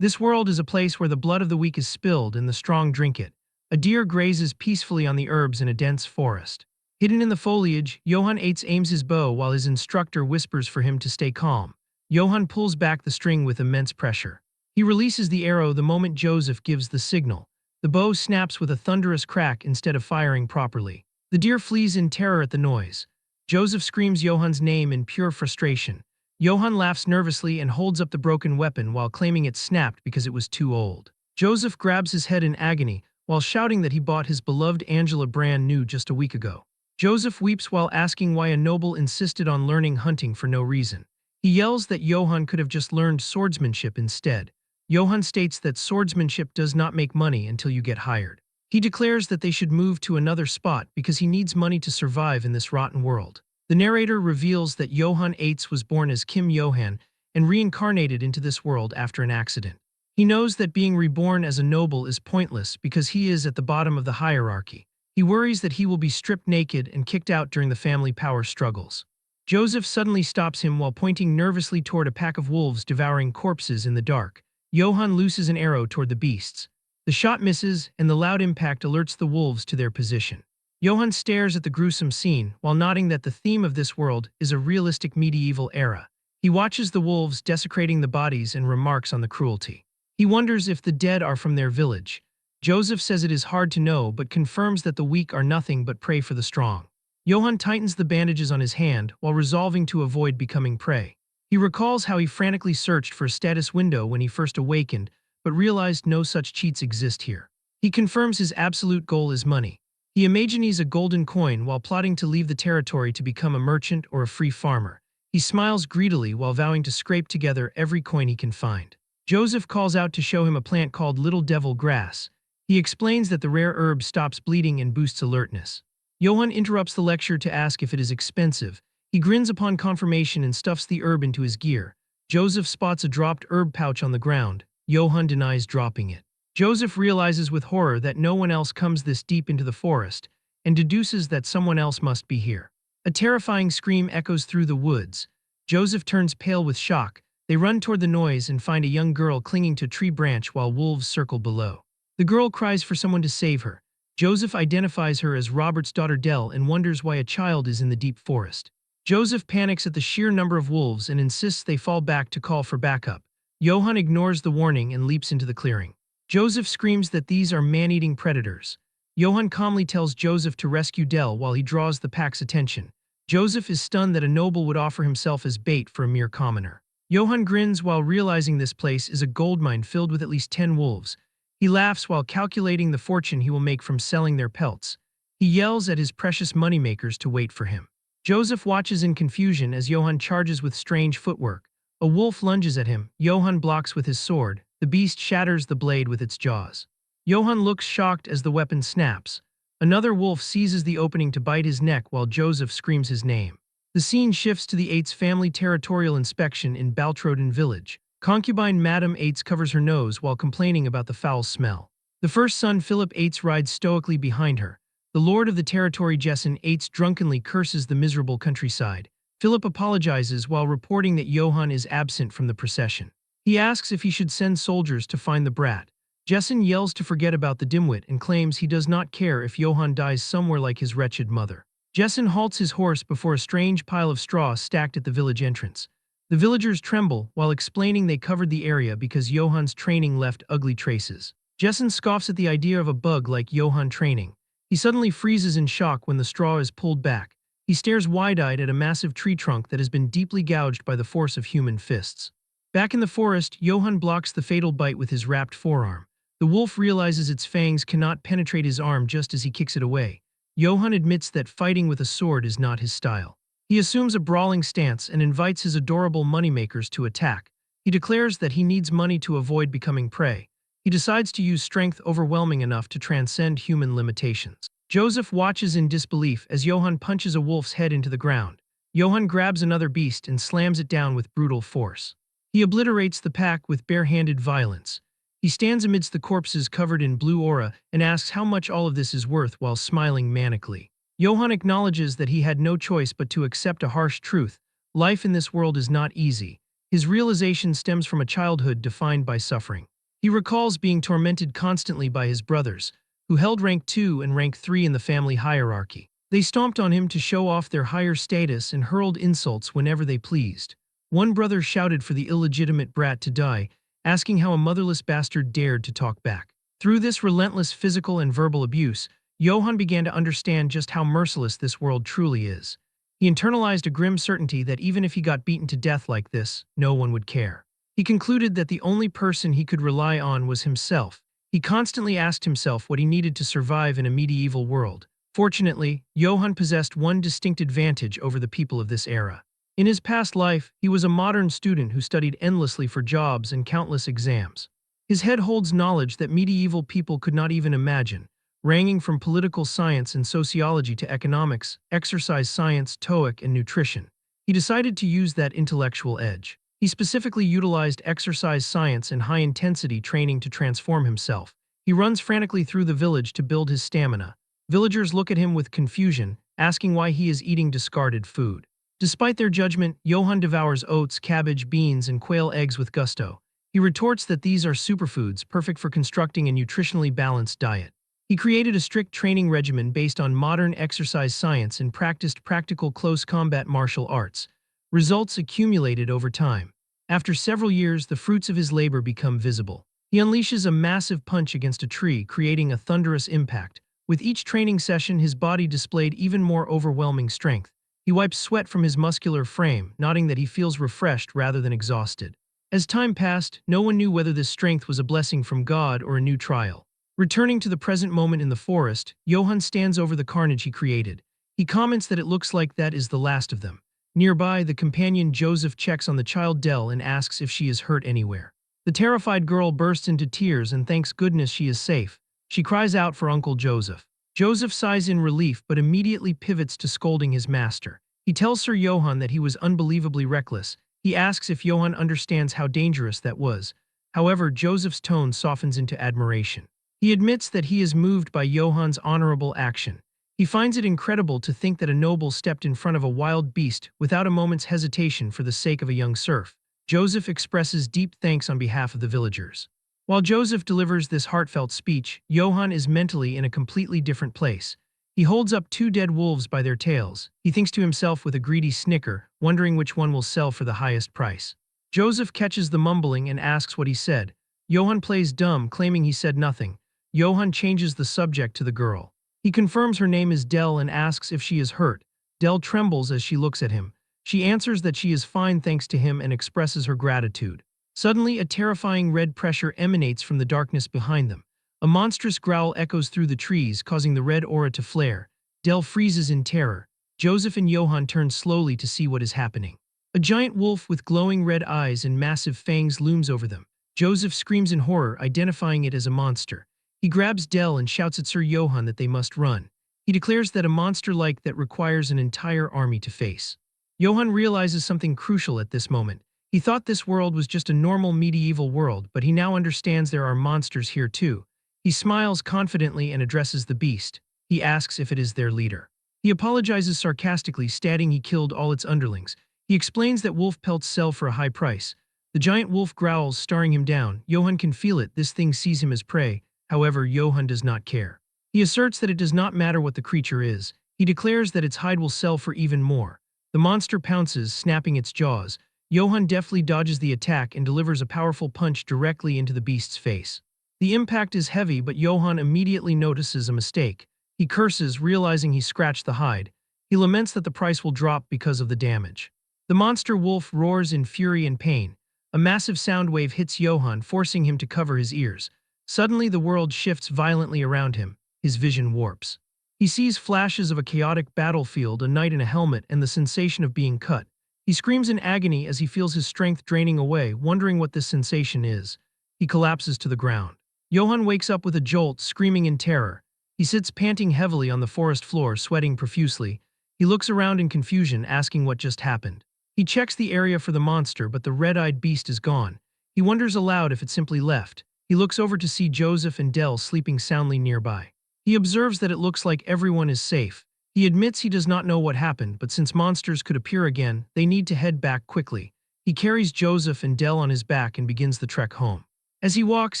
This world is a place where the blood of the weak is spilled and the strong drink it. A deer grazes peacefully on the herbs in a dense forest. Hidden in the foliage, Johann Eitz aims his bow while his instructor whispers for him to stay calm. Johann pulls back the string with immense pressure. He releases the arrow the moment Joseph gives the signal. The bow snaps with a thunderous crack instead of firing properly. The deer flees in terror at the noise. Joseph screams Johann's name in pure frustration. Johann laughs nervously and holds up the broken weapon while claiming it snapped because it was too old. Joseph grabs his head in agony while shouting that he bought his beloved Angela brand new just a week ago. Joseph weeps while asking why a noble insisted on learning hunting for no reason. He yells that Johann could have just learned swordsmanship instead. Johann states that swordsmanship does not make money until you get hired. He declares that they should move to another spot because he needs money to survive in this rotten world. The narrator reveals that Johann Eitz was born as Kim Johann and reincarnated into this world after an accident. He knows that being reborn as a noble is pointless because he is at the bottom of the hierarchy. He worries that he will be stripped naked and kicked out during the family power struggles. Joseph suddenly stops him while pointing nervously toward a pack of wolves devouring corpses in the dark. Johann looses an arrow toward the beasts. The shot misses, and the loud impact alerts the wolves to their position. Johann stares at the gruesome scene while nodding that the theme of this world is a realistic medieval era. He watches the wolves desecrating the bodies and remarks on the cruelty. He wonders if the dead are from their village. Joseph says it is hard to know but confirms that the weak are nothing but prey for the strong. Johann tightens the bandages on his hand while resolving to avoid becoming prey. He recalls how he frantically searched for a status window when he first awakened, but realized no such cheats exist here. He confirms his absolute goal is money. He imagines a golden coin while plotting to leave the territory to become a merchant or a free farmer. He smiles greedily while vowing to scrape together every coin he can find. Joseph calls out to show him a plant called Little Devil Grass. He explains that the rare herb stops bleeding and boosts alertness. Johann interrupts the lecture to ask if it is expensive. He grins upon confirmation and stuffs the herb into his gear. Joseph spots a dropped herb pouch on the ground. Johann denies dropping it. Joseph realizes with horror that no one else comes this deep into the forest and deduces that someone else must be here. A terrifying scream echoes through the woods. Joseph turns pale with shock. They run toward the noise and find a young girl clinging to a tree branch while wolves circle below. The girl cries for someone to save her. Joseph identifies her as Robert's daughter Dell and wonders why a child is in the deep forest. Joseph panics at the sheer number of wolves and insists they fall back to call for backup. Johann ignores the warning and leaps into the clearing. Joseph screams that these are man-eating predators. Johann calmly tells Joseph to rescue Dell while he draws the pack's attention. Joseph is stunned that a noble would offer himself as bait for a mere commoner. Johann grins while realizing this place is a goldmine filled with at least 10 wolves. He laughs while calculating the fortune he will make from selling their pelts. He yells at his precious moneymakers to wait for him. Joseph watches in confusion as Johann charges with strange footwork. A wolf lunges at him. Johann blocks with his sword. The beast shatters the blade with its jaws. Johann looks shocked as the weapon snaps. Another wolf seizes the opening to bite his neck while Joseph screams his name. The scene shifts to the Eitz family territorial inspection in Baltroden village. Concubine Madame Eitz covers her nose while complaining about the foul smell. The first son Philip Eitz rides stoically behind her. The lord of the territory Jessen Eitz drunkenly curses the miserable countryside. Philip apologizes while reporting that Johann is absent from the procession. He asks if he should send soldiers to find the brat. Jessen yells to forget about the dimwit and claims he does not care if Johann dies somewhere like his wretched mother. Jessen halts his horse before a strange pile of straw stacked at the village entrance. The villagers tremble while explaining they covered the area because Johann's training left ugly traces. Jessen scoffs at the idea of a bug like Johann training. He suddenly freezes in shock when the straw is pulled back. He stares wide-eyed at a massive tree trunk that has been deeply gouged by the force of human fists. Back in the forest, Johann blocks the fatal bite with his wrapped forearm. The wolf realizes its fangs cannot penetrate his arm just as he kicks it away. Johann admits that fighting with a sword is not his style. He assumes a brawling stance and invites his adorable moneymakers to attack. He declares that he needs money to avoid becoming prey. He decides to use strength overwhelming enough to transcend human limitations. Joseph watches in disbelief as Johann punches a wolf's head into the ground. Johann grabs another beast and slams it down with brutal force. He obliterates the pack with bare-handed violence. He stands amidst the corpses covered in blue aura and asks how much all of this is worth while smiling manically. Johann acknowledges that he had no choice but to accept a harsh truth. Life in this world is not easy. His realization stems from a childhood defined by suffering. He recalls being tormented constantly by his brothers, who held rank 2 and rank 3 in the family hierarchy. They stomped on him to show off their higher status and hurled insults whenever they pleased. One brother shouted for the illegitimate brat to die, asking how a motherless bastard dared to talk back. Through this relentless physical and verbal abuse, Johann began to understand just how merciless this world truly is. He internalized a grim certainty that even if he got beaten to death like this, no one would care. He concluded that the only person he could rely on was himself. He constantly asked himself what he needed to survive in a medieval world. Fortunately, Johann possessed one distinct advantage over the people of this era. In his past life, he was a modern student who studied endlessly for jobs and countless exams. His head holds knowledge that medieval people could not even imagine, ranging from political science and sociology to economics, exercise science, TOEIC, and nutrition. He decided to use that intellectual edge. He specifically utilized exercise science and high-intensity training to transform himself. He runs frantically through the village to build his stamina. Villagers look at him with confusion, asking why he is eating discarded food. Despite their judgment, Johann devours oats, cabbage, beans, and quail eggs with gusto. He retorts that these are superfoods, perfect for constructing a nutritionally balanced diet. He created a strict training regimen based on modern exercise science and practiced practical close combat martial arts. Results accumulated over time. After several years, the fruits of his labor become visible. He unleashes a massive punch against a tree, creating a thunderous impact. With each training session, his body displayed even more overwhelming strength. He wipes sweat from his muscular frame, nodding that he feels refreshed rather than exhausted. As time passed, no one knew whether this strength was a blessing from God or a new trial. Returning to the present moment in the forest, Johann stands over the carnage he created. He comments that it looks like that is the last of them. Nearby, the companion Joseph checks on the child Dell and asks if she is hurt anywhere. The terrified girl bursts into tears and thanks goodness she is safe. She cries out for Uncle Joseph. Joseph sighs in relief but immediately pivots to scolding his master. He tells Sir Johann that he was unbelievably reckless. He asks if Johann understands how dangerous that was. However, Joseph's tone softens into admiration. He admits that he is moved by Johann's honorable action. He finds it incredible to think that a noble stepped in front of a wild beast without a moment's hesitation for the sake of a young serf. Joseph expresses deep thanks on behalf of the villagers. While Joseph delivers this heartfelt speech, Johann is mentally in a completely different place. He holds up two dead wolves by their tails. He thinks to himself with a greedy snicker, wondering which one will sell for the highest price. Joseph catches the mumbling and asks what he said. Johann plays dumb, claiming he said nothing. Johann changes the subject to the girl. He confirms her name is Dell and asks if she is hurt. Dell trembles as she looks at him. She answers that she is fine thanks to him and expresses her gratitude. Suddenly, a terrifying red pressure emanates from the darkness behind them. A monstrous growl echoes through the trees, causing the red aura to flare. Dell freezes in terror. Joseph and Johann turn slowly to see what is happening. A giant wolf with glowing red eyes and massive fangs looms over them. Joseph screams in horror, identifying it as a monster. He grabs Dell and shouts at Sir Johann that they must run. He declares that a monster like that requires an entire army to face. Johann realizes something crucial at this moment. He thought this world was just a normal medieval world, but he now understands there are monsters here too. He smiles confidently and addresses the beast. He asks if it is their leader. He apologizes sarcastically, stating he killed all its underlings. He explains that wolf pelts sell for a high price. The giant wolf growls, staring him down. Johann can feel it. This thing sees him as prey. However, Johann does not care. He asserts that it does not matter what the creature is. He declares that its hide will sell for even more. The monster pounces, snapping its jaws. Johann deftly dodges the attack and delivers a powerful punch directly into the beast's face. The impact is heavy, but Johann immediately notices a mistake. He curses, realizing he scratched the hide. He laments that the price will drop because of the damage. The monster wolf roars in fury and pain. A massive sound wave hits Johann, forcing him to cover his ears. Suddenly, the world shifts violently around him. His vision warps. He sees flashes of a chaotic battlefield, a knight in a helmet, and the sensation of being cut. He screams in agony as he feels his strength draining away, wondering what this sensation is. He collapses to the ground. Johann wakes up with a jolt, screaming in terror. He sits panting heavily on the forest floor, sweating profusely. He looks around in confusion, asking what just happened. He checks the area for the monster, but the red-eyed beast is gone. He wonders aloud if it simply left. He looks over to see Joseph and Dell sleeping soundly nearby. He observes that it looks like everyone is safe. He admits he does not know what happened, but since monsters could appear again, they need to head back quickly. He He carries Joseph and Dell on his back and begins the trek home. As he walks,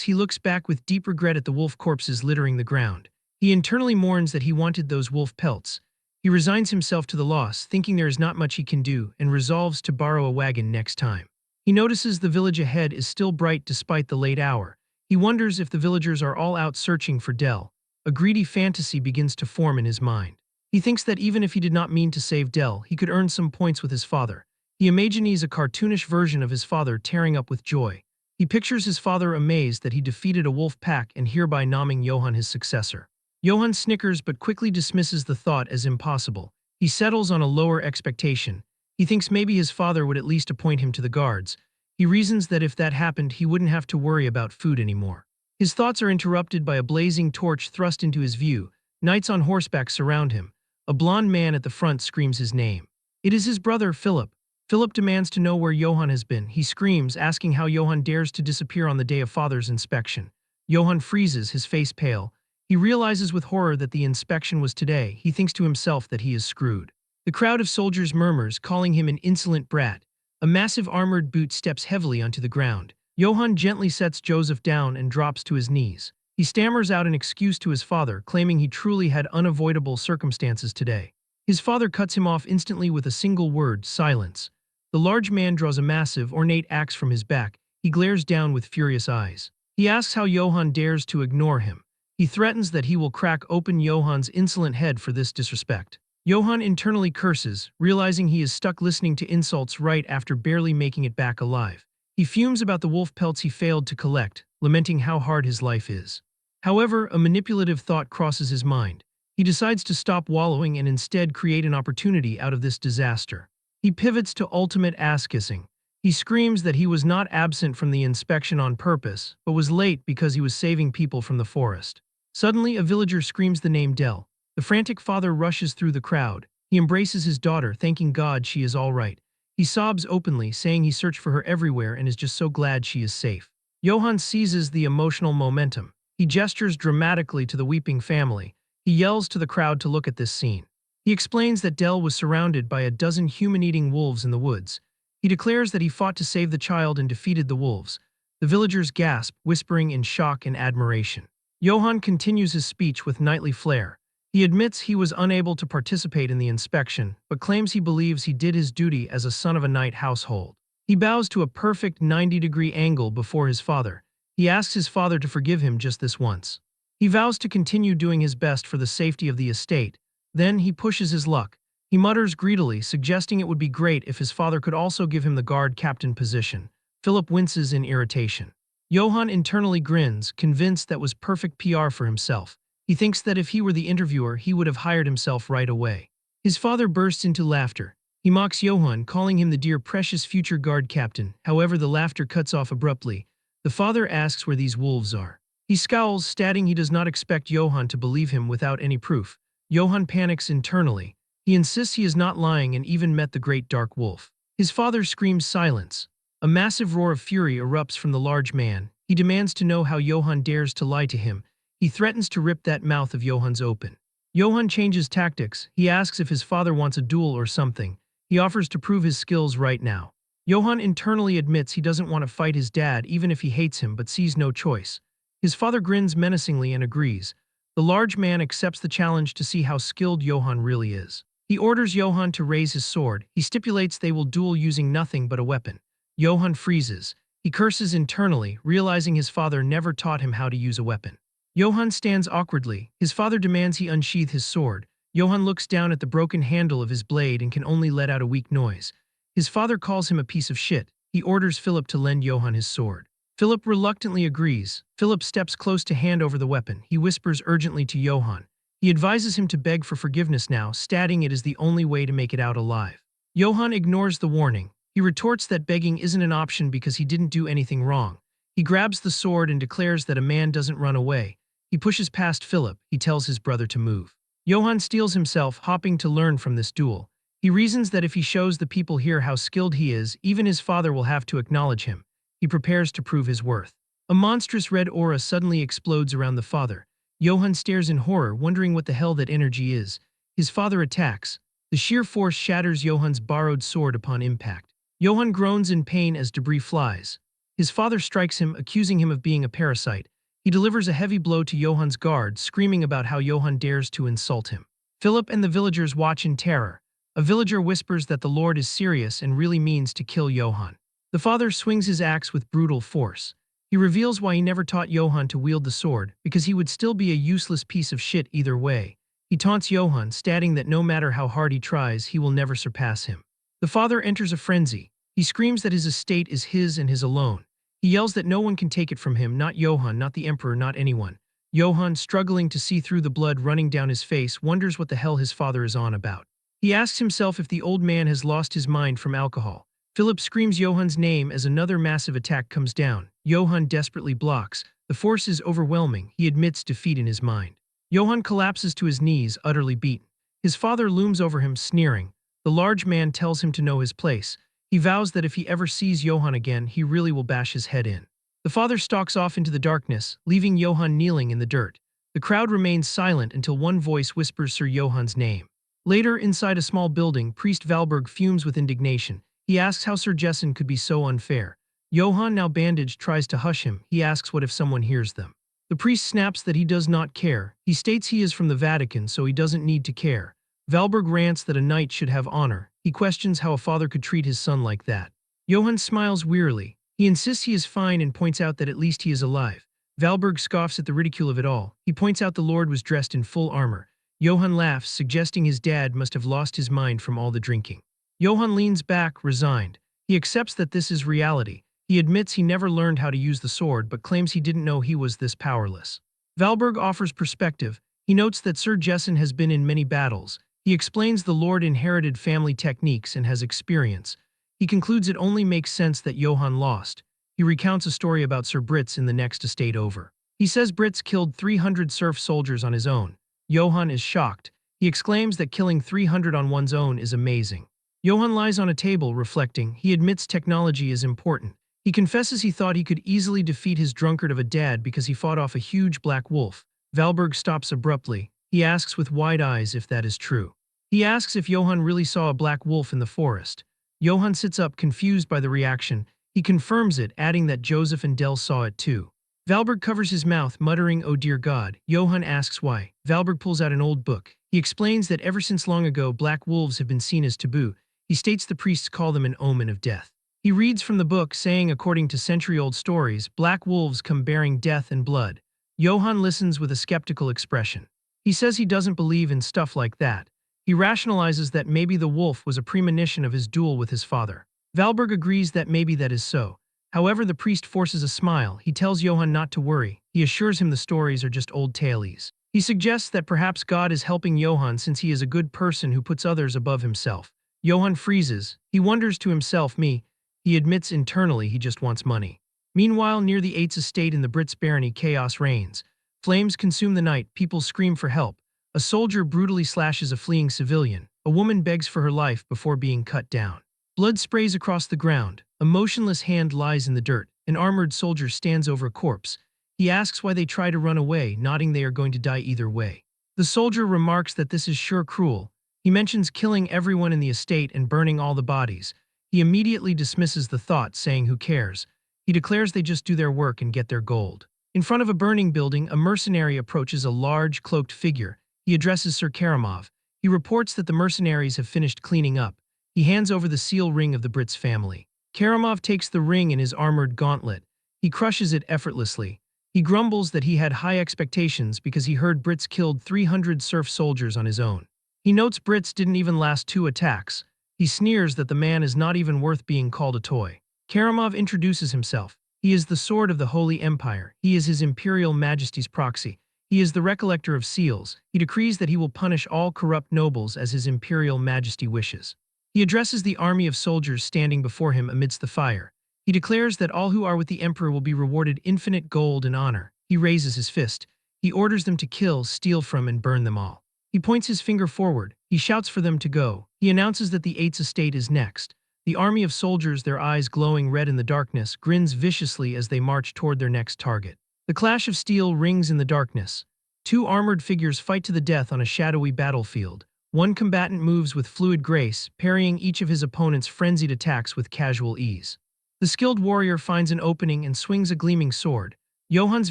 he looks back with deep regret at the wolf corpses littering the ground. He internally mourns that he wanted those wolf pelts. He resigns himself to the loss, thinking there is not much he can do, and resolves to borrow a wagon next time. He notices the village ahead is still bright despite the late hour. He wonders if the villagers are all out searching for Dell. A greedy fantasy begins to form in his mind. He thinks that even if he did not mean to save Dell, he could earn some points with his father. He imagines a cartoonish version of his father tearing up with joy. He pictures his father amazed that he defeated a wolf pack and hereby naming Johann his successor. Johann snickers but quickly dismisses the thought as impossible. He settles on a lower expectation. He thinks maybe his father would at least appoint him to the guards. He reasons that if that happened, he wouldn't have to worry about food anymore. His thoughts are interrupted by a blazing torch thrust into his view. Knights on horseback surround him. A blond man at the front screams his name. It is his brother, Philip. Philip demands to know where Johann has been. He screams, asking how Johann dares to disappear on the day of father's inspection. Johann freezes, his face pale. He realizes with horror that the inspection was today. He thinks to himself that he is screwed. The crowd of soldiers murmurs, calling him an insolent brat. A massive armored boot steps heavily onto the ground. Johann gently sets Joseph down and drops to his knees. He stammers out an excuse to his father, claiming he truly had unavoidable circumstances today. His father cuts him off instantly with a single word, silence. The large man draws a massive, ornate axe from his back. He glares down with furious eyes. He asks how Johann dares to ignore him. He threatens that he will crack open Johann's insolent head for this disrespect. Johann internally curses, realizing he is stuck listening to insults right after barely making it back alive. He fumes about the wolf pelts he failed to collect, lamenting how hard his life is. However, a manipulative thought crosses his mind. He decides to stop wallowing and instead create an opportunity out of this disaster. He pivots to ultimate ass-kissing. He screams that he was not absent from the inspection on purpose, but was late because he was saving people from the forest. Suddenly, a villager screams the name Dell. The frantic father rushes through the crowd. He embraces his daughter, thanking God she is all right. He sobs openly, saying he searched for her everywhere and is just so glad she is safe. Johann seizes the emotional momentum. He gestures dramatically to the weeping family. He yells to the crowd to look at this scene. He explains that Dell was surrounded by a dozen human-eating wolves in the woods. He declares that he fought to save the child and defeated the wolves. The villagers gasp, whispering in shock and admiration. Johann continues his speech with knightly flair. He admits he was unable to participate in the inspection, but claims he believes he did his duty as a son of a knight household. He bows to a perfect 90-degree angle before his father. He asks his father to forgive him just this once. He vows to continue doing his best for the safety of the estate. Then he pushes his luck. He mutters greedily, suggesting it would be great if his father could also give him the guard captain position. Philip winces in irritation. Johann internally grins, convinced that was perfect PR for himself. He thinks that if he were the interviewer, he would have hired himself right away. His father bursts into laughter. He mocks Johann, calling him the dear precious future guard captain. However, the laughter cuts off abruptly. The father asks where these wolves are. He scowls, stating he does not expect Johann to believe him without any proof. Johann panics internally. He insists he is not lying and even met the great dark wolf. His father screams silence. A massive roar of fury erupts from the large man. He demands to know how Johann dares to lie to him. He threatens to rip that mouth of Johann's open. Johann changes tactics. He asks if his father wants a duel or something. He offers to prove his skills right now. Johann internally admits he doesn't want to fight his dad even if he hates him but sees no choice. His father grins menacingly and agrees. The large man accepts the challenge to see how skilled Johann really is. He orders Johann to raise his sword. He stipulates they will duel using nothing but a weapon. Johann freezes. He curses internally, realizing his father never taught him how to use a weapon. Johann stands awkwardly. His father demands he unsheath his sword. Johann looks down at the broken handle of his blade and can only let out a weak noise. His father calls him a piece of shit. He orders Philip to lend Johann his sword. Philip reluctantly agrees. Philip steps close to hand over the weapon. He whispers urgently to Johann. He advises him to beg for forgiveness now, stating it is the only way to make it out alive. Johann ignores the warning. He retorts that begging isn't an option because he didn't do anything wrong. He grabs the sword and declares that a man doesn't run away. He pushes past Philip. He tells his brother to move. Johann steels himself, hopping to learn from this duel. He reasons that if he shows the people here how skilled he is, even his father will have to acknowledge him. He prepares to prove his worth. A monstrous red aura suddenly explodes around the father. Johann stares in horror, wondering what the hell that energy is. His father attacks. The sheer force shatters Johann's borrowed sword upon impact. Johann groans in pain as debris flies. His father strikes him, accusing him of being a parasite. He delivers a heavy blow to Johann's guard, screaming about how Johann dares to insult him. Philip and the villagers watch in terror. A villager whispers that the Lord is serious and really means to kill Johann. The father swings his axe with brutal force. He reveals why he never taught Johann to wield the sword, because he would still be a useless piece of shit either way. He taunts Johann, stating that no matter how hard he tries, he will never surpass him. The father enters a frenzy. He screams that his estate is his and his alone. He yells that no one can take it from him, not Johann, not the emperor, not anyone. Johann, struggling to see through the blood running down his face, wonders what the hell his father is on about. He asks himself if the old man has lost his mind from alcohol. Philip screams Johann's name as another massive attack comes down. Johann desperately blocks. The force is overwhelming. He admits defeat in his mind. Johann collapses to his knees, utterly beaten. His father looms over him, sneering. The large man tells him to know his place. He vows that if he ever sees Johann again, he really will bash his head in. The father stalks off into the darkness, leaving Johann kneeling in the dirt. The crowd remains silent until one voice whispers Sir Johann's name. Later, inside a small building, Priest Valberg fumes with indignation. He asks how Sir Jessen could be so unfair. Johann, now bandaged, tries to hush him. He asks what if someone hears them. The priest snaps that he does not care. He states he is from the Vatican, so he doesn't need to care. Valberg rants that a knight should have honor. He questions how a father could treat his son like that. Johann smiles wearily. He insists he is fine and points out that at least he is alive. Valberg scoffs at the ridicule of it all. He points out the Lord was dressed in full armor. Johann laughs, suggesting his dad must have lost his mind from all the drinking. Johann leans back, resigned. He accepts that this is reality. He admits he never learned how to use the sword, but claims he didn't know he was this powerless. Valberg offers perspective. He notes that Sir Jessen has been in many battles. He explains the Lord inherited family techniques and has experience. He concludes it only makes sense that Johann lost. He recounts a story about Sir Brits in the next estate over. He says Brits killed 300 serf soldiers on his own. Johann is shocked. He exclaims that killing 300 on one's own is amazing. Johann lies on a table, reflecting. He admits technology is important. He confesses he thought he could easily defeat his drunkard of a dad because he fought off a huge black wolf. Valberg stops abruptly. He asks with wide eyes if that is true. He asks if Johann really saw a black wolf in the forest. Johann sits up, confused by the reaction. He confirms it, adding that Joseph and Del saw it too. Valberg covers his mouth, muttering, "Oh dear God." Johann asks why. Valberg pulls out an old book. He explains that ever since long ago, black wolves have been seen as taboo. He states the priests call them an omen of death. He reads from the book, saying according to century-old stories, black wolves come bearing death and blood. Johann listens with a skeptical expression. He says he doesn't believe in stuff like that. He rationalizes that maybe the wolf was a premonition of his duel with his father. Valberg agrees that maybe that is so. However, the priest forces a smile. He tells Johann not to worry. He assures him the stories are just old tales. He suggests that perhaps God is helping Johann since he is a good person who puts others above himself. Johann freezes. He wonders to himself, me. He admits internally he just wants money. Meanwhile, near the Eights estate in the Brits barony, chaos reigns. Flames consume the night. People scream for help. A soldier brutally slashes a fleeing civilian. A woman begs for her life before being cut down. Blood sprays across the ground. A motionless hand lies in the dirt. An armored soldier stands over a corpse. He asks why they try to run away, nodding they are going to die either way. The soldier remarks that this is sure cruel. He mentions killing everyone in the estate and burning all the bodies. He immediately dismisses the thought, saying who cares. He declares they just do their work and get their gold. In front of a burning building, a mercenary approaches a large, cloaked figure. He addresses Sir Karamov. He reports that the mercenaries have finished cleaning up. He hands over the seal ring of the Brits family. Karamov takes the ring in his armored gauntlet. He crushes it effortlessly. He grumbles that he had high expectations because he heard Brits killed 300 serf soldiers on his own. He notes Brits didn't even last 2 attacks. He sneers that the man is not even worth being called a toy. Karamov introduces himself. He is the sword of the Holy Empire. He is His Imperial Majesty's proxy. He is the recollector of seals. He decrees that he will punish all corrupt nobles as His Imperial Majesty wishes. He addresses the army of soldiers standing before him amidst the fire. He declares that all who are with the Emperor will be rewarded infinite gold and honor. He raises his fist. He orders them to kill, steal from, and burn them all. He points his finger forward. He shouts for them to go. He announces that the Eights estate is next. The army of soldiers, their eyes glowing red in the darkness, grins viciously as they march toward their next target. The clash of steel rings in the darkness. 2 armored figures fight to the death on a shadowy battlefield. One combatant moves with fluid grace, parrying each of his opponent's frenzied attacks with casual ease. The skilled warrior finds an opening and swings a gleaming sword. Johan's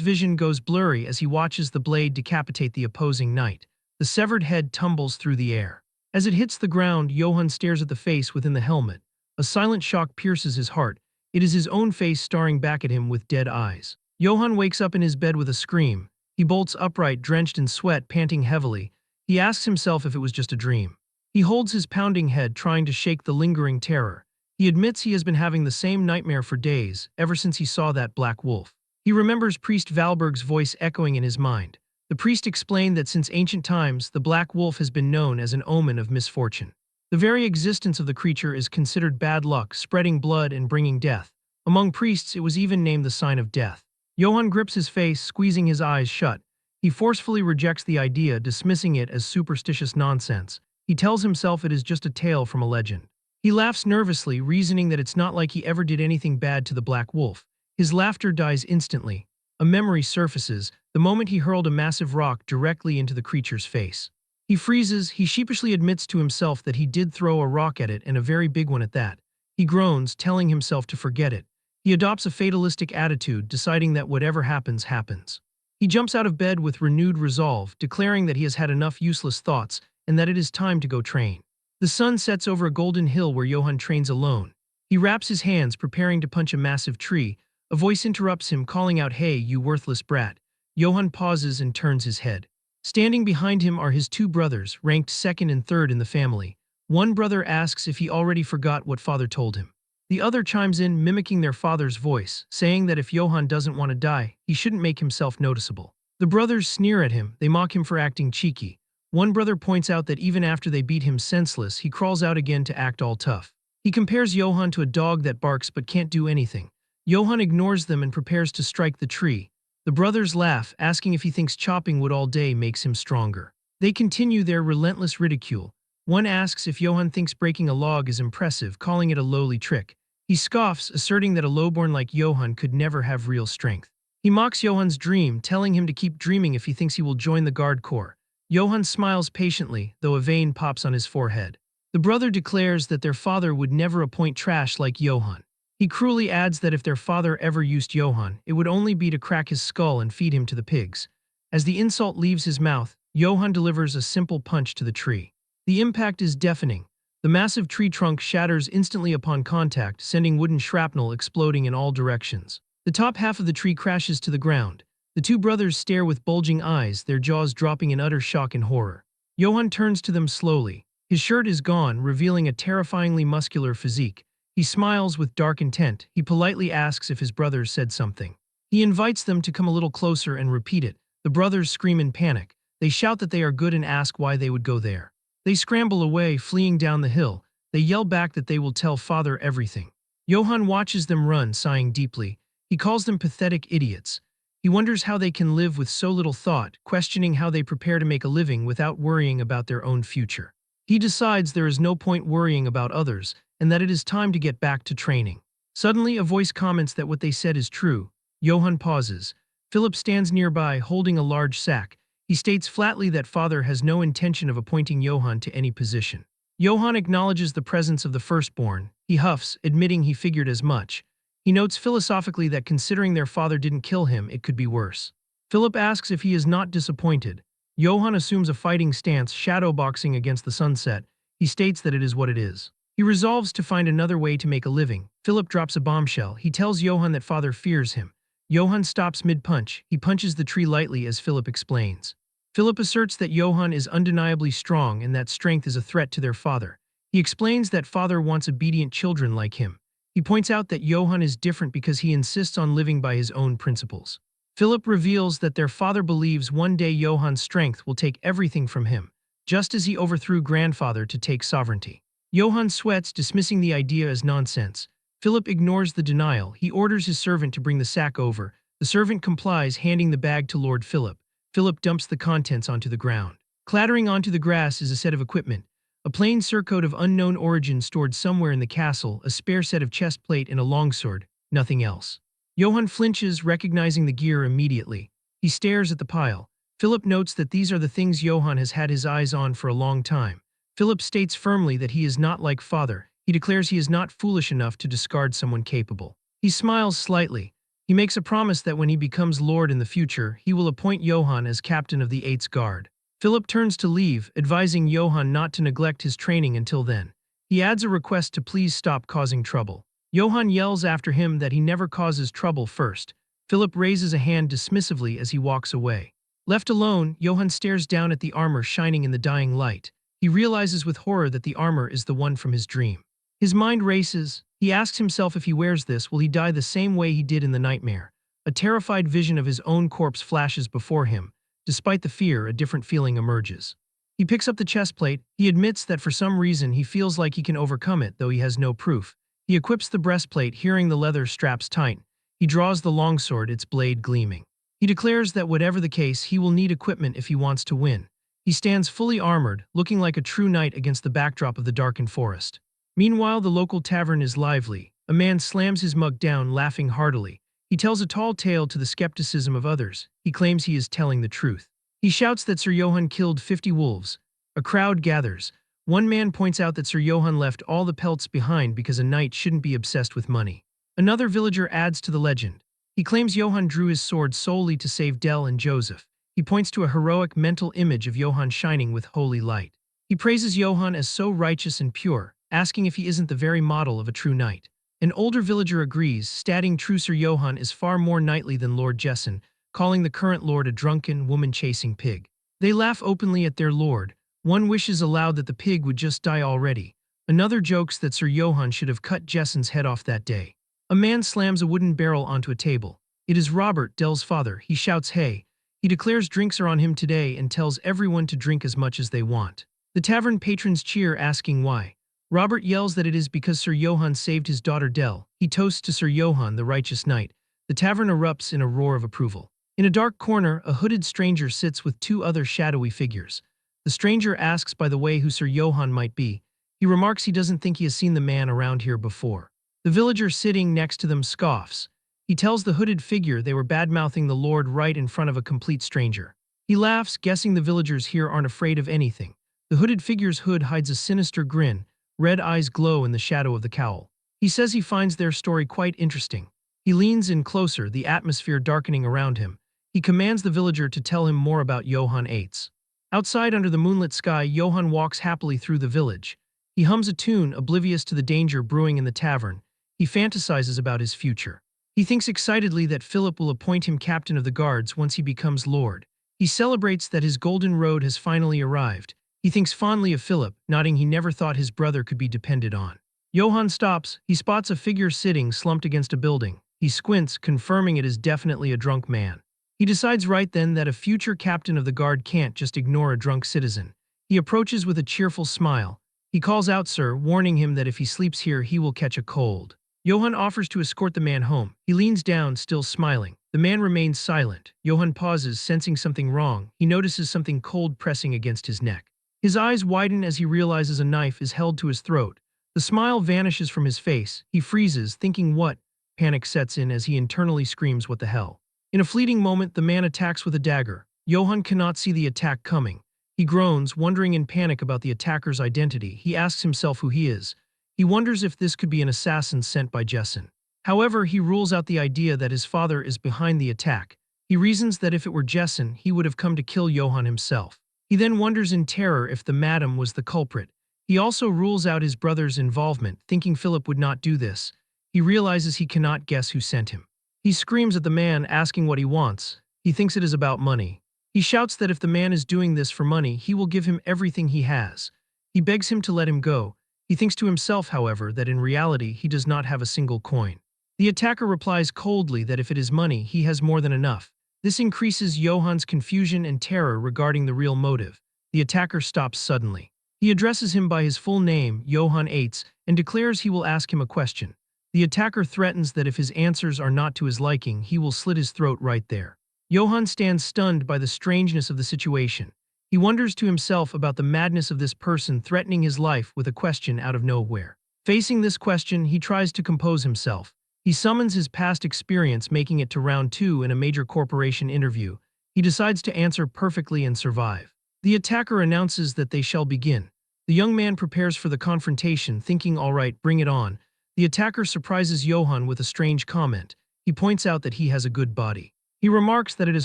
vision goes blurry as he watches the blade decapitate the opposing knight. The severed head tumbles through the air. As it hits the ground, Johan stares at the face within the helmet. A silent shock pierces his heart. It is his own face staring back at him with dead eyes. Johan wakes up in his bed with a scream. He bolts upright, drenched in sweat, panting heavily. He asks himself if it was just a dream. He holds his pounding head, trying to shake the lingering terror. He admits he has been having the same nightmare for days, ever since he saw that black wolf. He remembers Priest Valberg's voice echoing in his mind. The priest explained that since ancient times, the black wolf has been known as an omen of misfortune. The very existence of the creature is considered bad luck, spreading blood and bringing death. Among priests, it was even named the sign of death. Johan grips his face, squeezing his eyes shut. He forcefully rejects the idea, dismissing it as superstitious nonsense. He tells himself it is just a tale from a legend. He laughs nervously, reasoning that it's not like he ever did anything bad to the black wolf. His laughter dies instantly. A memory surfaces, the moment he hurled a massive rock directly into the creature's face. He freezes. He sheepishly admits to himself that he did throw a rock at it, and a very big one at that. He groans, telling himself to forget it. He adopts a fatalistic attitude, deciding that whatever happens, happens. He jumps out of bed with renewed resolve, declaring that he has had enough useless thoughts and that it is time to go train. The sun sets over a golden hill where Johan trains alone. He wraps his hands, preparing to punch a massive tree. A voice interrupts him, calling out, "Hey, you worthless brat." Johan pauses and turns his head. Standing behind him are his two brothers, ranked second and third in the family. One brother asks if he already forgot what father told him. The other chimes in, mimicking their father's voice, saying that if Johan doesn't want to die, he shouldn't make himself noticeable. The brothers sneer at him. They mock him for acting cheeky. One brother points out that even after they beat him senseless, he crawls out again to act all tough. He compares Johan to a dog that barks but can't do anything. Johan ignores them and prepares to strike the tree. The brothers laugh, asking if he thinks chopping wood all day makes him stronger. They continue their relentless ridicule. One asks if Johan thinks breaking a log is impressive, calling it a lowly trick. He scoffs, asserting that a lowborn like Johan could never have real strength. He mocks Johan's dream, telling him to keep dreaming if he thinks he will join the Guard Corps. Johan smiles patiently, though a vein pops on his forehead. The brother declares that their father would never appoint trash like Johan. He cruelly adds that if their father ever used Johan, it would only be to crack his skull and feed him to the pigs. As the insult leaves his mouth, Johan delivers a simple punch to the tree. The impact is deafening. The massive tree trunk shatters instantly upon contact, sending wooden shrapnel exploding in all directions. The top half of the tree crashes to the ground. The two brothers stare with bulging eyes, their jaws dropping in utter shock and horror. Johan turns to them slowly. His shirt is gone, revealing a terrifyingly muscular physique. He smiles with dark intent. He politely asks if his brothers said something. He invites them to come a little closer and repeat it. The brothers scream in panic. They shout that they are good and ask why they would go there. They scramble away, fleeing down the hill. They yell back that they will tell father everything. Johan watches them run, sighing deeply. He calls them pathetic idiots. He wonders how they can live with so little thought, questioning how they prepare to make a living without worrying about their own future. He decides there is no point worrying about others, and that it is time to get back to training. Suddenly, a voice comments that what they said is true. Johan pauses. Philip stands nearby, holding a large sack. He states flatly that father has no intention of appointing Johan to any position. Johan acknowledges the presence of the firstborn. He huffs, admitting he figured as much. He notes philosophically that considering their father didn't kill him, it could be worse. Philip asks if he is not disappointed. Johan assumes a fighting stance, shadowboxing against the sunset. He states that it is what it is. He resolves to find another way to make a living. Philip drops a bombshell. He tells Johan that father fears him. Johan stops mid-punch. He punches the tree lightly as Philip explains. Philip asserts that Johan is undeniably strong and that strength is a threat to their father. He explains that father wants obedient children like him. He points out that Johan is different because he insists on living by his own principles. Philip reveals that their father believes one day Johan's strength will take everything from him, just as he overthrew grandfather to take sovereignty. Johan sweats, dismissing the idea as nonsense. Philip ignores the denial. He orders his servant to bring the sack over. The servant complies, handing the bag to Lord Philip. Philip dumps the contents onto the ground. Clattering onto the grass is a set of equipment. A plain surcoat of unknown origin stored somewhere in the castle, a spare set of chest plate and a longsword, nothing else. Johan flinches, recognizing the gear immediately. He stares at the pile. Philip notes that these are the things Johan has had his eyes on for a long time. Philip states firmly that he is not like father. He declares he is not foolish enough to discard someone capable. He smiles slightly. He makes a promise that when he becomes Lord in the future, he will appoint Johann as captain of the Eights Guard. Philip turns to leave, advising Johann not to neglect his training until then. He adds a request to please stop causing trouble. Johann yells after him that he never causes trouble first. Philip raises a hand dismissively as he walks away. Left alone, Johann stares down at the armor shining in the dying light. He realizes with horror that the armor is the one from his dream. His mind races. He asks himself if he wears this, will he die the same way he did in the nightmare? A terrified vision of his own corpse flashes before him. Despite the fear, a different feeling emerges. He picks up the chest plate. He admits that for some reason he feels like he can overcome it, though he has no proof. He equips the breastplate, hearing the leather straps tighten. He draws the longsword, its blade gleaming. He declares that whatever the case, he will need equipment if he wants to win. He stands fully armored, looking like a true knight against the backdrop of the darkened forest. Meanwhile, the local tavern is lively. A man slams his mug down, laughing heartily. He tells a tall tale to the skepticism of others. He claims he is telling the truth. He shouts that Sir Johann killed 50 wolves. A crowd gathers. One man points out that Sir Johann left all the pelts behind because a knight shouldn't be obsessed with money. Another villager adds to the legend. He claims Johann drew his sword solely to save Del and Joseph. He points to a heroic mental image of Johann shining with holy light. He praises Johann as so righteous and pure, asking if he isn't the very model of a true knight. An older villager agrees, stating true Sir Johann is far more knightly than Lord Jessen, calling the current lord a drunken, woman-chasing pig. They laugh openly at their lord. One wishes aloud that the pig would just die already. Another jokes that Sir Johann should have cut Jessen's head off that day. A man slams a wooden barrel onto a table. It is Robert, Del's father. He shouts, "Hey!" He declares drinks are on him today and tells everyone to drink as much as they want. The tavern patrons cheer, asking why. Robert yells that it is because Sir Johann saved his daughter Del. He toasts to Sir Johann, the righteous knight. The tavern erupts in a roar of approval. In a dark corner, a hooded stranger sits with two other shadowy figures. The stranger asks by the way who Sir Johann might be. He remarks he doesn't think he has seen the man around here before. The villager sitting next to them scoffs. He tells the hooded figure they were bad-mouthing the Lord right in front of a complete stranger. He laughs, guessing the villagers here aren't afraid of anything. The hooded figure's hood hides a sinister grin. Red eyes glow in the shadow of the cowl. He says he finds their story quite interesting. He leans in closer, the atmosphere darkening around him. He commands the villager to tell him more about Johann Eitz. Outside under the moonlit sky, Johann walks happily through the village. He hums a tune, oblivious to the danger brewing in the tavern. He fantasizes about his future. He thinks excitedly that Philip will appoint him captain of the guards once he becomes lord. He celebrates that his golden road has finally arrived. He thinks fondly of Philip, nodding he never thought his brother could be depended on. Johann stops. He spots a figure sitting slumped against a building. He squints, confirming it is definitely a drunk man. He decides right then that a future captain of the guard can't just ignore a drunk citizen. He approaches with a cheerful smile. He calls out Sir, warning him that if he sleeps here he will catch a cold. Johann offers to escort the man home. He leans down, still smiling. The man remains silent. Johann pauses, sensing something wrong. He notices something cold pressing against his neck. His eyes widen as he realizes a knife is held to his throat. The smile vanishes from his face. He freezes, thinking what? Panic sets in as he internally screams, "What the hell?" In a fleeting moment, the man attacks with a dagger. Johann cannot see the attack coming. He groans, wondering in panic about the attacker's identity. He asks himself who he is. He wonders if this could be an assassin sent by Jessen. However, he rules out the idea that his father is behind the attack. He reasons that if it were Jessen, he would have come to kill Johann himself. He then wonders in terror if the madam was the culprit. He also rules out his brother's involvement, thinking Philip would not do this. He realizes he cannot guess who sent him. He screams at the man, asking what he wants. He thinks it is about money. He shouts that if the man is doing this for money, he will give him everything he has. He begs him to let him go. He thinks to himself, however, that in reality he does not have a single coin. The attacker replies coldly that if it is money, he has more than enough. This increases Johann's confusion and terror regarding the real motive. The attacker stops suddenly. He addresses him by his full name, Johann Eitz, and declares he will ask him a question. The attacker threatens that if his answers are not to his liking, he will slit his throat right there. Johann stands stunned by the strangeness of the situation. He wonders to himself about the madness of this person threatening his life with a question out of nowhere. Facing this question, he tries to compose himself. He summons his past experience, making it to round 2 in a major corporation interview. He decides to answer perfectly and survive. The attacker announces that they shall begin. The young man prepares for the confrontation, thinking, all right, bring it on. The attacker surprises Johann with a strange comment. He points out that he has a good body. He remarks that it is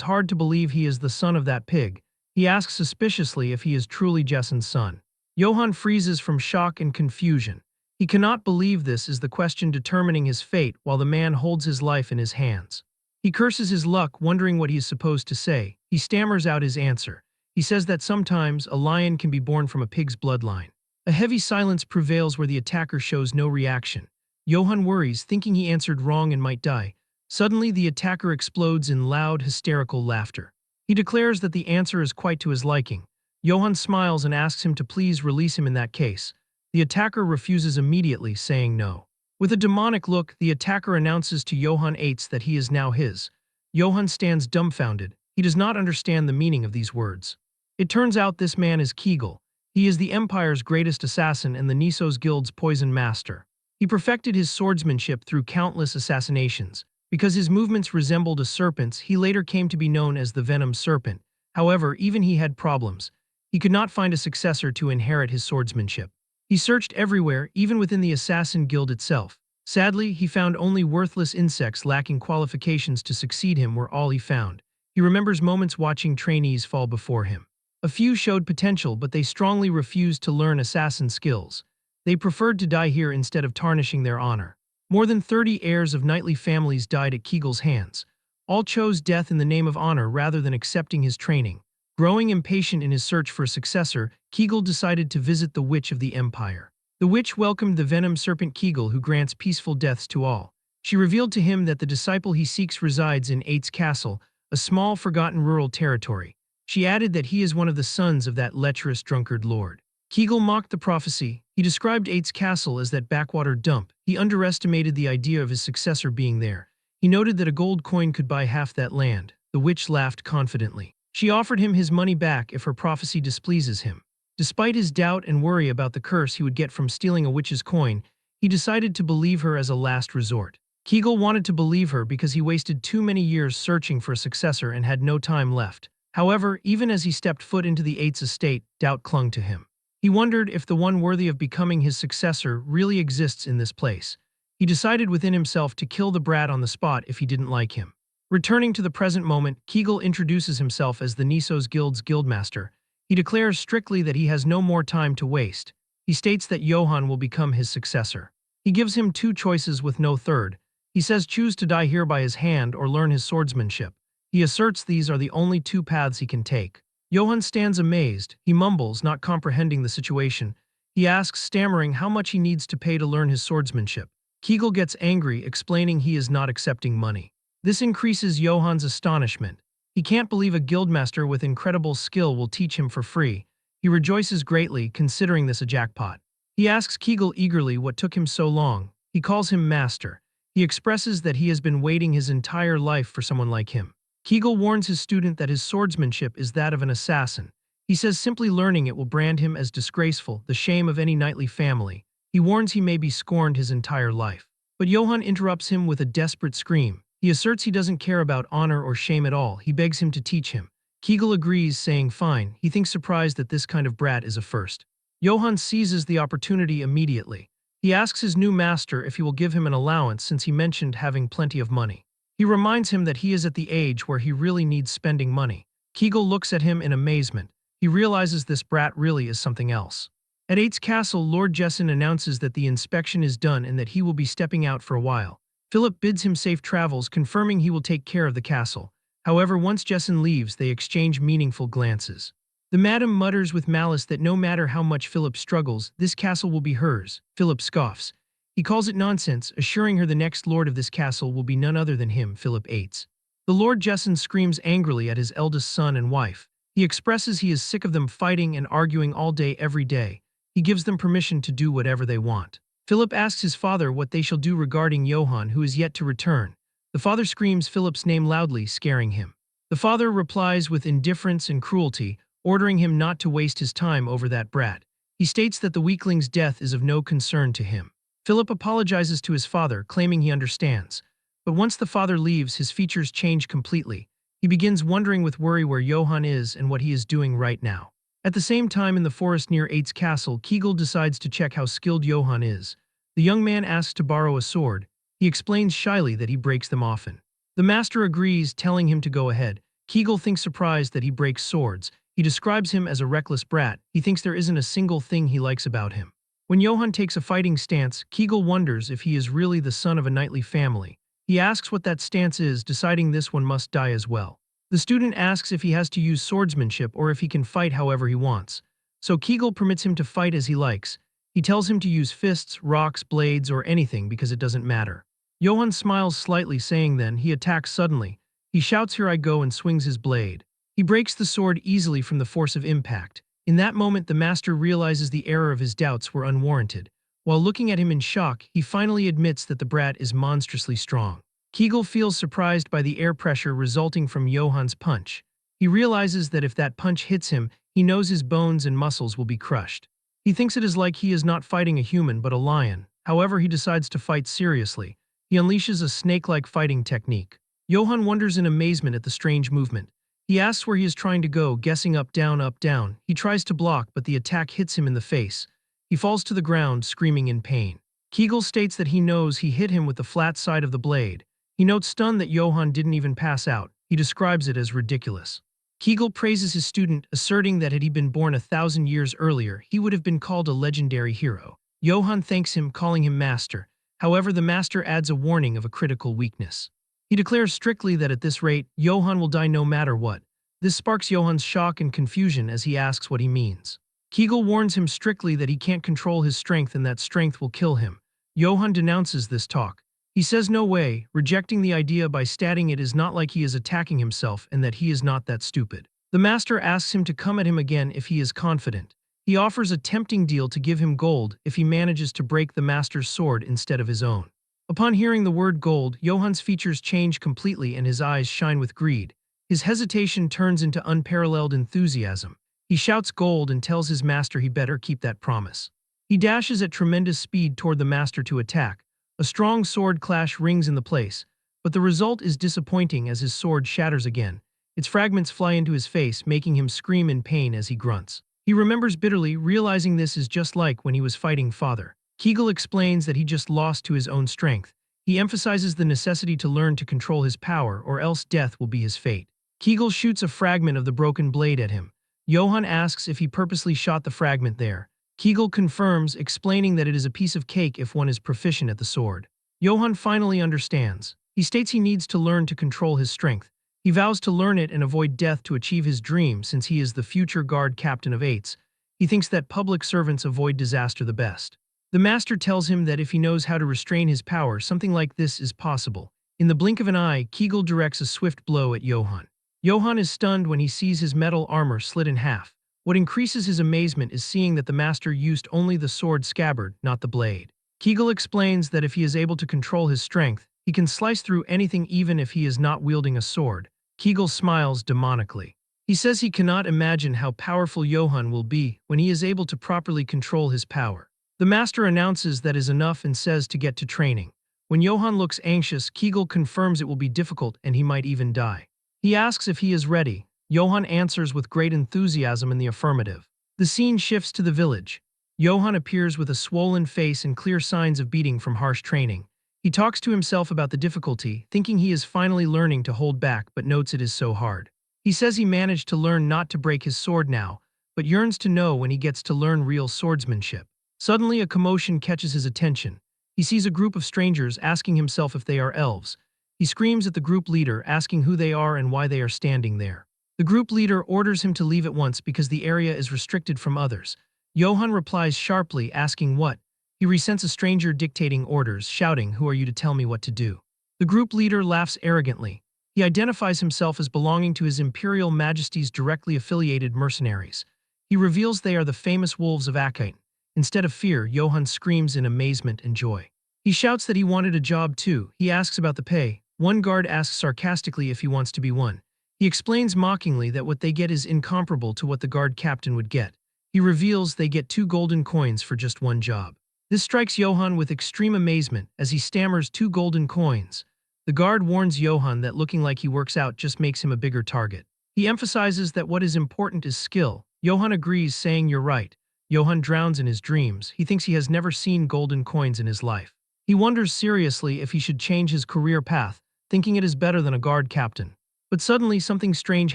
hard to believe he is the son of that pig. He asks suspiciously if he is truly Jessen's son. Johann freezes from shock and confusion. He cannot believe this is the question determining his fate while the man holds his life in his hands. He curses his luck, wondering what he is supposed to say. He stammers out his answer. He says that sometimes a lion can be born from a pig's bloodline. A heavy silence prevails where the attacker shows no reaction. Johann worries, thinking he answered wrong and might die. Suddenly, the attacker explodes in loud, hysterical laughter. He declares that the answer is quite to his liking. Johann smiles and asks him to please release him in that case. The attacker refuses immediately, saying no. With a demonic look, the attacker announces to Johann Eitz that he is now his. Johann stands dumbfounded. He does not understand the meaning of these words. It turns out this man is Kegel. He is the Empire's greatest assassin and the Nisos Guild's poison master. He perfected his swordsmanship through countless assassinations. Because his movements resembled a serpent's, he later came to be known as the Venom Serpent. However, even he had problems. He could not find a successor to inherit his swordsmanship. He searched everywhere, even within the Assassin Guild itself. Sadly, he found only worthless insects lacking qualifications to succeed him were all he found. He remembers moments watching trainees fall before him. A few showed potential, but they strongly refused to learn assassin skills. They preferred to die here instead of tarnishing their honor. More than 30 heirs of knightly families died at Kegel's hands. All chose death in the name of honor rather than accepting his training. Growing impatient in his search for a successor, Kegel decided to visit the Witch of the Empire. The witch welcomed the venom serpent Kegel, who grants peaceful deaths to all. She revealed to him that the disciple he seeks resides in Eitz Castle, a small, forgotten rural territory. She added that he is one of the sons of that lecherous drunkard lord. Kegel mocked the prophecy. He described Eitz Castle as that backwater dump. He underestimated the idea of his successor being there. He noted that a gold coin could buy half that land. The witch laughed confidently. She offered him his money back if her prophecy displeases him. Despite his doubt and worry about the curse he would get from stealing a witch's coin, he decided to believe her as a last resort. Kegel wanted to believe her because he wasted too many years searching for a successor and had no time left. However, even as he stepped foot into the Eitz estate, doubt clung to him. He wondered if the one worthy of becoming his successor really exists in this place. He decided within himself to kill the brat on the spot if he didn't like him. Returning to the present moment, Kegel introduces himself as the Nisos Guild's guildmaster. He declares strictly that he has no more time to waste. He states that Johann will become his successor. He gives him two choices with no third. He says choose to die here by his hand or learn his swordsmanship. He asserts these are the only two paths he can take. Johann stands amazed. He mumbles, not comprehending the situation. He asks, stammering, how much he needs to pay to learn his swordsmanship. Kegel gets angry, explaining he is not accepting money. This increases Johann's astonishment. He can't believe a guildmaster with incredible skill will teach him for free. He rejoices greatly, considering this a jackpot. He asks Kegel eagerly what took him so long. He calls him master. He expresses that he has been waiting his entire life for someone like him. Kegel warns his student that his swordsmanship is that of an assassin. He says simply learning it will brand him as disgraceful, the shame of any knightly family. He warns he may be scorned his entire life. But Johann interrupts him with a desperate scream. He asserts he doesn't care about honor or shame at all. He begs him to teach him. Kegel agrees, saying fine. He thinks surprised that this kind of brat is a first. Johann seizes the opportunity immediately. He asks his new master if he will give him an allowance since he mentioned having plenty of money. He reminds him that he is at the age where he really needs spending money. Kegel looks at him in amazement. He realizes this brat really is something else. At Eitz Castle, Lord Jessen announces that the inspection is done and that he will be stepping out for a while. Philip bids him safe travels, confirming he will take care of the castle. However, once Jessen leaves, they exchange meaningful glances. The madam mutters with malice that no matter how much Philip struggles, this castle will be hers. Philip scoffs. He calls it nonsense, assuring her the next lord of this castle will be none other than him, Philip Eitz. The Lord Jessen screams angrily at his eldest son and wife. He expresses he is sick of them fighting and arguing all day every day. He gives them permission to do whatever they want. Philip asks his father what they shall do regarding Johann, who is yet to return. The father screams Philip's name loudly, scaring him. The father replies with indifference and cruelty, ordering him not to waste his time over that brat. He states that the weakling's death is of no concern to him. Philip apologizes to his father, claiming he understands. But once the father leaves, his features change completely. He begins wondering with worry where Johann is and what he is doing right now. At the same time in the forest near Eight's castle, Kegel decides to check how skilled Johann is. The young man asks to borrow a sword. He explains shyly that he breaks them often. The master agrees, telling him to go ahead. Kegel thinks surprised that he breaks swords. He describes him as a reckless brat. He thinks there isn't a single thing he likes about him. When Johann takes a fighting stance, Kegel wonders if he is really the son of a knightly family. He asks what that stance is, deciding this one must die as well. The student asks if he has to use swordsmanship or if he can fight however he wants. So Kegel permits him to fight as he likes. He tells him to use fists, rocks, blades, or anything because it doesn't matter. Johann smiles slightly, saying then he attacks suddenly. He shouts, "Here I go," and swings his blade. He breaks the sword easily from the force of impact. In that moment, the master realizes the error of his doubts were unwarranted. While looking at him in shock, he finally admits that the brat is monstrously strong. Kegel feels surprised by the air pressure resulting from Johann's punch. He realizes that if that punch hits him, he knows his bones and muscles will be crushed. He thinks it is like he is not fighting a human but a lion. However, he decides to fight seriously. He unleashes a snake-like fighting technique. Johann wonders in amazement at the strange movement. He asks where he is trying to go, guessing up, down, up, down. He tries to block, but the attack hits him in the face. He falls to the ground, screaming in pain. Kegel states that he knows he hit him with the flat side of the blade. He notes stunned that Johann didn't even pass out. He describes it as ridiculous. Kegel praises his student, asserting that had he been born 1,000 years earlier, he would have been called a legendary hero. Johann thanks him, calling him master. However, the master adds a warning of a critical weakness. He declares strictly that at this rate, Johann will die no matter what. This sparks Johann's shock and confusion as he asks what he means. Kegel warns him strictly that he can't control his strength and that strength will kill him. Johann denounces this talk. He says no way, rejecting the idea by stating it is not like he is attacking himself and that he is not that stupid. The master asks him to come at him again if he is confident. He offers a tempting deal to give him gold if he manages to break the master's sword instead of his own. Upon hearing the word gold, Johann's features change completely and his eyes shine with greed. His hesitation turns into unparalleled enthusiasm. He shouts gold and tells his master he better keep that promise. He dashes at tremendous speed toward the master to attack. A strong sword clash rings in the place, but the result is disappointing as his sword shatters again. Its fragments fly into his face, making him scream in pain as he grunts. He remembers bitterly, realizing this is just like when he was fighting father. Kegel explains that he just lost to his own strength. He emphasizes the necessity to learn to control his power, or else death will be his fate. Kegel shoots a fragment of the broken blade at him. Johann asks if he purposely shot the fragment there. Kegel confirms, explaining that it is a piece of cake if one is proficient at the sword. Johann finally understands. He states he needs to learn to control his strength. He vows to learn it and avoid death to achieve his dream since he is the future guard captain of Eights. He thinks that public servants avoid disaster the best. The master tells him that if he knows how to restrain his power, something like this is possible. In the blink of an eye, Kegel directs a swift blow at Johann. Johann is stunned when he sees his metal armor slit in half. What increases his amazement is seeing that the master used only the sword scabbard, not the blade. Kegel explains that if he is able to control his strength, he can slice through anything even if he is not wielding a sword. Kegel smiles demonically. He says he cannot imagine how powerful Johann will be when he is able to properly control his power. The master announces that is enough and says to get to training. When Johann looks anxious, Kegel confirms it will be difficult and he might even die. He asks if he is ready. Johann answers with great enthusiasm in the affirmative. The scene shifts to the village. Johann appears with a swollen face and clear signs of beating from harsh training. He talks to himself about the difficulty, thinking he is finally learning to hold back but notes it is so hard. He says he managed to learn not to break his sword now, but yearns to know when he gets to learn real swordsmanship. Suddenly, a commotion catches his attention. He sees a group of strangers, asking himself if they are elves. He screams at the group leader, asking who they are and why they are standing there. The group leader orders him to leave at once because the area is restricted from others. Johann replies sharply, asking what. He resents a stranger dictating orders, shouting, "Who are you to tell me what to do?" The group leader laughs arrogantly. He identifies himself as belonging to His Imperial Majesty's directly affiliated mercenaries. He reveals they are the famous wolves of Akite. Instead of fear, Johann screams in amazement and joy. He shouts that he wanted a job too. He asks about the pay. One guard asks sarcastically if he wants to be one. He explains mockingly that what they get is incomparable to what the guard captain would get. He reveals they get 2 golden coins for just one job. This strikes Johann with extreme amazement as he stammers 2 golden coins. The guard warns Johann that looking like he works out just makes him a bigger target. He emphasizes that what is important is skill. Johann agrees, saying you're right. Johann drowns in his dreams. He thinks he has never seen golden coins in his life. He wonders seriously if he should change his career path, thinking it is better than a guard captain. But suddenly something strange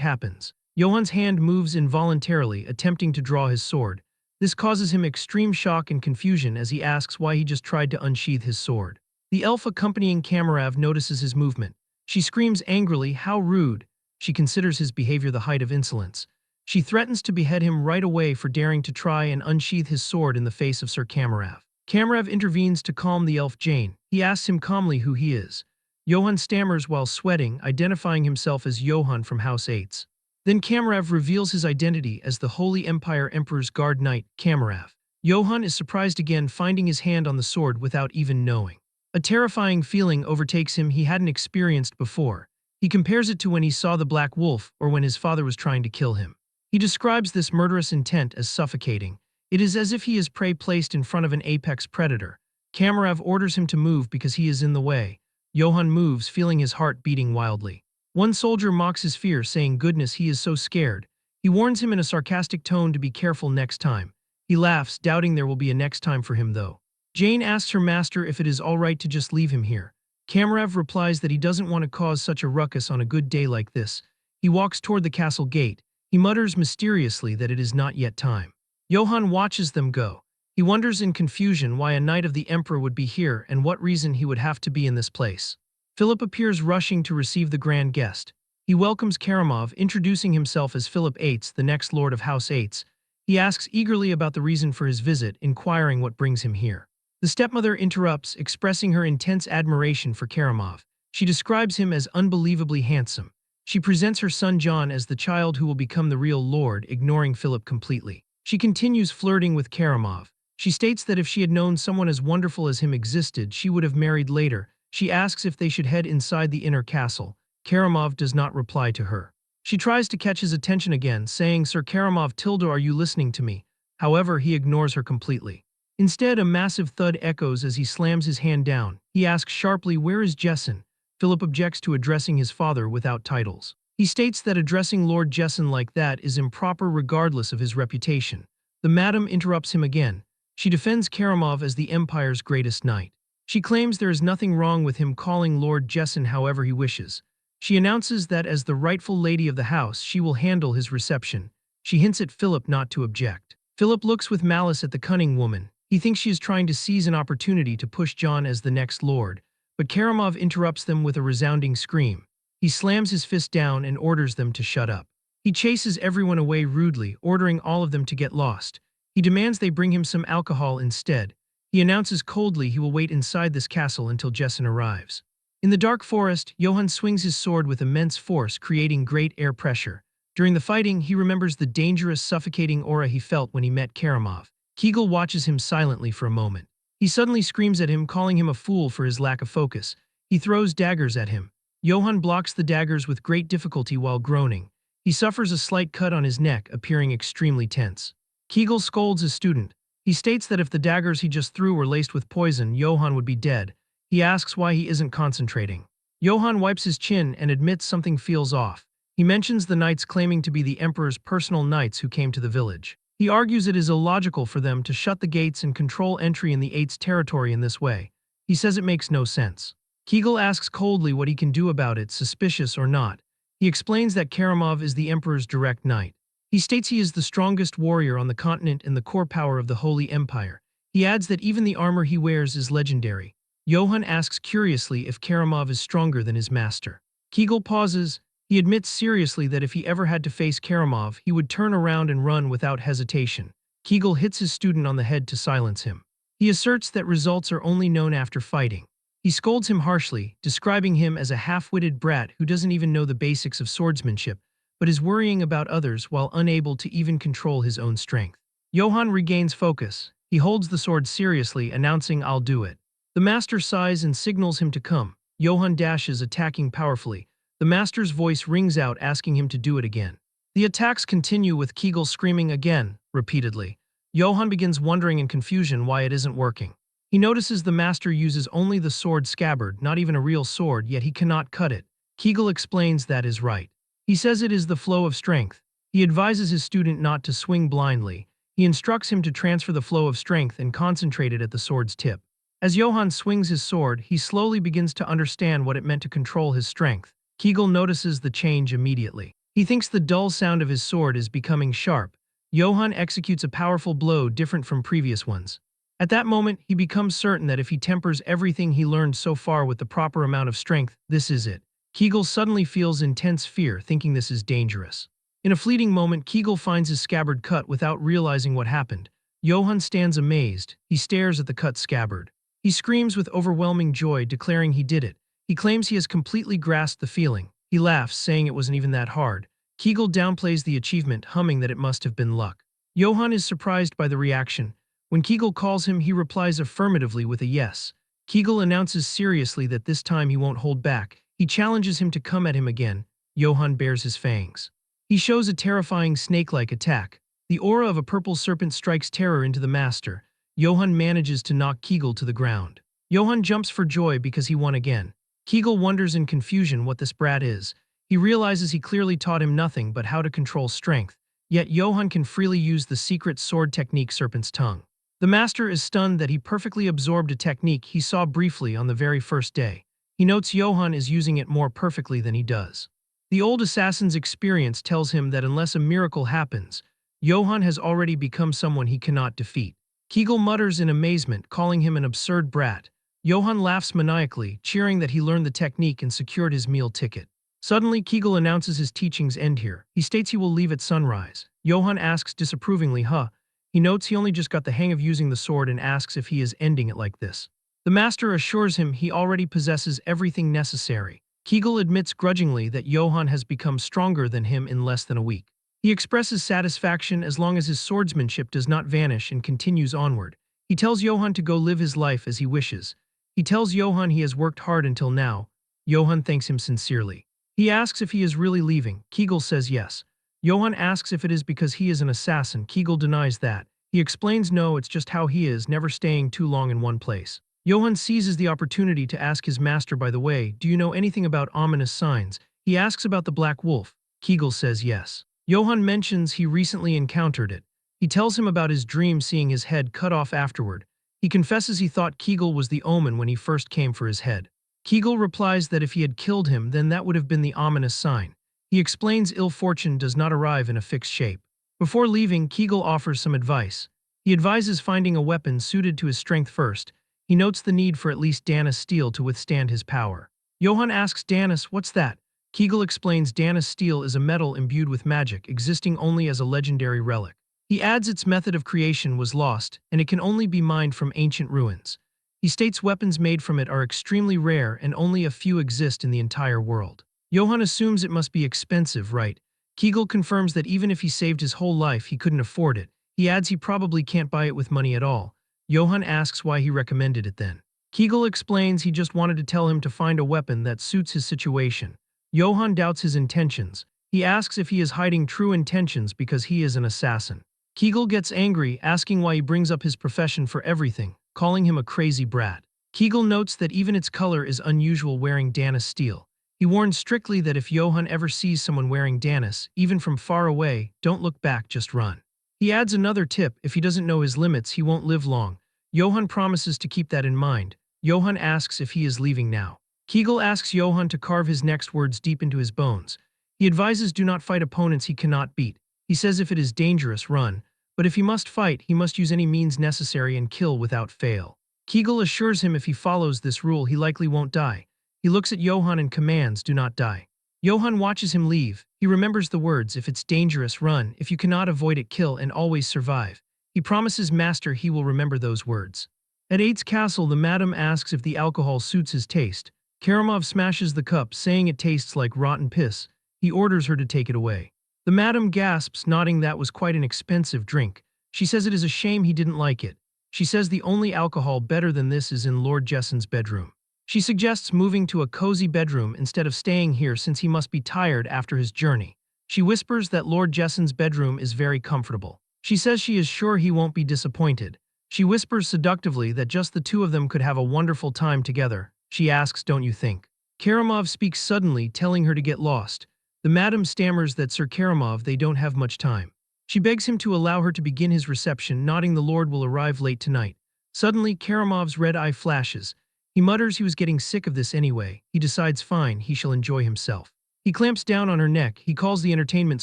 happens. Johann's hand moves involuntarily, attempting to draw his sword. This causes him extreme shock and confusion as he asks why he just tried to unsheath his sword. The elf accompanying Kamarav notices his movement. She screams angrily, "How rude!" She considers his behavior the height of insolence. She threatens to behead him right away for daring to try and unsheath his sword in the face of Sir Kamarav. Kamarav intervenes to calm the elf Jane. He asks him calmly who he is. Johann stammers while sweating, identifying himself as Johann from House 8. Then Kamarav reveals his identity as the Holy Empire Emperor's Guard Knight, Kamarav. Johann is surprised again, finding his hand on the sword without even knowing. A terrifying feeling overtakes him he hadn't experienced before. He compares it to when he saw the Black Wolf or when his father was trying to kill him. He describes this murderous intent as suffocating. It is as if he is prey placed in front of an apex predator. Kamarav orders him to move because he is in the way. Johann moves, feeling his heart beating wildly. One soldier mocks his fear, saying, "Goodness, he is so scared." He warns him in a sarcastic tone to be careful next time. He laughs, doubting there will be a next time for him though. Jane asks her master if it is all right to just leave him here. Kamarav replies that he doesn't want to cause such a ruckus on a good day like this. He walks toward the castle gate. He mutters mysteriously that it is not yet time. Johann watches them go. He wonders in confusion why a knight of the emperor would be here and what reason he would have to be in this place. Philip appears rushing to receive the grand guest. He welcomes Karamov, introducing himself as Philip VIII, the next lord of House 8. He asks eagerly about the reason for his visit, inquiring what brings him here. The stepmother interrupts, expressing her intense admiration for Karamov. She describes him as unbelievably handsome. She presents her son John as the child who will become the real lord, ignoring Philip completely. She continues flirting with Karamov. She states that if she had known someone as wonderful as him existed, she would have married later. She asks if they should head inside the inner castle. Karamov does not reply to her. She tries to catch his attention again, saying, "Sir Karamov, tilde, are you listening to me?" However, he ignores her completely. Instead, a massive thud echoes as he slams his hand down. He asks sharply, "Where is Jessen?" Philip objects to addressing his father without titles. He states that addressing Lord Jessen like that is improper regardless of his reputation. The madam interrupts him again. She defends Karamov as the Empire's greatest knight. She claims there is nothing wrong with him calling Lord Jessen however he wishes. She announces that as the rightful lady of the house, she will handle his reception. She hints at Philip not to object. Philip looks with malice at the cunning woman. He thinks she is trying to seize an opportunity to push John as the next lord, but Karamov interrupts them with a resounding scream. He slams his fist down and orders them to shut up. He chases everyone away rudely, ordering all of them to get lost. He demands they bring him some alcohol instead. He announces coldly he will wait inside this castle until Jessen arrives. In the dark forest, Johann swings his sword with immense force, creating great air pressure. During the fighting, he remembers the dangerous, suffocating aura he felt when he met Karamov. Kegel watches him silently for a moment. He suddenly screams at him, calling him a fool for his lack of focus. He throws daggers at him. Johann blocks the daggers with great difficulty while groaning. He suffers a slight cut on his neck, appearing extremely tense. Kegel scolds his student. He states that if the daggers he just threw were laced with poison, Johann would be dead. He asks why he isn't concentrating. Johann wipes his chin and admits something feels off. He mentions the knights claiming to be the emperor's personal knights who came to the village. He argues it is illogical for them to shut the gates and control entry in the Eight's territory in this way. He says it makes no sense. Kegel asks coldly what he can do about it, suspicious or not. He explains that Karamov is the emperor's direct knight. He states he is the strongest warrior on the continent and the core power of the Holy Empire. He adds that even the armor he wears is legendary. Johann asks curiously if Karamov is stronger than his master. Kegel pauses. He admits seriously that if he ever had to face Karamov, he would turn around and run without hesitation. Kegel hits his student on the head to silence him. He asserts that results are only known after fighting. He scolds him harshly, describing him as a half-witted brat who doesn't even know the basics of swordsmanship, but is worrying about others while unable to even control his own strength. Johann regains focus. He holds the sword seriously, announcing, "I'll do it." The master sighs and signals him to come. Johann dashes, attacking powerfully. The master's voice rings out, asking him to do it again. The attacks continue with Kegel screaming again, repeatedly. Johann begins wondering in confusion why it isn't working. He notices the master uses only the sword scabbard, not even a real sword, yet he cannot cut it. Kegel explains that is right. He says it is the flow of strength. He advises his student not to swing blindly. He instructs him to transfer the flow of strength and concentrate it at the sword's tip. As Johann swings his sword, he slowly begins to understand what it meant to control his strength. Kegel notices the change immediately. He thinks the dull sound of his sword is becoming sharp. Johann executes a powerful blow different from previous ones. At that moment, he becomes certain that if he tempers everything he learned so far with the proper amount of strength, this is it. Kegel suddenly feels intense fear, thinking this is dangerous. In a fleeting moment, Kegel finds his scabbard cut without realizing what happened. Johann stands amazed. He stares at the cut scabbard. He screams with overwhelming joy, declaring he did it. He claims he has completely grasped the feeling. He laughs, saying it wasn't even that hard. Kegel downplays the achievement, humming that it must have been luck. Johann is surprised by the reaction. When Kegel calls him, he replies affirmatively with a yes. Kegel announces seriously that this time he won't hold back. He challenges him to come at him again. Johann bares his fangs. He shows a terrifying snake-like attack. The aura of a purple serpent strikes terror into the master. Johann manages to knock Kegel to the ground. Johann jumps for joy because he won again. Kegel wonders in confusion what this brat is. He realizes he clearly taught him nothing but how to control strength, yet Johann can freely use the secret sword technique Serpent's Tongue. The master is stunned that he perfectly absorbed a technique he saw briefly on the very first day. He notes Johann is using it more perfectly than he does. The old assassin's experience tells him that unless a miracle happens, Johann has already become someone he cannot defeat. Kegel mutters in amazement, calling him an absurd brat. Johann laughs maniacally, cheering that he learned the technique and secured his meal ticket. Suddenly, Kegel announces his teachings end here. He states he will leave at sunrise. Johann asks disapprovingly, huh? He notes he only just got the hang of using the sword and asks if he is ending it like this. The master assures him he already possesses everything necessary. Kegel admits grudgingly that Johann has become stronger than him in less than a week. He expresses satisfaction as long as his swordsmanship does not vanish and continues onward. He tells Johann to go live his life as he wishes. He tells Johann he has worked hard until now. Johann thanks him sincerely. He asks if he is really leaving. Kegel says yes. Johann asks if it is because he is an assassin. Kegel denies that. He explains no, it's just how he is, never staying too long in one place. Johann seizes the opportunity to ask his master, by the way, do you know anything about ominous signs? He asks about the black wolf. Kegel says yes. Johann mentions he recently encountered it. He tells him about his dream seeing his head cut off afterward. He confesses he thought Kegel was the omen when he first came for his head. Kegel replies that if he had killed him, then that would have been the ominous sign. He explains ill fortune does not arrive in a fixed shape. Before leaving, Kegel offers some advice. He advises finding a weapon suited to his strength first. He notes the need for at least Dana's steel to withstand his power. Johann asks Danis, what's that? Kegel explains Dana's steel is a metal imbued with magic, existing only as a legendary relic. He adds its method of creation was lost, and it can only be mined from ancient ruins. He states weapons made from it are extremely rare and only a few exist in the entire world. Johann assumes it must be expensive, right? Kegel confirms that even if he saved his whole life, he couldn't afford it. He adds he probably can't buy it with money at all. Johann asks why he recommended it then. Kegel explains he just wanted to tell him to find a weapon that suits his situation. Johann doubts his intentions. He asks if he is hiding true intentions because he is an assassin. Kegel gets angry, asking why he brings up his profession for everything, calling him a crazy brat. Kegel notes that even its color is unusual wearing Dana's steel. He warns strictly that if Johann ever sees someone wearing Dana's, even from far away, don't look back, just run. He adds another tip, if he doesn't know his limits, he won't live long. Johann promises to keep that in mind. Johann asks if he is leaving now. Kegel asks Johann to carve his next words deep into his bones. He advises do not fight opponents he cannot beat. He says if it is dangerous, run. But if he must fight, he must use any means necessary and kill without fail. Kegel assures him if he follows this rule, he likely won't die. He looks at Johann and commands, do not die. Johann watches him leave. He remembers the words, if it's dangerous, run. If you cannot avoid it, kill and always survive. He promises Master he will remember those words. At Eight's castle, the madam asks if the alcohol suits his taste. Karamov smashes the cup, saying it tastes like rotten piss. He orders her to take it away. The madam gasps, nodding that was quite an expensive drink. She says it is a shame he didn't like it. She says the only alcohol better than this is in Lord Jesson's bedroom. She suggests moving to a cozy bedroom instead of staying here since he must be tired after his journey. She whispers that Lord Jesson's bedroom is very comfortable. She says she is sure he won't be disappointed. She whispers seductively that just the two of them could have a wonderful time together. She asks, don't you think? Karamov speaks suddenly, telling her to get lost. The madam stammers that Sir Karamov they don't have much time. She begs him to allow her to begin his reception, nodding the lord will arrive late tonight. Suddenly, Karamov's red eye flashes. He mutters he was getting sick of this anyway. He decides fine, he shall enjoy himself. He clamps down on her neck. He calls the entertainment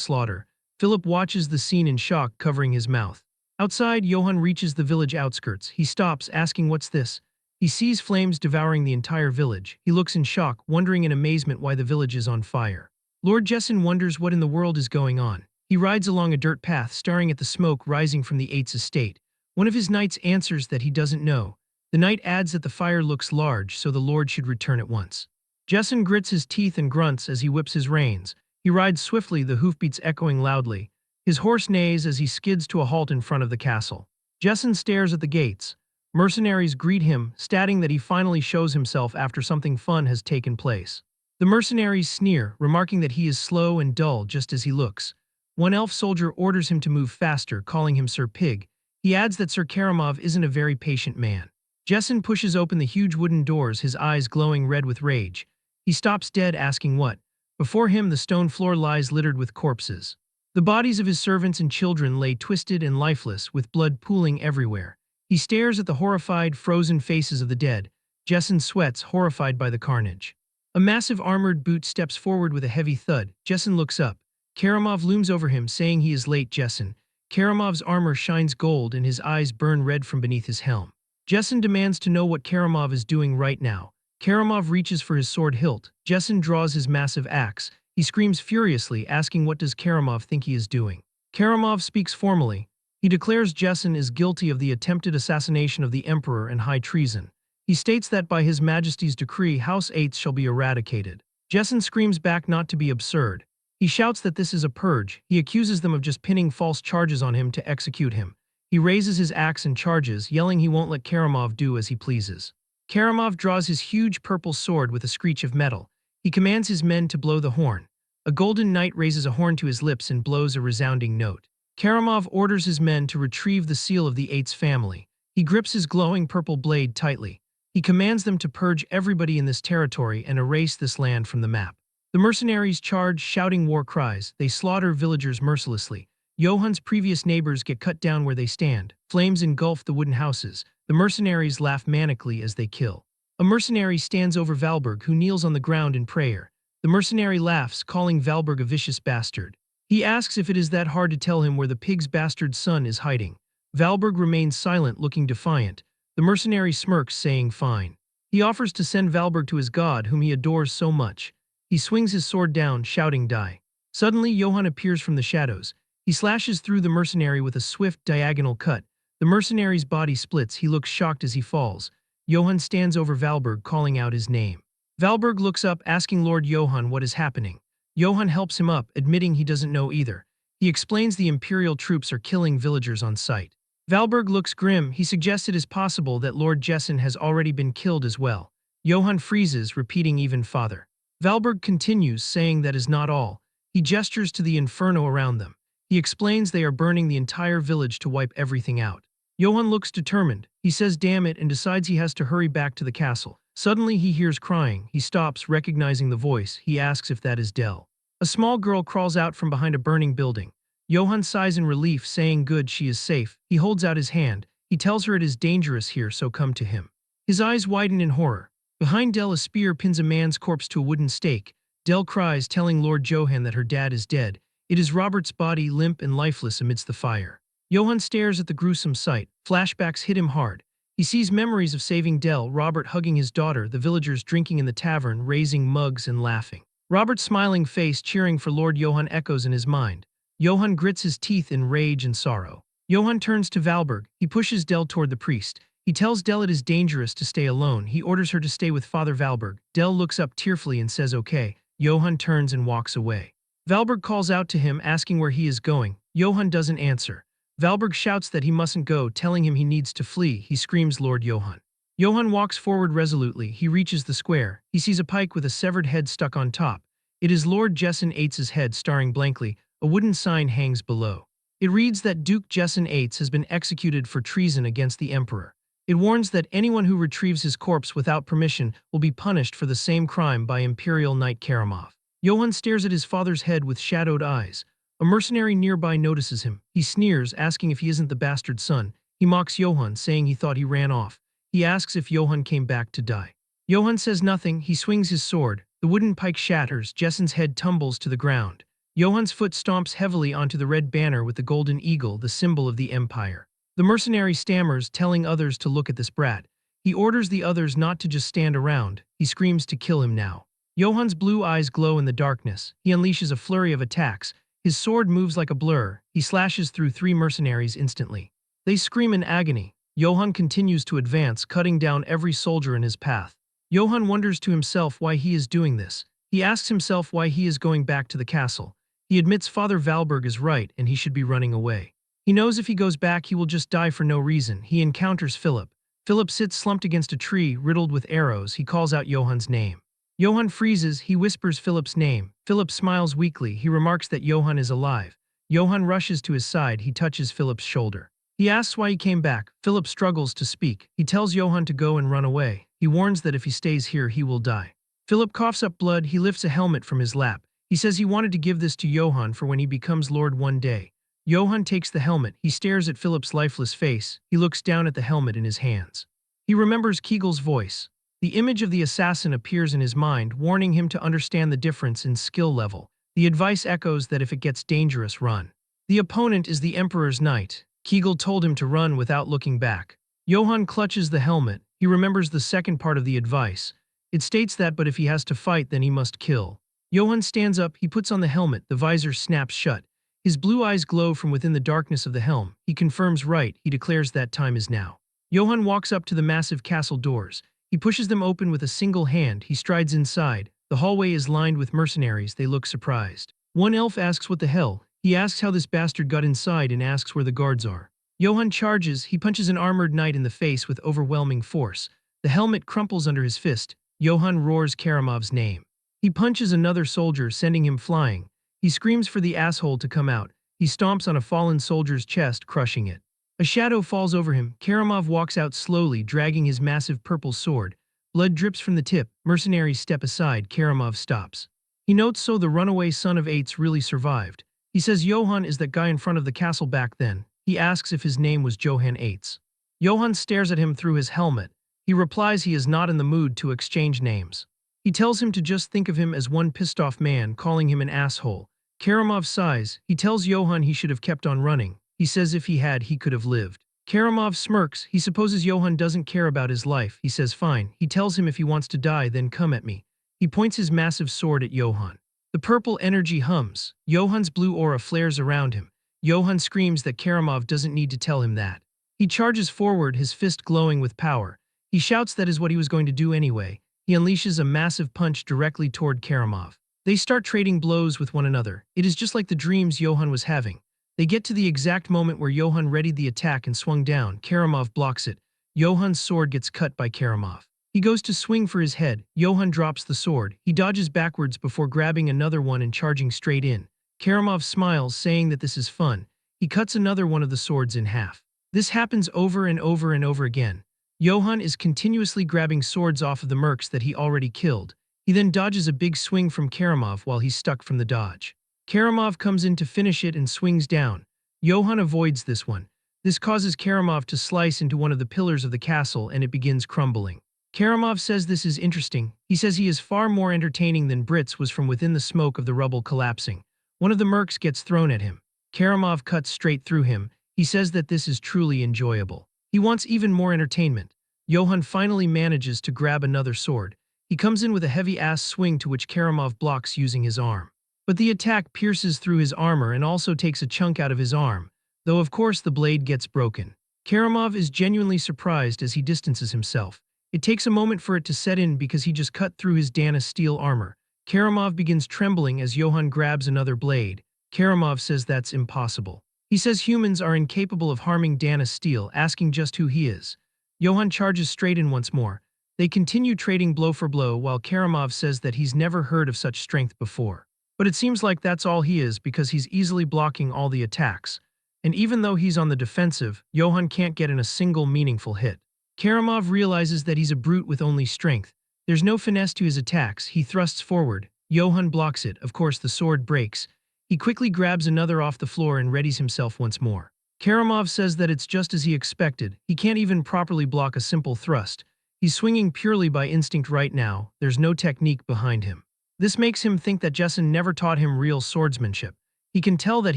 slaughter. Philip watches the scene in shock, covering his mouth. Outside, Johann reaches the village outskirts. He stops, asking what's this? He sees flames devouring the entire village. He looks in shock, wondering in amazement why the village is on fire. Lord Jessen wonders what in the world is going on. He rides along a dirt path, staring at the smoke rising from the Eight's estate. One of his knights answers that he doesn't know. The knight adds that the fire looks large, so the lord should return at once. Jessen grits his teeth and grunts as he whips his reins. He rides swiftly, the hoofbeats echoing loudly. His horse neighs as he skids to a halt in front of the castle. Jessen stares at the gates. Mercenaries greet him, stating that he finally shows himself after something fun has taken place. The mercenaries sneer, remarking that he is slow and dull just as he looks. One elf soldier orders him to move faster, calling him Sir Pig. He adds that Sir Karamov isn't a very patient man. Jessen pushes open the huge wooden doors, his eyes glowing red with rage. He stops dead, asking what. Before him, the stone floor lies littered with corpses. The bodies of his servants and children lay twisted and lifeless, with blood pooling everywhere. He stares at the horrified, frozen faces of the dead. Jessen sweats, horrified by the carnage. A massive armored boot steps forward with a heavy thud. Jessen looks up. Karamov looms over him, saying he is late. Jessen. Karamov's armor shines gold and his eyes burn red from beneath his helm. Jessen demands to know what Karamov is doing right now. Karamov reaches for his sword hilt. Jessen draws his massive axe. He screams furiously, asking what does Karamov think he is doing. Karamov speaks formally. He declares Jessen is guilty of the attempted assassination of the emperor and high treason. He states that by His Majesty's decree, House Eights shall be eradicated. Jessen screams back not to be absurd. He shouts that this is a purge. He accuses them of just pinning false charges on him to execute him. He raises his axe and charges, yelling he won't let Karamov do as he pleases. Karamov draws his huge purple sword with a screech of metal. He commands his men to blow the horn. A golden knight raises a horn to his lips and blows a resounding note. Karamov orders his men to retrieve the seal of the Eight's family. He grips his glowing purple blade tightly. He commands them to purge everybody in this territory and erase this land from the map. The mercenaries charge, shouting war cries. They slaughter villagers mercilessly. Johann's previous neighbors get cut down where they stand. Flames engulf the wooden houses. The mercenaries laugh manically as they kill. A mercenary stands over Valberg, who kneels on the ground in prayer. The mercenary laughs, calling Valberg a vicious bastard. He asks if it is that hard to tell him where the pig's bastard son is hiding. Valberg remains silent, looking defiant. The mercenary smirks, saying fine. He offers to send Valberg to his god, whom he adores so much. He swings his sword down, shouting die. Suddenly, Johann appears from the shadows. He slashes through the mercenary with a swift, diagonal cut. The mercenary's body splits. He looks shocked as he falls. Johann stands over Valberg, calling out his name. Valberg looks up, asking Lord Johann what is happening. Johann helps him up, admitting he doesn't know either. He explains the imperial troops are killing villagers on sight. Valberg looks grim. He suggests it is possible that Lord Jessen has already been killed as well. Johann freezes, repeating even father. Valberg continues, saying that is not all. He gestures to the inferno around them. He explains they are burning the entire village to wipe everything out. Johann looks determined. He says damn it and decides he has to hurry back to the castle. Suddenly he hears crying. He stops, recognizing the voice. He asks if that is Dell. A small girl crawls out from behind a burning building. Johann sighs in relief, saying good, she is safe. He holds out his hand. He tells her it is dangerous here, so come to him. His eyes widen in horror. Behind Dell, a spear pins a man's corpse to a wooden stake. Dell cries, telling Lord Johann that her dad is dead. It is Robert's body, limp and lifeless amidst the fire. Johann stares at the gruesome sight. Flashbacks hit him hard. He sees memories of saving Dell, Robert hugging his daughter, the villagers drinking in the tavern, raising mugs and laughing. Robert's smiling face cheering for Lord Johann echoes in his mind. Johann grits his teeth in rage and sorrow. Johann turns to Valberg. He pushes Dell toward the priest. He tells Dell it is dangerous to stay alone. He orders her to stay with Father Valberg. Dell looks up tearfully and says okay. Johann turns and walks away. Valberg calls out to him, asking where he is going. Johann doesn't answer. Valberg shouts that he mustn't go, telling him he needs to flee. He screams Lord Johann. Johann walks forward resolutely. He reaches the square. He sees a pike with a severed head stuck on top. It is Lord Jessen Eights' head staring blankly. A wooden sign hangs below. It reads that Duke Jessen Eights has been executed for treason against the emperor. It warns that anyone who retrieves his corpse without permission will be punished for the same crime by Imperial Knight Karamov. Johann stares at his father's head with shadowed eyes. A mercenary nearby notices him. He sneers, asking if he isn't the bastard son. He mocks Johann, saying he thought he ran off. He asks if Johann came back to die. Johann says nothing. He swings his sword. The wooden pike shatters. Jessen's head tumbles to the ground. Johann's foot stomps heavily onto the red banner with the golden eagle, the symbol of the empire. The mercenary stammers, telling others to look at this brat. He orders the others not to just stand around. He screams to kill him now. Johann's blue eyes glow in the darkness. He unleashes a flurry of attacks. His sword moves like a blur. He slashes through 3 mercenaries instantly. They scream in agony. Johann continues to advance, cutting down every soldier in his path. Johann wonders to himself why he is doing this. He asks himself why he is going back to the castle. He admits Father Valberg is right and he should be running away. He knows if he goes back he will just die for no reason. He encounters Philip. Philip sits slumped against a tree, riddled with arrows. He calls out Johann's name. Johann freezes. He whispers Philip's name. Philip smiles weakly. He remarks that Johann is alive. Johann rushes to his side. He touches Philip's shoulder. He asks why he came back. Philip struggles to speak. He tells Johann to go and run away. He warns that if he stays here he will die. Philip coughs up blood. He lifts a helmet from his lap. He says he wanted to give this to Johann for when he becomes Lord one day. Johann takes the helmet. He stares at Philip's lifeless face. He looks down at the helmet in his hands. He remembers Kegel's voice. The image of the assassin appears in his mind, warning him to understand the difference in skill level. The advice echoes that if it gets dangerous, run. The opponent is the Emperor's knight. Kegel told him to run without looking back. Johann clutches the helmet. He remembers the second part of the advice. It states that but if he has to fight then he must kill. Johann stands up. He puts on the helmet. The visor snaps shut. His blue eyes glow from within the darkness of the helm. He confirms right. He declares that time is now. Johann walks up to the massive castle doors. He pushes them open with a single hand. He strides inside. The hallway is lined with mercenaries. They look surprised. One elf asks what the hell. He asks how this bastard got inside and asks where the guards are. Johann charges. He punches an armored knight in the face with overwhelming force. The helmet crumples under his fist. Johann roars Karamov's name. He punches another soldier, sending him flying. He screams for the asshole to come out. He stomps on a fallen soldier's chest, crushing it. A shadow falls over him. Karamov walks out slowly, dragging his massive purple sword. Blood drips from the tip. Mercenaries step aside. Karamov stops. He notes so the runaway son of Eights really survived. He says Johann is that guy in front of the castle back then. He asks if his name was Johann Eights. Johann stares at him through his helmet. He replies he is not in the mood to exchange names. He tells him to just think of him as one pissed-off man, calling him an asshole. Karamov sighs. He tells Johann he should have kept on running. He says if he had, he could have lived. Karamov smirks. He supposes Johann doesn't care about his life. He says fine. He tells him if he wants to die, then come at me. He points his massive sword at Johann. The purple energy hums. Johann's blue aura flares around him. Johann screams that Karamov doesn't need to tell him that. He charges forward, his fist glowing with power. He shouts that is what he was going to do anyway. He unleashes a massive punch directly toward Karamov. They start trading blows with one another. It is just like the dreams Johann was having. They get to the exact moment where Johann readied the attack and swung down. Karamov blocks it. Johann's sword gets cut by Karamov. He goes to swing for his head. Johann drops the sword. He dodges backwards before grabbing another one and charging straight in. Karamov smiles, saying that this is fun. He cuts another one of the swords in half. This happens over and over and over again. Johann is continuously grabbing swords off of the mercs that he already killed. He then dodges a big swing from Karamov while he's stuck from the dodge. Karamov comes in to finish it and swings down. Johann avoids this one. This causes Karamov to slice into one of the pillars of the castle and it begins crumbling. Karamov says this is interesting. He says he is far more entertaining than Brits was from within the smoke of the rubble collapsing. One of the mercs gets thrown at him. Karamov cuts straight through him. He says that this is truly enjoyable. He wants even more entertainment. Johann finally manages to grab another sword. He comes in with a heavy-ass swing to which Karamov blocks using his arm. But the attack pierces through his armor and also takes a chunk out of his arm, though of course the blade gets broken. Karamov is genuinely surprised as he distances himself. It takes a moment for it to set in because he just cut through his Dana steel armor. Karamov begins trembling as Johann grabs another blade. Karamov says that's impossible. He says humans are incapable of harming Dana steel, asking just who he is. Johann charges straight in once more. They continue trading blow for blow while Karamov says that he's never heard of such strength before. But it seems like that's all he is because he's easily blocking all the attacks. And even though he's on the defensive, Johann can't get in a single meaningful hit. Karamov realizes that he's a brute with only strength. There's no finesse to his attacks. He thrusts forward. Johann blocks it. Of course, the sword breaks. He quickly grabs another off the floor and readies himself once more. Karamov says that it's just as he expected. He can't even properly block a simple thrust. He's swinging purely by instinct right now. There's no technique behind him. This makes him think that Jessen never taught him real swordsmanship. He can tell that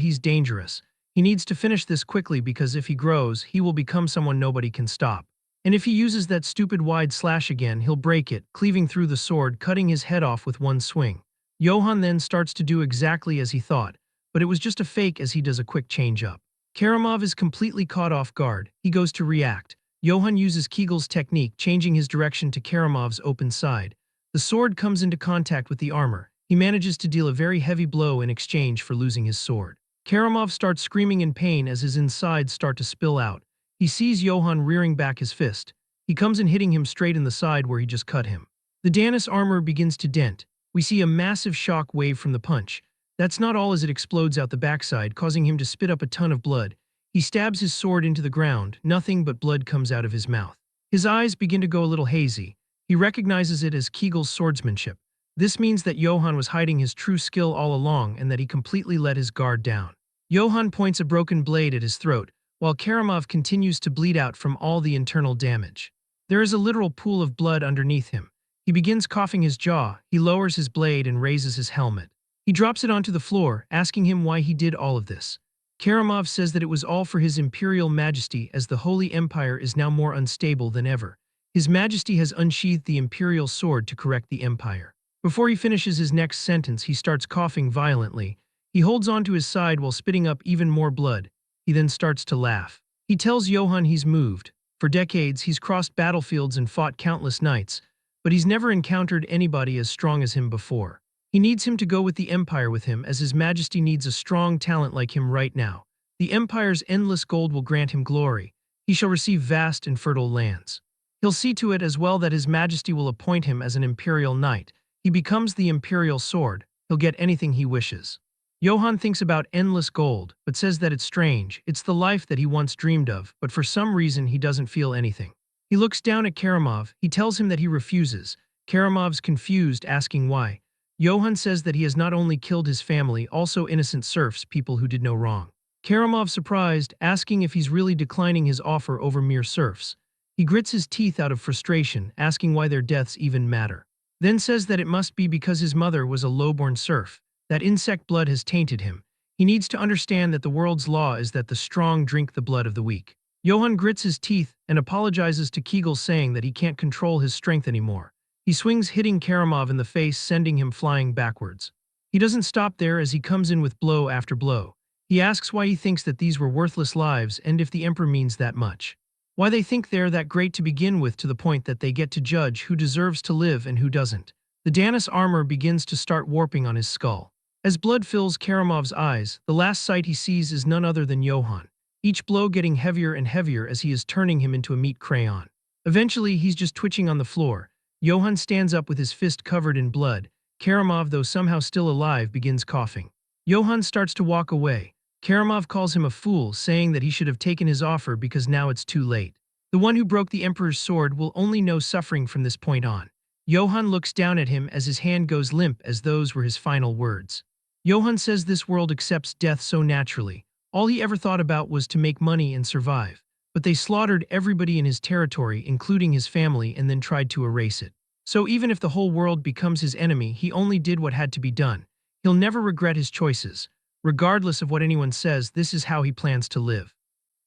he's dangerous. He needs to finish this quickly because if he grows, he will become someone nobody can stop. And if he uses that stupid wide slash again, he'll break it, cleaving through the sword, cutting his head off with one swing. Johann then starts to do exactly as he thought, but it was just a fake as he does a quick change-up. Karamov is completely caught off guard. He goes to react. Johann uses Kegel's technique, changing his direction to Karamov's open side. The sword comes into contact with the armor. He manages to deal a very heavy blow in exchange for losing his sword. Karamov starts screaming in pain as his insides start to spill out. He sees Johann rearing back his fist. He comes in hitting him straight in the side where he just cut him. The Danis armor begins to dent. We see a massive shock wave from the punch. That's not all as it explodes out the backside, causing him to spit up a ton of blood. He stabs his sword into the ground. Nothing but blood comes out of his mouth. His eyes begin to go a little hazy. He recognizes it as Kegel's swordsmanship. This means that Johann was hiding his true skill all along and that he completely let his guard down. Johann points a broken blade at his throat, while Karamov continues to bleed out from all the internal damage. There is a literal pool of blood underneath him. He begins coughing his jaw. He lowers his blade and raises his helmet. He drops it onto the floor, asking him why he did all of this. Karamov says that it was all for his imperial majesty, as the Holy Empire is now more unstable than ever. His Majesty has unsheathed the imperial sword to correct the empire. Before he finishes his next sentence, he starts coughing violently. He holds onto his side while spitting up even more blood. He then starts to laugh. He tells Johann he's moved. For decades, he's crossed battlefields and fought countless knights, but he's never encountered anybody as strong as him before. He needs him to go with the Empire with him, as His Majesty needs a strong talent like him right now. The Empire's endless gold will grant him glory. He shall receive vast and fertile lands. He'll see to it as well that His Majesty will appoint him as an Imperial Knight. He becomes the Imperial Sword. He'll get anything he wishes. Johann thinks about endless gold, but says that it's strange. It's the life that he once dreamed of, but for some reason he doesn't feel anything. He looks down at Karamov. He tells him that he refuses. Karamov's confused, asking why. Johann says that he has not only killed his family, also innocent serfs, people who did no wrong. Karamov surprised, asking if he's really declining his offer over mere serfs. He grits his teeth out of frustration, asking why their deaths even matter. Then says that it must be because his mother was a lowborn serf, that insect blood has tainted him. He needs to understand that the world's law is that the strong drink the blood of the weak. Johann grits his teeth and apologizes to Kegel, saying that he can't control his strength anymore. He swings, hitting Karamov in the face, sending him flying backwards. He doesn't stop there as he comes in with blow after blow. He asks why he thinks that these were worthless lives and if the Emperor means that much. Why they think they're that great to begin with, to the point that they get to judge who deserves to live and who doesn't. The Danis armor begins to start warping on his skull. As blood fills Karamov's eyes, the last sight he sees is none other than Johann. Each blow getting heavier and heavier as he is turning him into a meat crayon. Eventually, he's just twitching on the floor. Johann stands up with his fist covered in blood. Karamov, though somehow still alive, begins coughing. Johann starts to walk away. Karamov calls him a fool, saying that he should have taken his offer because now it's too late. The one who broke the Emperor's sword will only know suffering from this point on. Johann looks down at him as his hand goes limp, as those were his final words. Johann says this world accepts death so naturally. All he ever thought about was to make money and survive. But they slaughtered everybody in his territory, including his family, and then tried to erase it. So even if the whole world becomes his enemy, he only did what had to be done. He'll never regret his choices. Regardless of what anyone says, this is how he plans to live.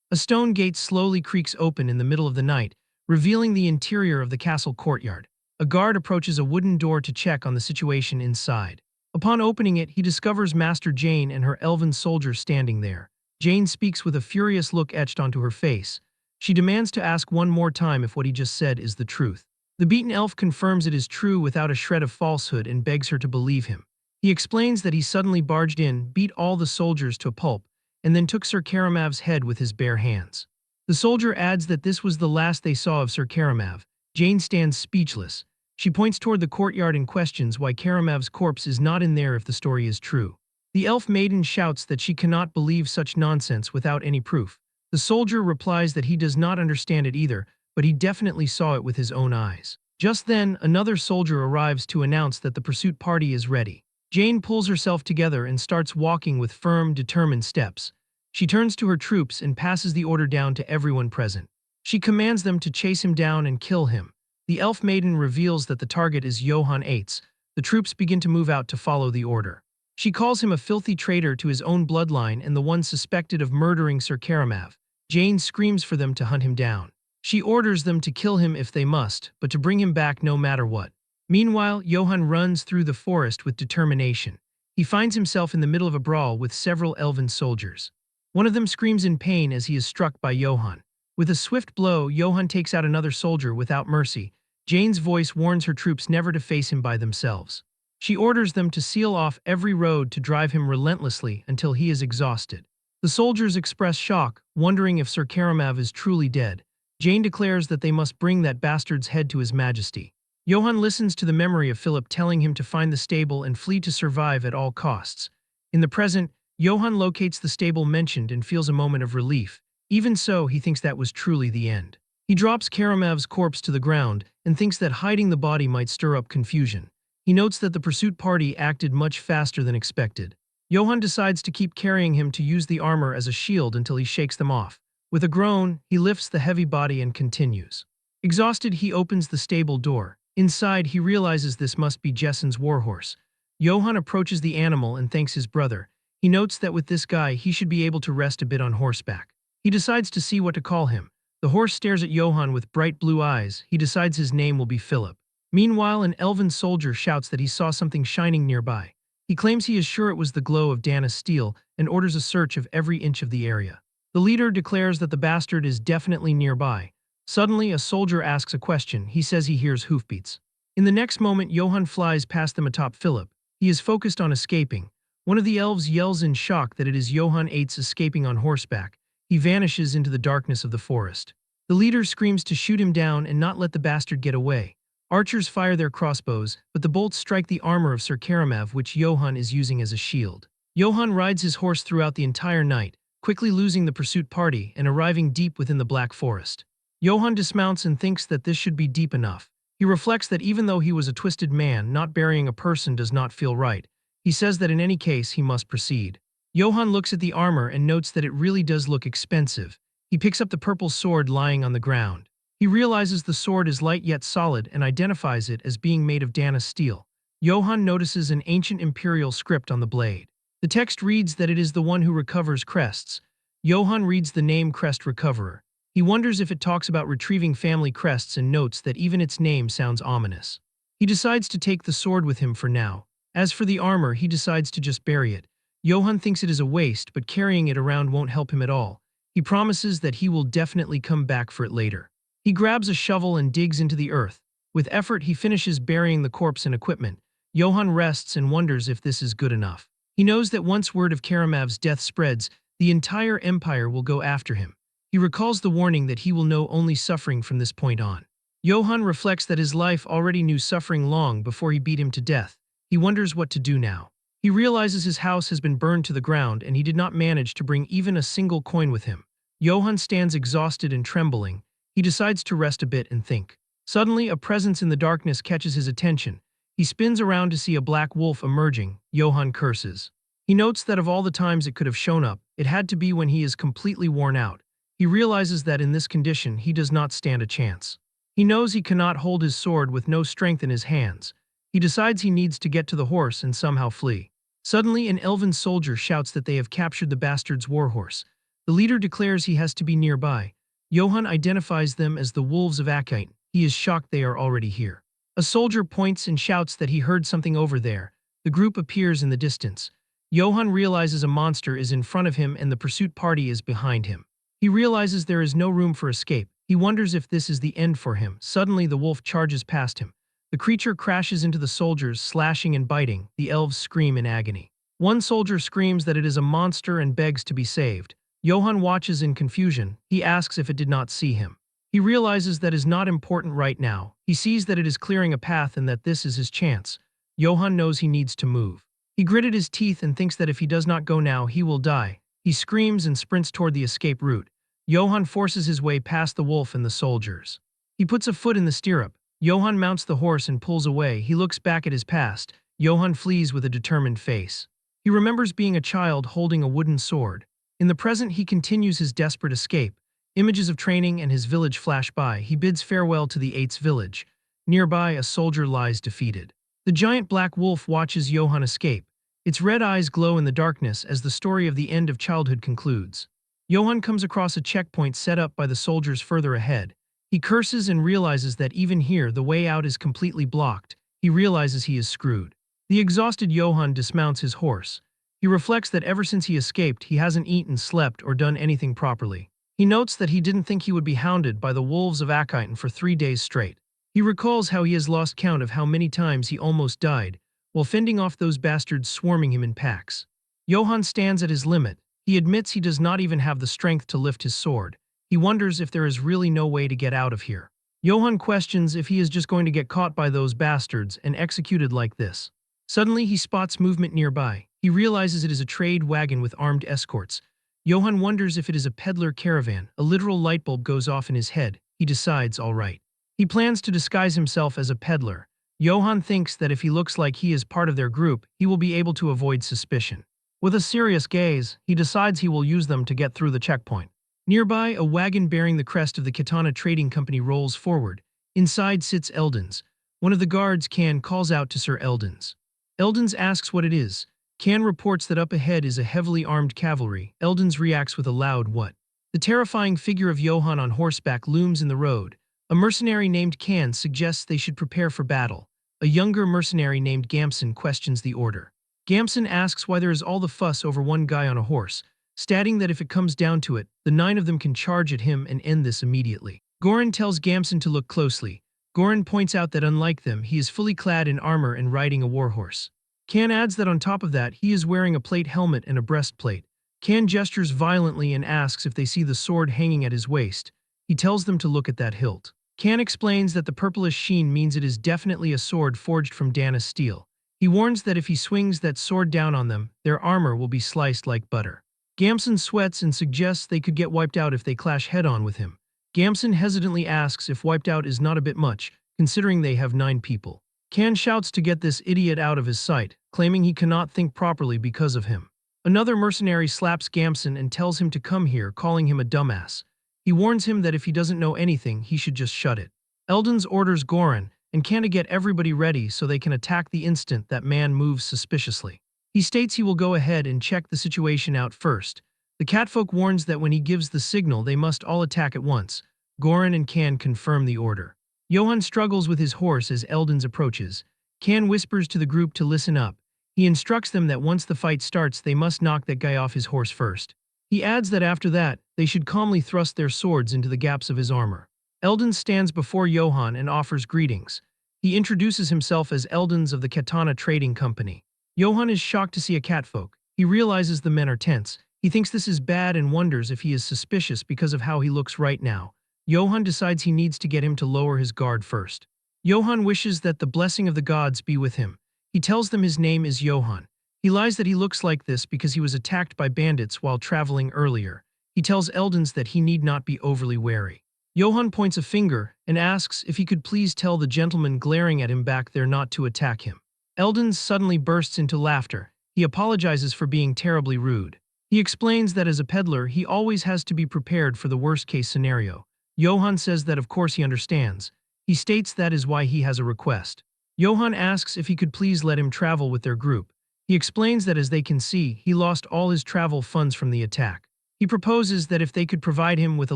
A stone gate slowly creaks open in the middle of the night, revealing the interior of the castle courtyard. A guard approaches a wooden door to check on the situation inside. Upon opening it, he discovers Master Jane and her elven soldier standing there. Jane speaks with a furious look etched onto her face. She demands to ask one more time if what he just said is the truth. The beaten elf confirms it is true without a shred of falsehood and begs her to believe him. He explains that he suddenly barged in, beat all the soldiers to a pulp, and then took Sir Karamov's head with his bare hands. The soldier adds that this was the last they saw of Sir Karamov. Jane stands speechless. She points toward the courtyard and questions why Karamov's corpse is not in there if the story is true. The elf maiden shouts that she cannot believe such nonsense without any proof. The soldier replies that he does not understand it either, but he definitely saw it with his own eyes. Just then, another soldier arrives to announce that the pursuit party is ready. Jane pulls herself together and starts walking with firm, determined steps. She turns to her troops and passes the order down to everyone present. She commands them to chase him down and kill him. The elf maiden reveals that the target is Johann Eitz. The troops begin to move out to follow the order. She calls him a filthy traitor to his own bloodline and the one suspected of murdering Sir Karamav. Jane screams for them to hunt him down. She orders them to kill him if they must, but to bring him back no matter what. Meanwhile, Johann runs through the forest with determination. He finds himself in the middle of a brawl with several elven soldiers. One of them screams in pain as he is struck by Johann. With a swift blow, Johann takes out another soldier without mercy. Jane's voice warns her troops never to face him by themselves. She orders them to seal off every road to drive him relentlessly until he is exhausted. The soldiers express shock, wondering if Sir Karamav is truly dead. Jane declares that they must bring that bastard's head to his majesty. Johann listens to the memory of Philip telling him to find the stable and flee to survive at all costs. In the present, Johann locates the stable mentioned and feels a moment of relief. Even so, he thinks that was truly the end. He drops Karamav's corpse to the ground and thinks that hiding the body might stir up confusion. He notes that the pursuit party acted much faster than expected. Johann decides to keep carrying him to use the armor as a shield until he shakes them off. With a groan, he lifts the heavy body and continues. Exhausted, he opens the stable door. Inside, he realizes this must be Jessen's warhorse. Johann approaches the animal and thanks his brother. He notes that with this guy, he should be able to rest a bit on horseback. He decides to see what to call him. The horse stares at Johann with bright blue eyes. He decides his name will be Philip. Meanwhile, an elven soldier shouts that he saw something shining nearby. He claims he is sure it was the glow of Dana's steel and orders a search of every inch of the area. The leader declares that the bastard is definitely nearby. Suddenly, a soldier asks a question. He says he hears hoofbeats. In the next moment, Johann flies past them atop Philip. He is focused on escaping. One of the elves yells in shock that it is Johann Eitz escaping on horseback. He vanishes into the darkness of the forest. The leader screams to shoot him down and not let the bastard get away. Archers fire their crossbows, but the bolts strike the armor of Sir Karamav, which Johann is using as a shield. Johann rides his horse throughout the entire night, quickly losing the pursuit party and arriving deep within the Black Forest. Johann dismounts and thinks that this should be deep enough. He reflects that even though he was a twisted man, not burying a person does not feel right. He says that in any case he must proceed. Johann looks at the armor and notes that it really does look expensive. He picks up the purple sword lying on the ground. He realizes the sword is light yet solid and identifies it as being made of Dana's steel. Johann notices an ancient imperial script on the blade. The text reads that it is the one who recovers crests. Johann reads the name Crest Recoverer. He wonders if it talks about retrieving family crests and notes that even its name sounds ominous. He decides to take the sword with him for now. As for the armor, he decides to just bury it. Johann thinks it is a waste, but carrying it around won't help him at all. He promises that he will definitely come back for it later. He grabs a shovel and digs into the earth. With effort, he finishes burying the corpse and equipment. Johann rests and wonders if this is good enough. He knows that once word of Karamav's death spreads, the entire empire will go after him. He recalls the warning that he will know only suffering from this point on. Johann reflects that his life already knew suffering long before he beat him to death. He wonders what to do now. He realizes his house has been burned to the ground and he did not manage to bring even a single coin with him. Johann stands exhausted and trembling. He decides to rest a bit and think. Suddenly, a presence in the darkness catches his attention. He spins around to see a black wolf emerging. Johann curses. He notes that of all the times it could have shown up, it had to be when he is completely worn out. He realizes that in this condition he does not stand a chance. He knows he cannot hold his sword with no strength in his hands. He decides he needs to get to the horse and somehow flee. Suddenly, an elven soldier shouts that they have captured the bastard's warhorse. The leader declares he has to be nearby. Johann identifies them as the wolves of Akite. He is shocked they are already here. A soldier points and shouts that he heard something over there. The group appears in the distance. Johann realizes a monster is in front of him and the pursuit party is behind him. He realizes there is no room for escape. He wonders if this is the end for him. Suddenly, the wolf charges past him. The creature crashes into the soldiers, slashing and biting. The elves scream in agony. One soldier screams that it is a monster and begs to be saved. Johann watches in confusion. He asks if it did not see him. He realizes that is not important right now. He sees that it is clearing a path and that this is his chance. Johann knows he needs to move. He gritted his teeth and thinks that if he does not go now, he will die. He screams and sprints toward the escape route. Johann forces his way past the wolf and the soldiers. He puts a foot in the stirrup. Johann mounts the horse and pulls away. He looks back at his past. Johann flees with a determined face. He remembers being a child holding a wooden sword. In the present, he continues his desperate escape. Images of training and his village flash by. He bids farewell to the Eight's village. Nearby, a soldier lies defeated. The giant black wolf watches Johann escape. Its red eyes glow in the darkness as the story of the end of childhood concludes. Johann comes across a checkpoint set up by the soldiers further ahead. He curses and realizes that even here the way out is completely blocked. He realizes he is screwed. The exhausted Johann dismounts his horse. He reflects that ever since he escaped, he hasn't eaten, slept, or done anything properly. He notes that he didn't think he would be hounded by the wolves of Aniclimax for 3 days straight. He recalls how he has lost count of how many times he almost died, while fending off those bastards swarming him in packs. Johann stands at his limit. He admits he does not even have the strength to lift his sword. He wonders if there is really no way to get out of here. Johann questions if he is just going to get caught by those bastards and executed like this. Suddenly, he spots movement nearby. He realizes it is a trade wagon with armed escorts. Johann wonders if it is a peddler caravan. A literal light bulb goes off in his head. He decides, all right. He plans to disguise himself as a peddler. Johann thinks that if he looks like he is part of their group, he will be able to avoid suspicion. With a serious gaze, he decides he will use them to get through the checkpoint. Nearby, a wagon bearing the crest of the Katana Trading Company rolls forward. Inside sits Eldens. One of the guards, Kan, calls out to Sir Eldens. Eldens asks what it is. Kan reports that up ahead is a heavily armed cavalry. Eldens reacts with a loud what. The terrifying figure of Johann on horseback looms in the road. A mercenary named Kan suggests they should prepare for battle. A younger mercenary named Gamson questions the order. Gamson asks why there is all the fuss over one guy on a horse, stating that if it comes down to it, the 9 of them can charge at him and end this immediately. Goran tells Gamson to look closely. Goran points out that unlike them, he is fully clad in armor and riding a warhorse. Kan adds that on top of that, he is wearing a plate helmet and a breastplate. Kan gestures violently and asks if they see the sword hanging at his waist. He tells them to look at that hilt. Kan explains that the purplish sheen means it is definitely a sword forged from Dana's steel. He warns that if he swings that sword down on them, their armor will be sliced like butter. Gamson sweats and suggests they could get wiped out if they clash head-on with him. Gamson hesitantly asks if wiped out is not a bit much, considering they have 9 people. Kan shouts to get this idiot out of his sight, claiming he cannot think properly because of him. Another mercenary slaps Gamson and tells him to come here, calling him a dumbass. He warns him that if he doesn't know anything, he should just shut it. Eldens orders Goran and Kan to get everybody ready so they can attack the instant that man moves suspiciously. He states he will go ahead and check the situation out first. The catfolk warns that when he gives the signal, they must all attack at once. Goran and Kan confirm the order. Johann struggles with his horse as Eldens approaches. Kan whispers to the group to listen up. He instructs them that once the fight starts, they must knock that guy off his horse first. He adds that after that, they should calmly thrust their swords into the gaps of his armor. Eldens stands before Johann and offers greetings. He introduces himself as Eldens of the Katana Trading Company. Johann is shocked to see a catfolk. He realizes the men are tense. He thinks this is bad and wonders if he is suspicious because of how he looks right now. Johann decides he needs to get him to lower his guard first. Johann wishes that the blessing of the gods be with him. He tells them his name is Johann. He lies that he looks like this because he was attacked by bandits while traveling earlier. He tells Eldens that he need not be overly wary. Johann points a finger and asks if he could please tell the gentleman glaring at him back there not to attack him. Eldens suddenly bursts into laughter. He apologizes for being terribly rude. He explains that as a peddler, he always has to be prepared for the worst-case scenario. Johann says that of course he understands. He states that is why he has a request. Johann asks if he could please let him travel with their group. He explains that as they can see, he lost all his travel funds from the attack. He proposes that if they could provide him with a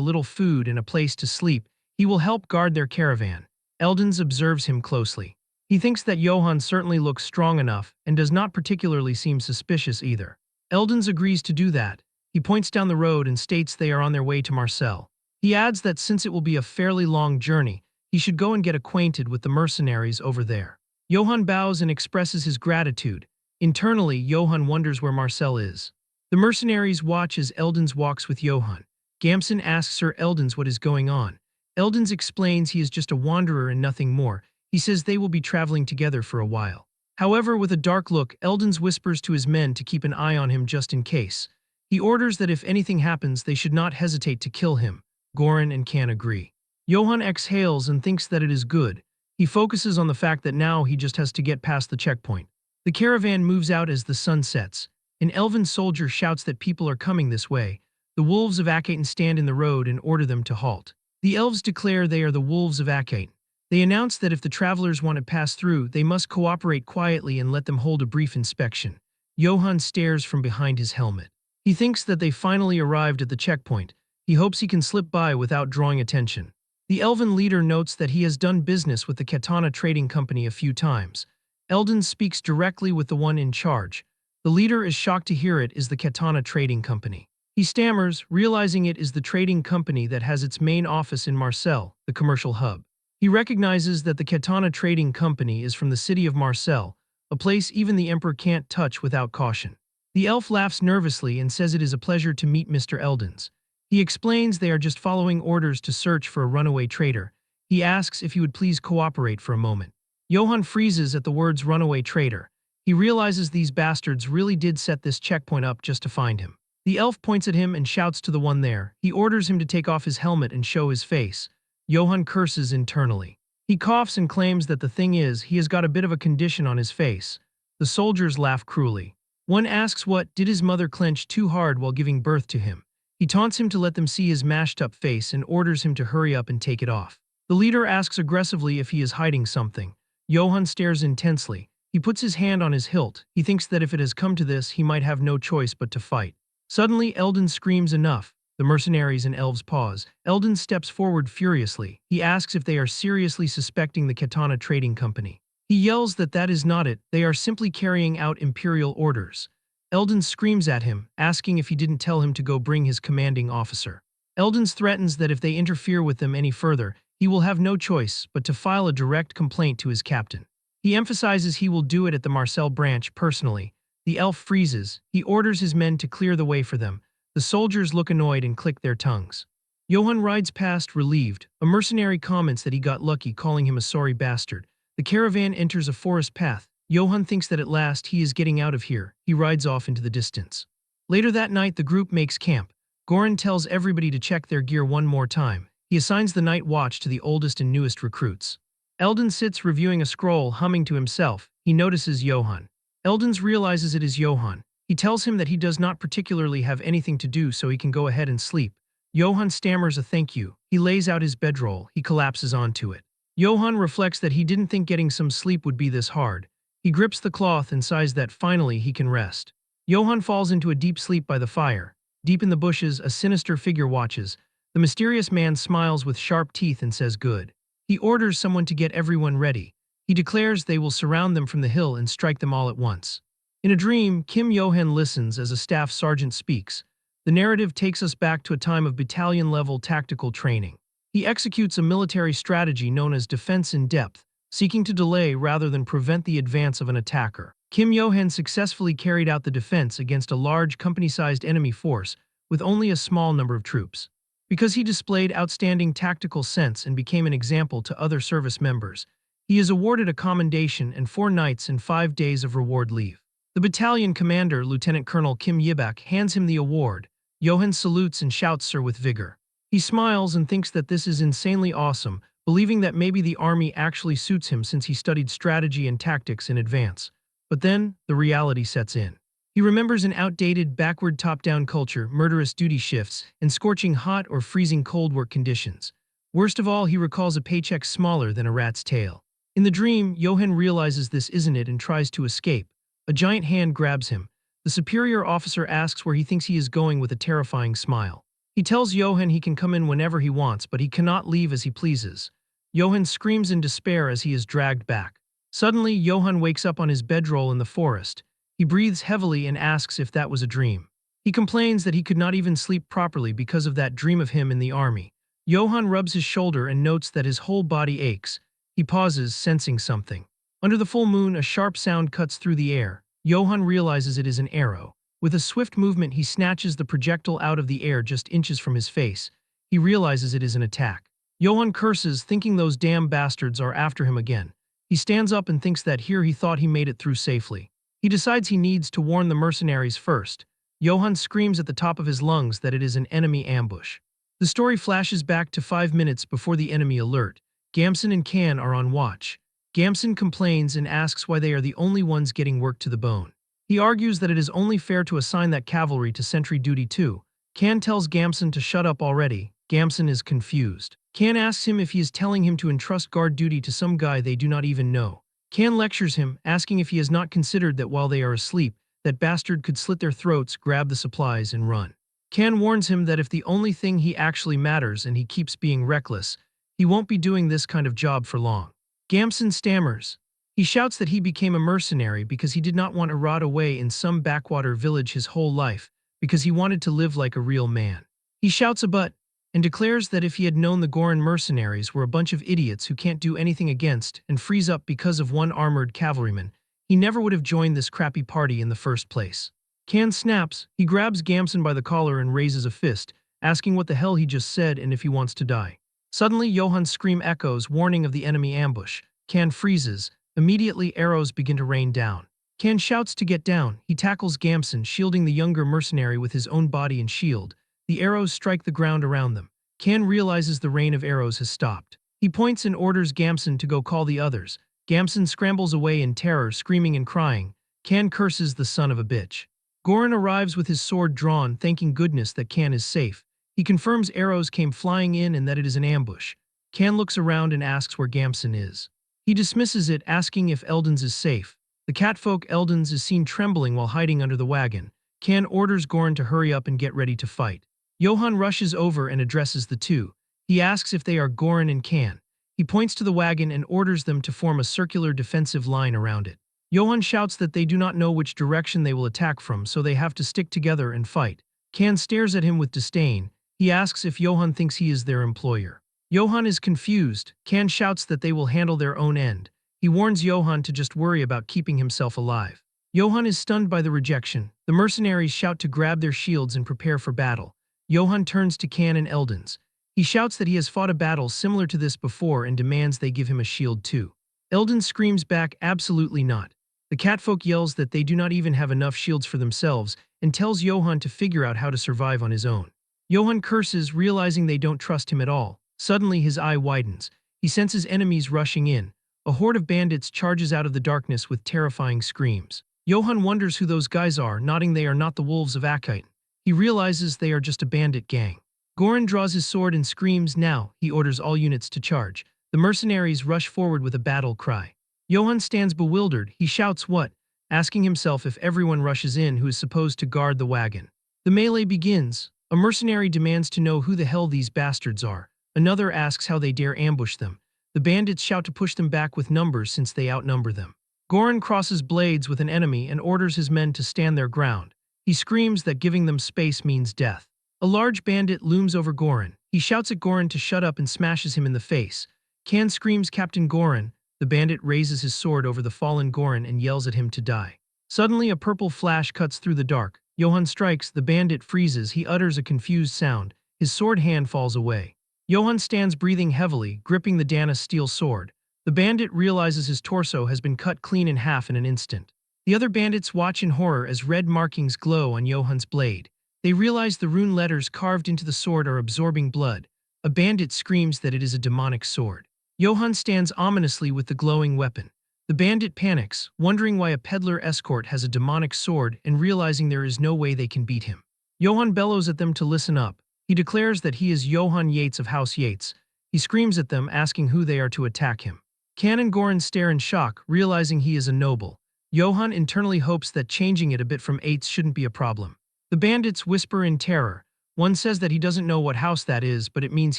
little food and a place to sleep, he will help guard their caravan. Eldens observes him closely. He thinks that Johann certainly looks strong enough and does not particularly seem suspicious either. Eldens agrees to do that. He points down the road and states they are on their way to Marseille. He adds that since it will be a fairly long journey, he should go and get acquainted with the mercenaries over there. Johann bows and expresses his gratitude. Internally, Johann wonders where Marcel is. The mercenaries watch as Eldens walks with Johann. Gamson asks Sir Eldens what is going on. Eldens explains he is just a wanderer and nothing more. He says they will be traveling together for a while. However, with a dark look, Eldens whispers to his men to keep an eye on him just in case. He orders that if anything happens, they should not hesitate to kill him. Goran and Kan agree. Johann exhales and thinks that it is good. He focuses on the fact that now he just has to get past the checkpoint. The caravan moves out as the sun sets. An elven soldier shouts that people are coming this way. The wolves of Akhaten stand in the road and order them to halt. The elves declare they are the wolves of Akhaten. They announce that if the travelers want to pass through, they must cooperate quietly and let them hold a brief inspection. Johann stares from behind his helmet. He thinks that they finally arrived at the checkpoint. He hopes he can slip by without drawing attention. The elven leader notes that he has done business with the Katana Trading Company a few times. Eldon speaks directly with the one in charge. The leader is shocked to hear it is the Katana Trading Company. He stammers, realizing it is the trading company that has its main office in Marseille, the commercial hub. He recognizes that the Katana Trading Company is from the city of Marseille, a place even the Emperor can't touch without caution. The elf laughs nervously and says it is a pleasure to meet Mr. Eldons. He explains they are just following orders to search for a runaway traitor. He asks if he would please cooperate for a moment. Johann freezes at the words runaway traitor. He realizes these bastards really did set this checkpoint up just to find him. The elf points at him and shouts to the one there. He orders him to take off his helmet and show his face. Johann curses internally. He coughs and claims that the thing is, he has got a bit of a condition on his face. The soldiers laugh cruelly. One asks what did his mother clench too hard while giving birth to him. He taunts him to let them see his mashed-up face and orders him to hurry up and take it off. The leader asks aggressively if he is hiding something. Johann stares intensely. He puts his hand on his hilt. He thinks that if it has come to this, he might have no choice but to fight. Suddenly, Eldon screams enough. The mercenaries and elves pause. Eldon steps forward furiously. He asks if they are seriously suspecting the Katana Trading Company. He yells that that is not it, they are simply carrying out imperial orders. Eldon screams at him, asking if he didn't tell him to go bring his commanding officer. Eldon threatens that if they interfere with them any further, he will have no choice but to file a direct complaint to his captain. He emphasizes he will do it at the Marseille branch personally. The elf freezes. He orders his men to clear the way for them. The soldiers look annoyed and click their tongues. Johann rides past, relieved. A mercenary comments that he got lucky, calling him a sorry bastard. The caravan enters a forest path. Johann thinks that at last he is getting out of here. He rides off into the distance. Later that night, the group makes camp. Goran tells everybody to check their gear one more time. He assigns the night watch to the oldest and newest recruits. Eldon sits reviewing a scroll, humming to himself. He notices Johann. Eldon realizes it is Johann. He tells him that he does not particularly have anything to do, so he can go ahead and sleep. Johann stammers a thank you. He lays out his bedroll. He collapses onto it. Johann reflects that he didn't think getting some sleep would be this hard. He grips the cloth and sighs that finally he can rest. Johann falls into a deep sleep by the fire. Deep in the bushes, a sinister figure watches. The mysterious man smiles with sharp teeth and says good. He orders someone to get everyone ready. He declares they will surround them from the hill and strike them all at once. In a dream, Kim Johan listens as a staff sergeant speaks. The narrative takes us back to a time of battalion-level tactical training. He executes a military strategy known as defense in depth, seeking to delay rather than prevent the advance of an attacker. Kim Johan successfully carried out the defense against a large company-sized enemy force with only a small number of troops. Because he displayed outstanding tactical sense and became an example to other service members, he is awarded a commendation and 4 nights and 5 days of reward leave. The battalion commander, Lieutenant Colonel Kim Yibak, hands him the award. Johan salutes and shouts sir with vigor. He smiles and thinks that this is insanely awesome, believing that maybe the army actually suits him since he studied strategy and tactics in advance. But then, the reality sets in. He remembers an outdated, backward top-down culture, murderous duty shifts, and scorching hot or freezing cold work conditions. Worst of all, he recalls a paycheck smaller than a rat's tail. In the dream, Johan realizes this isn't it and tries to escape. A giant hand grabs him. The superior officer asks where he thinks he is going with a terrifying smile. He tells Johan he can come in whenever he wants, but he cannot leave as he pleases. Johan screams in despair as he is dragged back. Suddenly, Johan wakes up on his bedroll in the forest. He breathes heavily and asks if that was a dream. He complains that he could not even sleep properly because of that dream of him in the army. Johan rubs his shoulder and notes that his whole body aches. He pauses, sensing something. Under the full moon, a sharp sound cuts through the air. Johan realizes it is an arrow. With a swift movement, he snatches the projectile out of the air just inches from his face. He realizes it is an attack. Johan curses, thinking those damn bastards are after him again. He stands up and thinks that here he thought he made it through safely. He decides he needs to warn the mercenaries first. Johan screams at the top of his lungs that it is an enemy ambush. The story flashes back to 5 minutes before the enemy alert. Gamson and Can are on watch. Gamson complains and asks why they are the only ones getting worked to the bone. He argues that it is only fair to assign that cavalry to sentry duty too. Can tells Gamson to shut up already. Gamson is confused. Can asks him if he is telling him to entrust guard duty to some guy they do not even know. Can lectures him, asking if he has not considered that while they are asleep, that bastard could slit their throats, grab the supplies, and run. Can warns him that if the only thing he actually matters and he keeps being reckless, he won't be doing this kind of job for long. Gamson stammers. He shouts that he became a mercenary because he did not want to rot away in some backwater village his whole life, because he wanted to live like a real man. He shouts a but, and declares that if he had known the Goran mercenaries were a bunch of idiots who can't do anything against and freeze up because of one armored cavalryman, he never would have joined this crappy party in the first place. Can snaps. He grabs Gamson by the collar and raises a fist, asking what the hell he just said and if he wants to die. Suddenly, Johan's scream echoes, warning of the enemy ambush. Can freezes. Immediately, arrows begin to rain down. Can shouts to get down. He tackles Gamson, shielding the younger mercenary with his own body and shield. The arrows strike the ground around them. Can realizes the rain of arrows has stopped. He points and orders Gamson to go call the others. Gamson scrambles away in terror, screaming and crying. Can curses the son of a bitch. Goran arrives with his sword drawn, thanking goodness that Can is safe. He confirms arrows came flying in and that it is an ambush. Can looks around and asks where Gamson is. He dismisses it, asking if Eldons is safe. The catfolk Eldons is seen trembling while hiding under the wagon. Can orders Goran to hurry up and get ready to fight. Johan rushes over and addresses the two. He asks if they are Goran and Can. He points to the wagon and orders them to form a circular defensive line around it. Johan shouts that they do not know which direction they will attack from, so they have to stick together and fight. Can stares at him with disdain. He asks if Johan thinks he is their employer. Johan is confused. Can shouts that they will handle their own end. He warns Johan to just worry about keeping himself alive. Johan is stunned by the rejection. The mercenaries shout to grab their shields and prepare for battle. Johan turns to Can and Eldons. He shouts that he has fought a battle similar to this before and demands they give him a shield too. Eldons screams back, absolutely not. The catfolk yells that they do not even have enough shields for themselves and tells Johan to figure out how to survive on his own. Johan curses, realizing they don't trust him at all. Suddenly his eye widens. He senses enemies rushing in. A horde of bandits charges out of the darkness with terrifying screams. Johan wonders who those guys are, nodding they are not the wolves of Akite. He realizes they are just a bandit gang. Goran draws his sword and screams, now. He orders all units to charge. The mercenaries rush forward with a battle cry. Johan stands bewildered. He shouts what? Asking himself if everyone rushes in who is supposed to guard the wagon. The melee begins. A mercenary demands to know who the hell these bastards are. Another asks how they dare ambush them. The bandits shout to push them back with numbers since they outnumber them. Goran crosses blades with an enemy and orders his men to stand their ground. He screams that giving them space means death. A large bandit looms over Goran. He shouts at Goran to shut up and smashes him in the face. Can screams Captain Goran. The bandit raises his sword over the fallen Goran and yells at him to die. Suddenly a purple flash cuts through the dark. Johan strikes. The bandit freezes. He utters a confused sound. His sword hand falls away. Johan stands breathing heavily, gripping the Dana's steel sword. The bandit realizes his torso has been cut clean in half in an instant. The other bandits watch in horror as red markings glow on Johan's blade. They realize the rune letters carved into the sword are absorbing blood. A bandit screams that it is a demonic sword. Johan stands ominously with the glowing weapon. The bandit panics, wondering why a peddler escort has a demonic sword and realizing there is no way they can beat him. Johan bellows at them to listen up. He declares that he is Johan Yates of House Yates. He screams at them, asking who they are to attack him. Can and Goran stare in shock, realizing he is a noble. Johan internally hopes that changing it a bit from Yates shouldn't be a problem. The bandits whisper in terror. One says that he doesn't know what house that is, but it means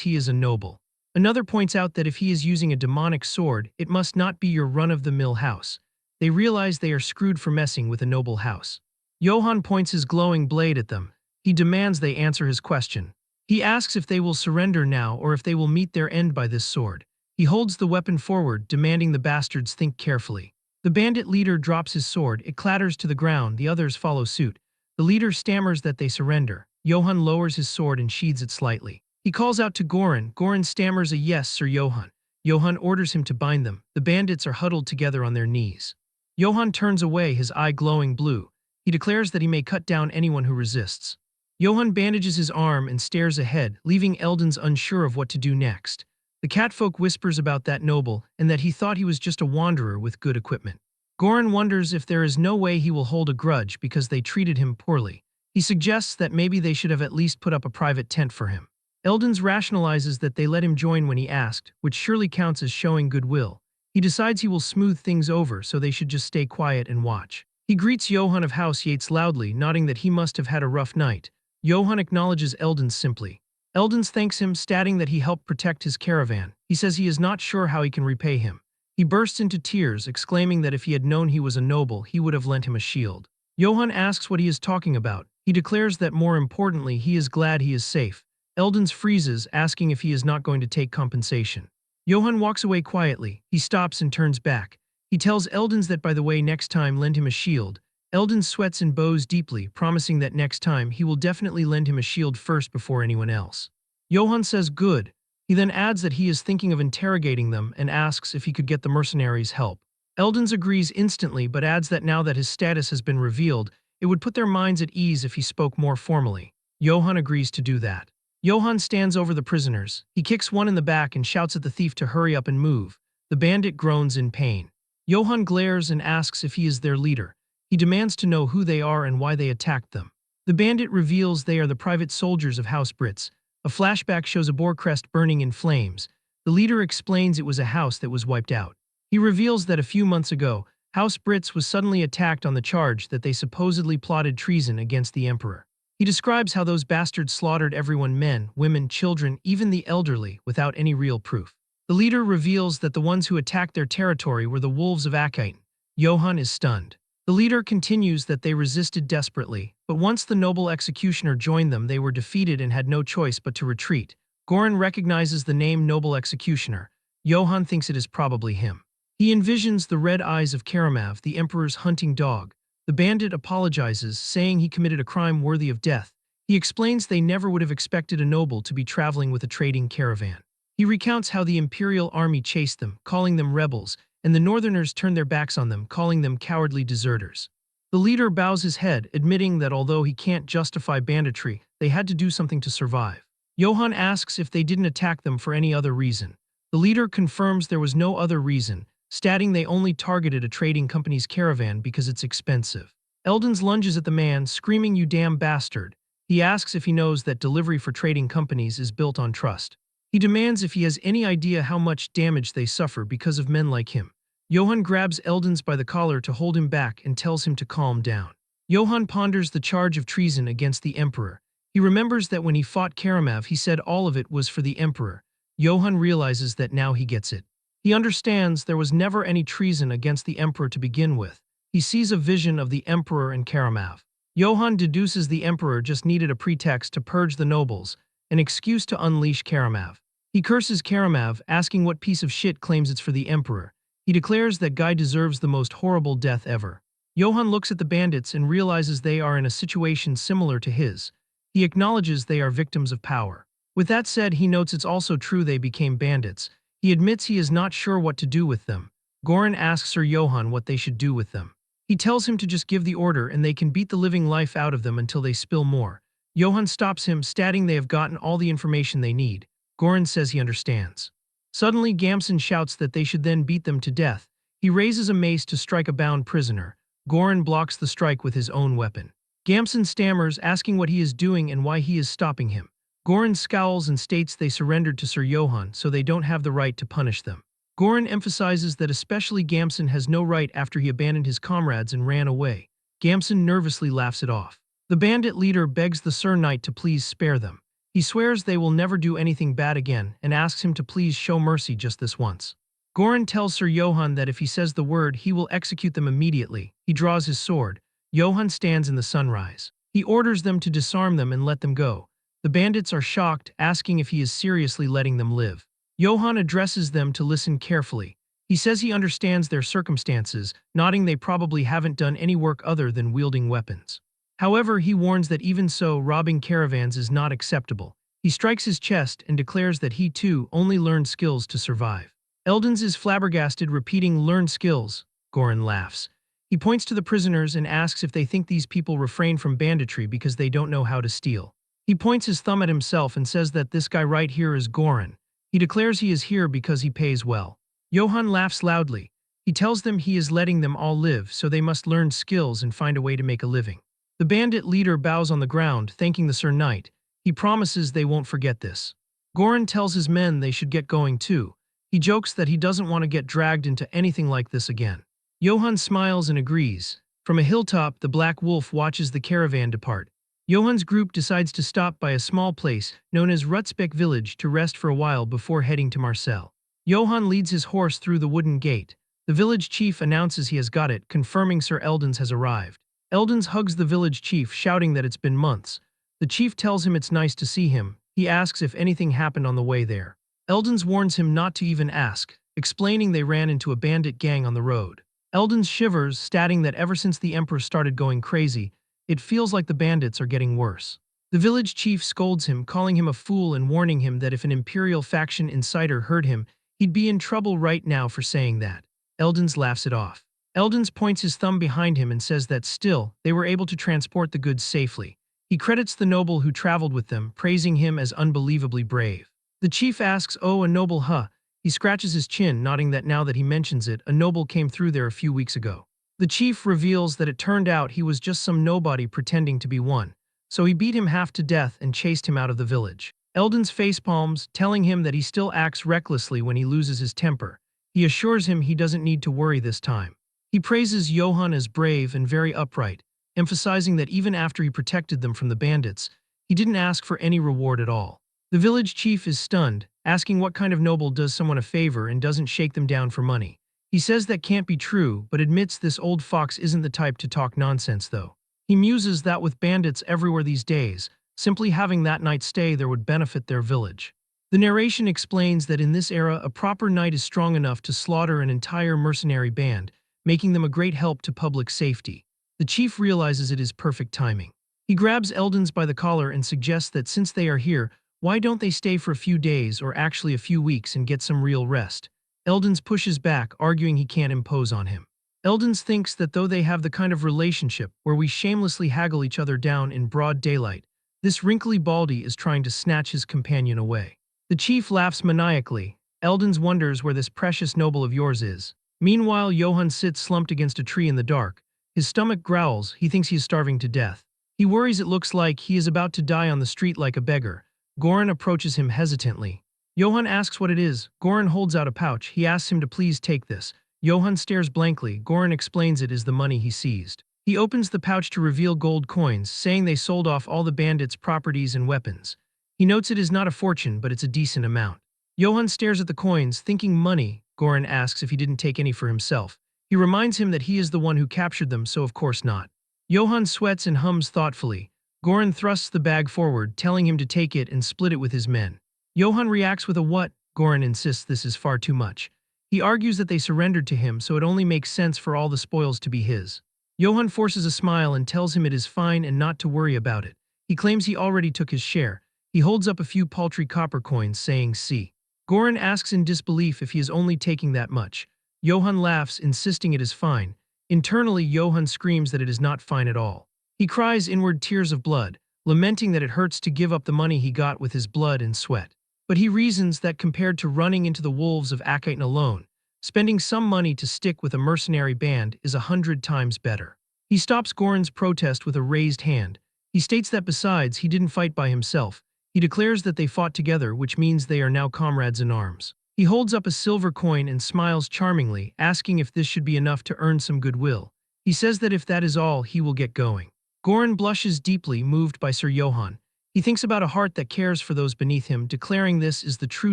he is a noble. Another points out that if he is using a demonic sword, it must not be your run-of-the-mill house. They realize they are screwed for messing with a noble house. Johan points his glowing blade at them. He demands they answer his question. He asks if they will surrender now or if they will meet their end by this sword. He holds the weapon forward, demanding the bastards think carefully. The bandit leader drops his sword. It clatters to the ground. The others follow suit. The leader stammers that they surrender. Johan lowers his sword and sheathes it slightly. He calls out to Goran. Goran stammers a yes, Sir Johan. Johan orders him to bind them. The bandits are huddled together on their knees. Johan turns away, his eye glowing blue. He declares that he may cut down anyone who resists. Johan bandages his arm and stares ahead, leaving Eldons unsure of what to do next. The catfolk whispers about that noble and that he thought he was just a wanderer with good equipment. Goran wonders if there is no way he will hold a grudge because they treated him poorly. He suggests that maybe they should have at least put up a private tent for him. Eldons rationalizes that they let him join when he asked, which surely counts as showing goodwill. He decides he will smooth things over so they should just stay quiet and watch. He greets Johann of House Yates loudly, nodding that he must have had a rough night. Johann acknowledges Eldons simply. Eldons thanks him, stating that he helped protect his caravan. He says he is not sure how he can repay him. He bursts into tears, exclaiming that if he had known he was a noble, he would have lent him a shield. Johann asks what he is talking about. He declares that more importantly, he is glad he is safe. Eldons freezes, asking if he is not going to take compensation. Johann walks away quietly. He stops and turns back. He tells Eldons that by the way, next time lend him a shield. Eldons sweats and bows deeply, promising that next time he will definitely lend him a shield first before anyone else. Johann says good. He then adds that he is thinking of interrogating them and asks if he could get the mercenaries' help. Eldons agrees instantly but adds that now that his status has been revealed, it would put their minds at ease if he spoke more formally. Johann agrees to do that. Johann stands over the prisoners. He kicks one in the back and shouts at the thief to hurry up and move. The bandit groans in pain. Johann glares and asks if he is their leader. He demands to know who they are and why they attacked them. The bandit reveals they are the private soldiers of House Brits. A flashback shows a boar crest burning in flames. The leader explains it was a house that was wiped out. He reveals that a few months ago, House Brits was suddenly attacked on the charge that they supposedly plotted treason against the emperor. He describes how those bastards slaughtered everyone, men, women, children, even the elderly, without any real proof. The leader reveals that the ones who attacked their territory were the wolves of Achaean. Johann is stunned. The leader continues that they resisted desperately, but once the noble executioner joined them, they were defeated and had no choice but to retreat. Goran recognizes the name Noble Executioner. Johann thinks it is probably him. He envisions the red eyes of Karamav, the emperor's hunting dog. The bandit apologizes, saying he committed a crime worthy of death. He explains they never would have expected a noble to be traveling with a trading caravan. He recounts how the imperial army chased them, calling them rebels, and the northerners turned their backs on them, calling them cowardly deserters. The leader bows his head, admitting that although he can't justify banditry, they had to do something to survive. Johann asks if they didn't attack them for any other reason. The leader confirms there was no other reason, stating they only targeted a trading company's caravan because it's expensive. Eldons lunges at the man, screaming, "You damn bastard." He asks if he knows that delivery for trading companies is built on trust. He demands if he has any idea how much damage they suffer because of men like him. Johann grabs Eldons by the collar to hold him back and tells him to calm down. Johann ponders the charge of treason against the emperor. He remembers that when he fought Karamav, he said all of it was for the emperor. Johann realizes that now he gets it. He understands there was never any treason against the emperor to begin with. He sees a vision of the emperor and Karamav. Johann deduces the emperor just needed a pretext to purge the nobles, an excuse to unleash Karamav. He curses Karamav, asking what piece of shit claims it's for the emperor. He declares that guy deserves the most horrible death ever. Johann looks at the bandits and realizes they are in a situation similar to his. He acknowledges they are victims of power. With that said, he notes it's also true they became bandits. He admits he is not sure what to do with them. Goran asks Sir Johann what they should do with them. He tells him to just give the order and they can beat the living life out of them until they spill more. Johann stops him, stating they have gotten all the information they need. Goran says he understands. Suddenly, Gamson shouts that they should then beat them to death. He raises a mace to strike a bound prisoner. Goran blocks the strike with his own weapon. Gamson stammers, asking what he is doing and why he is stopping him. Goran scowls and states they surrendered to Sir Johann, so they don't have the right to punish them. Goran emphasizes that especially Gamson has no right after he abandoned his comrades and ran away. Gamson nervously laughs it off. The bandit leader begs the Sir Knight to please spare them. He swears they will never do anything bad again and asks him to please show mercy just this once. Goran tells Sir Johann that if he says the word, he will execute them immediately. He draws his sword. Johann stands in the sunrise. He orders them to disarm them and let them go. The bandits are shocked, asking if he is seriously letting them live. Johann addresses them to listen carefully. He says he understands their circumstances, nodding they probably haven't done any work other than wielding weapons. However, he warns that even so, robbing caravans is not acceptable. He strikes his chest and declares that he too only learned skills to survive. Eldons is flabbergasted, repeating learned skills. Goran laughs. He points to the prisoners and asks if they think these people refrain from banditry because they don't know how to steal. He points his thumb at himself and says that this guy right here is Goran. He declares he is here because he pays well. Johann laughs loudly. He tells them he is letting them all live, so they must learn skills and find a way to make a living. The bandit leader bows on the ground, thanking the Sir Knight. He promises they won't forget this. Goran tells his men they should get going too. He jokes that he doesn't want to get dragged into anything like this again. Johann smiles and agrees. From a hilltop, the Black Wolf watches the caravan depart. Johann's group decides to stop by a small place known as Rutsbeck village to rest for a while before heading to Marcel. Johann leads his horse through the wooden gate. The village chief announces he has got it, confirming Sir Eldons has arrived. Eldons hugs the village chief, shouting that it's been months. The chief tells him it's nice to see him. He asks if anything happened on the way there. Eldons warns him not to even ask, explaining they ran into a bandit gang on the road. Eldons shivers, stating that ever since the Emperor started going crazy, it feels like the bandits are getting worse. The village chief scolds him, calling him a fool and warning him that if an Imperial faction insider heard him, he'd be in trouble right now for saying that. Eldons laughs it off. Eldons points his thumb behind him and says that still, they were able to transport the goods safely. He credits the noble who traveled with them, praising him as unbelievably brave. The chief asks, "Oh, a noble, huh?" He scratches his chin, nodding that now that he mentions it, a noble came through there a few weeks ago. The chief reveals that it turned out he was just some nobody pretending to be one, so he beat him half to death and chased him out of the village. Eldons facepalms, telling him that he still acts recklessly when he loses his temper. He assures him he doesn't need to worry this time. He praises Johann as brave and very upright, emphasizing that even after he protected them from the bandits, he didn't ask for any reward at all. The village chief is stunned, asking what kind of noble does someone a favor and doesn't shake them down for money. He says that can't be true, but admits this old fox isn't the type to talk nonsense though. He muses that with bandits everywhere these days, simply having that night's stay there would benefit their village. The narration explains that in this era a proper knight is strong enough to slaughter an entire mercenary band, making them a great help to public safety. The chief realizes it is perfect timing. He grabs Eldons by the collar and suggests that since they are here, why don't they stay for a few days or actually a few weeks and get some real rest? Eldons pushes back, arguing he can't impose on him. Eldons thinks that though they have the kind of relationship where we shamelessly haggle each other down in broad daylight, this wrinkly baldy is trying to snatch his companion away. The chief laughs maniacally. Eldons wonders where this precious noble of yours is. Meanwhile, Johann sits slumped against a tree in the dark. His stomach growls, he thinks he is starving to death. He worries it looks like he is about to die on the street like a beggar. Goran approaches him hesitantly. Johann asks what it is. Goran holds out a pouch. He asks him to please take this. Johann stares blankly. Goran explains it is the money he seized. He opens the pouch to reveal gold coins, saying they sold off all the bandits' properties and weapons. He notes it is not a fortune, but it's a decent amount. Johann stares at the coins, thinking money. Goran asks if he didn't take any for himself. He reminds him that he is the one who captured them, so of course not. Johann sweats and hums thoughtfully. Goran thrusts the bag forward, telling him to take it and split it with his men. Johann reacts with a what? Goran insists this is far too much. He argues that they surrendered to him, so it only makes sense for all the spoils to be his. Johann forces a smile and tells him it is fine and not to worry about it. He claims he already took his share. He holds up a few paltry copper coins, saying, "See." Goran asks in disbelief if he is only taking that much. Johann laughs, insisting it is fine. Internally, Johann screams that it is not fine at all. He cries inward tears of blood, lamenting that it hurts to give up the money he got with his blood and sweat. But he reasons that compared to running into the wolves of Anicap alone, spending some money to stick with a mercenary band is 100 times better. He stops Goran's protest with a raised hand. He states that besides, he didn't fight by himself. He declares that they fought together, which means they are now comrades in arms. He holds up a silver coin and smiles charmingly, asking if this should be enough to earn some goodwill. He says that if that is all, he will get going. Goran blushes deeply, moved by Sir Johann. He thinks about a heart that cares for those beneath him, declaring this is the true